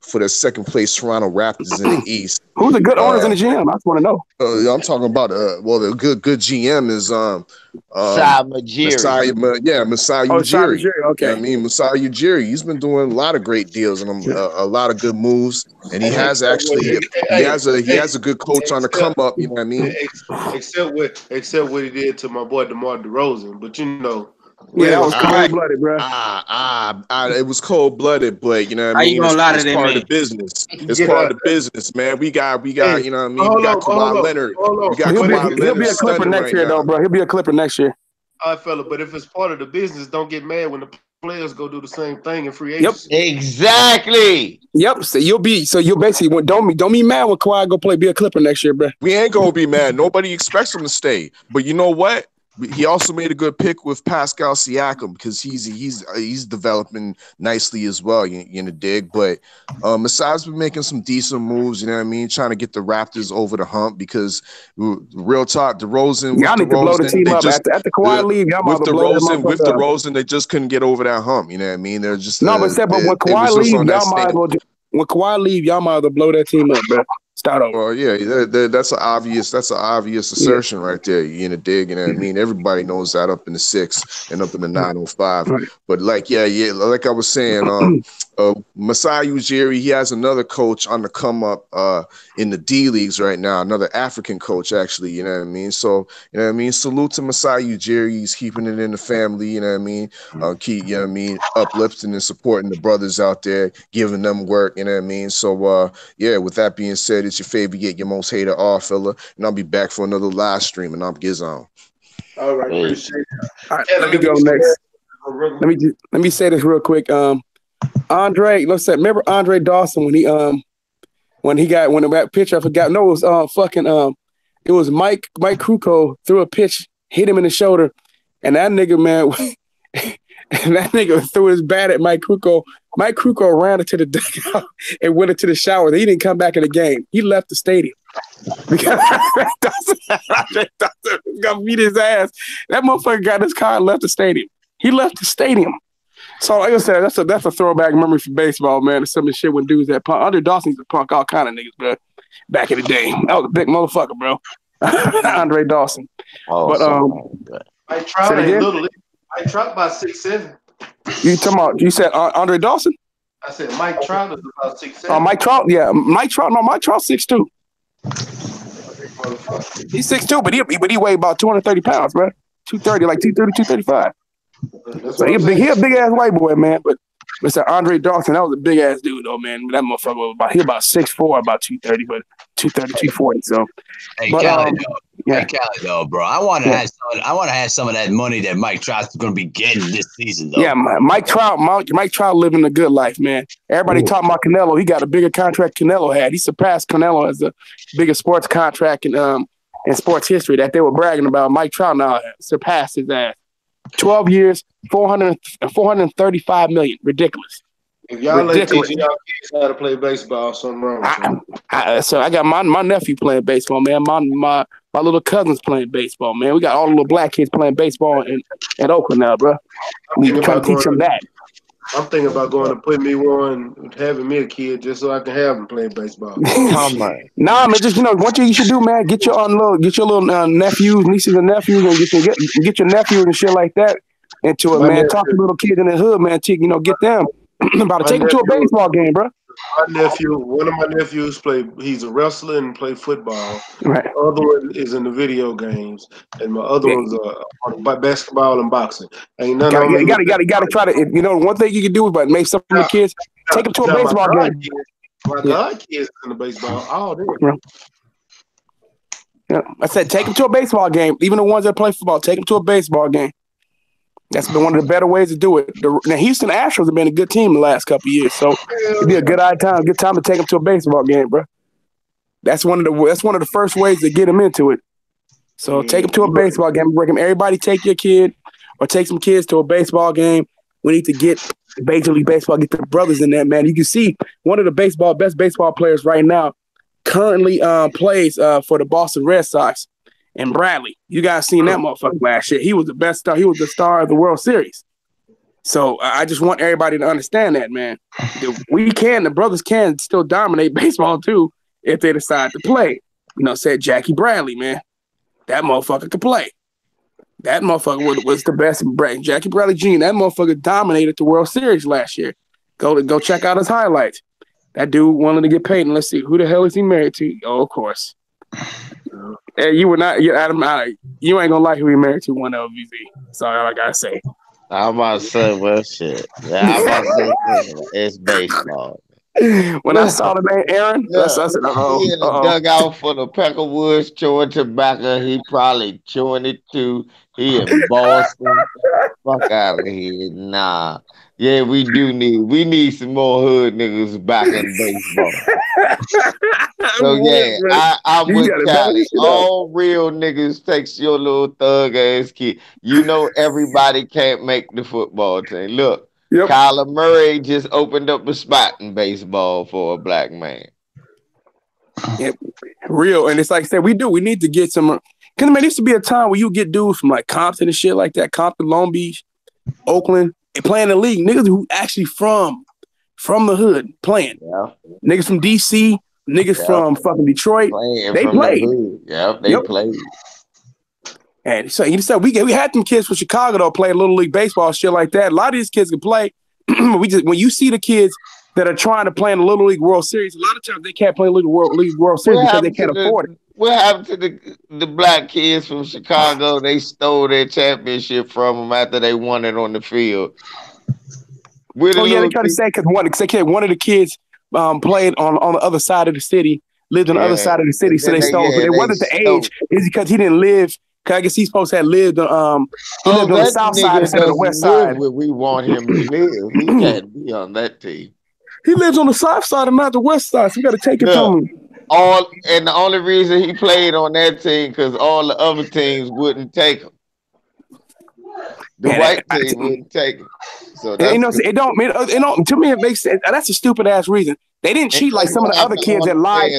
for the second place Toronto Raptors in the East.
Who's the good owners in the GM? I just want to know.
I'm talking about the good GM is
Masai Ujiri.
Masai Ujiri.
Okay.
You know I mean, Masai Ujiri. He's been doing a lot of great deals and a lot of good moves, and he has actually he has a good coach on the come up. You know what I mean?
Except what he did to my boy DeMar DeRozan, but you know.
Yeah, that was cold-blooded, bro.
It was cold-blooded, but you know what I mean. It's part of the business. It's part of the business, man. We got, you know what I mean. We got Kawhi Leonard. We got Kawhi Leonard.
He'll be a Clipper next year, though, bro. He'll be a Clipper next year.
All right, fella. But if it's part of the business, don't get mad when the players go do the same thing in free agency.
Yep, exactly.
Yep. So you'll basically don't be mad when Kawhi be a Clipper next year, bro.
We ain't gonna be mad. Nobody expects him to stay, but you know what? He also made a good pick with Pascal Siakam because he's developing nicely as well. You know, dig. But Masai's been making some decent moves. You know what I mean? Trying to get the Raptors over the hump because real talk, DeRozan.
Y'all need to blow the team up after Kawhi leave. Y'all
with DeRozan, they just couldn't get over that hump. You know what I mean? They're just
but when Kawhi leave, y'all might as well. When Kawhi leave, y'all might as well blow that team up, bro. Start over.
Well, yeah, that's an obvious assertion right there. You in the dig, you know what I mean? Everybody knows that up in the 6 and up in the 905. Right. But like I was saying, Masai Ujiri, he has another coach on the come up in the D leagues right now, another African coach actually, you know what I mean? So, you know what I mean? Salute to Masai Ujiri, he's keeping it in the family, you know what I mean? Keep, you know what I mean, uplifting and supporting the brothers out there, giving them work, you know what I mean? So yeah, with that being said, it's your favorite Get Your Most Hated off, fella, and I'll be back for another live stream, and I'm Gizon.
All right, appreciate it.
All right, let me go next. Let me say this real quick. Andre, remember Andre Dawson when that pitch, I forgot. No, it was it was Mike Krukow threw a pitch, hit him in the shoulder, and that nigga, man, that nigga threw his bat at Mike Krukow. Mike Krukow ran into the dugout and went into the shower. He didn't come back in the game. He left the stadium. Because Andre Dawson was gonna beat his ass. That motherfucker got in his car and left the stadium. He left the stadium. So like I said, that's a throwback memory for baseball, man. Some of the shit when dudes that punk. Andre Dawson used to punk all kind of niggas, bro. Back in the day. That was a big motherfucker, bro. Andre Dawson.
Oh,
but
I tried a little. I tried by 6'7".
You talking about? You said Andre Dawson?
I said Mike Trout is about 6'7".
Oh, Mike Trout, yeah. Mike Trout 6'2". He's 6'2", but he weighed about 230 pounds, bro. 230, like 230, 235. So he a big ass white boy, man. But Mr. Andre Dawson, that was a big ass dude, though, man. That motherfucker was about 6'4", about 230, but 230, 240. So,
hey, Cali, though, bro. I want to have some of that money that Mike Trout's going to be getting this season, though.
Yeah, Mike Trout living a good life, man. Everybody talking about Canelo. He got a bigger contract Canelo had. He surpassed Canelo as the biggest sports contract in sports history that they were bragging about. Mike Trout now surpassed his ass. 12 years, 435 million. Ridiculous.
If y'all ain't teaching y'all kids how to play baseball, something wrong with
so I got my nephew playing baseball, man. My little cousin's playing baseball, man. We got all the little black kids playing baseball in Oakland now, bro. We trying to teach them that.
I'm thinking about going to put me one, having me a kid just so I can have him playing baseball.
Nah, man, just one thing you should do, man, get your little nephews, nieces and nephews, and get your nephews and shit like that. into it,
My
man.
nephew-
Talk to little kids in the hood, man. Get them. About to take them to a baseball game, bro.
One of my nephews he's a wrestler and play football.
Right.
The other one is in the video games, and my other one's on basketball and boxing. Ain't none of them.
Gotta try to. You know, one thing you can do is make some of the kids take them to a baseball game.
My god kids in the baseball all day.
Yeah, I said take them to a baseball game. Even the ones that play football, take them to a baseball game. That's been one of the better ways to do it. Now, Houston Astros have been a good team the last couple of years, so it'd be a good time to take them to a baseball game, bro. That's one of the first ways to get them into it. So take them to a baseball game. Everybody take your kid or take some kids to a baseball game. We need to get Major League Baseball, get the brothers in there, man. You can see one of the best baseball players right now currently plays for the Boston Red Sox. And Bradley, you guys seen that motherfucker last year. He was the best star. He was the star of the World Series. So I just want everybody to understand that, man. The brothers can still dominate baseball too if they decide to play. You know, said Jackie Bradley, man. That motherfucker could play. That motherfucker was the best. Jackie Bradley Jr., that motherfucker dominated the World Series last year. Go check out his highlights. That dude wanted to get paid. And let's see, who the hell is he married to? Oh, of course. Hey, you ain't gonna like who he married to, one LVZ. That's all I gotta say.
I'm about to say, well, shit. Yeah, I'm about to say, it's baseball.
When I saw the name Aaron, I said,
he in the dugout for the Peckerwoods chewing tobacco. He probably chewing it too. He in Boston. Fuck out of here. Nah. Yeah, we need some more hood niggas back in baseball. So yeah, I'm with Cali. All real niggas takes your little thug ass kid. You know everybody can't make the football team. Look, Kyler Murray just opened up a spot in baseball for a black man.
Yeah, real. And it's like I said, we need to get some. Because, man, there used to be a time where you get dudes from like Compton and shit like that, Compton, Long Beach, Oakland, and playing the league. Niggas who actually from the hood playing.
Yeah.
Niggas from DC, niggas from fucking Detroit. They played.
They played.
And so you said we had them kids from Chicago though playing Little League baseball, shit like that. A lot of these kids can play. When you see the kids that are trying to play in the Little League World Series, a lot of times they can't play in the World Series because they can't afford it.
What happened to the black kids from Chicago? They stole their championship from them after they won it on the field.
They try to say because one of the kids played on the other side of the city, lived on the other side of the city, so they stole. But it wasn't the age; it's because he didn't live. Cause I guess he's supposed to have lived on the south side instead of the west side.
Where we want him to live, he can't be on that team.
He lives on the south side and not the west side, so we got to take it from him.
And the only reason he played on that team because all the other teams wouldn't take him. The white team wouldn't take him. So
it don't. To me, it makes sense. That's a stupid ass reason. They didn't cheat like some of the other kids that lied.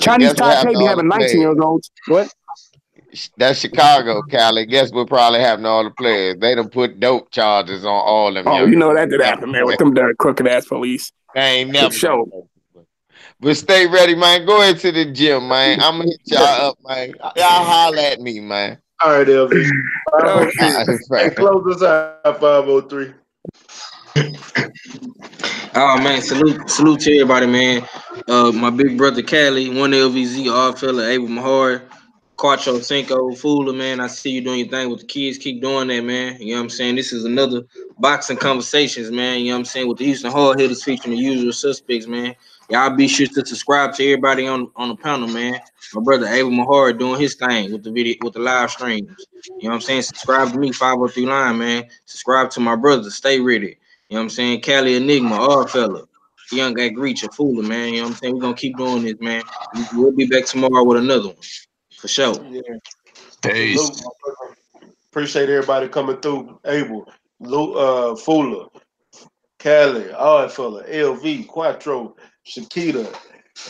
Chinese Taipei be having 19-year-olds. What?
That's Chicago, Cali. Guess we're probably having all the players. They done put dope charges on all them.
Oh, you know that did happen, man, with them dirty crooked ass police.
They ain't never show. But stay ready, man. Go into the gym, man. I'm gonna hit y'all up, man. Y'all holler at me, man.
All right, LV. 503. Hey, close us out, 503.
Oh man, salute to everybody, man. My big brother Cali, one LVZ, all fella, Abel Mahar, Quattro Cinco, Fula, man. I see you doing your thing with the kids. Keep doing that, man. You know what I'm saying? This is another boxing conversations, man. You know what I'm saying? With the Houston Hard Hitters featuring the usual suspects, man. Y'all be sure to subscribe to everybody on the panel, man. My brother Abel Mahar doing his thing with the video, with the live streams. You know what I'm saying? Subscribe to me, 503 Line, man. Subscribe to my brother, Stay Ready. You know what I'm saying? Cali Enigma, all fella. Young Guy Greach, Fula, man. You know what I'm saying? We're gonna keep doing this, man. We'll be back tomorrow with another one. For sure.
Yeah.
Peace.
Appreciate everybody coming through. Abel, Fula, Cali, all fella, LV, Quattro, Shakita,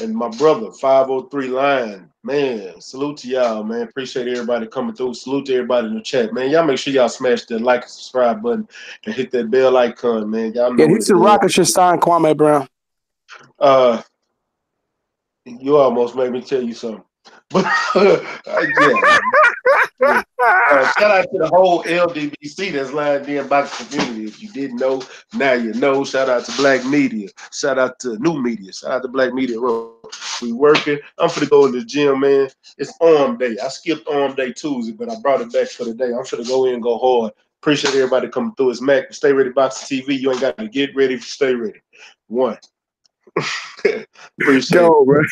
and my brother, 503 Line. Man, salute to y'all, man. Appreciate everybody coming through. Salute to everybody in the chat, man. Y'all make sure y'all smash that like and subscribe button and hit that bell icon, man. Y'all know
Houston Rockets should sign Kwame Brown.
You almost made me tell you something. But yeah. Shout out to the whole LDBC that's lying in boxing community. If you didn't know, now you know. Shout out to Black Media. Shout out to New Media. Shout out to Black Media. We working. I'm finna go in the gym, man. It's arm day. I skipped arm day Tuesday, but I brought it back for the day. I'm finna go in and go hard. Appreciate everybody coming through. It's Mac. Stay Ready Boxing TV. You ain't got to get ready. Stay ready. One. Appreciate
it. Bro.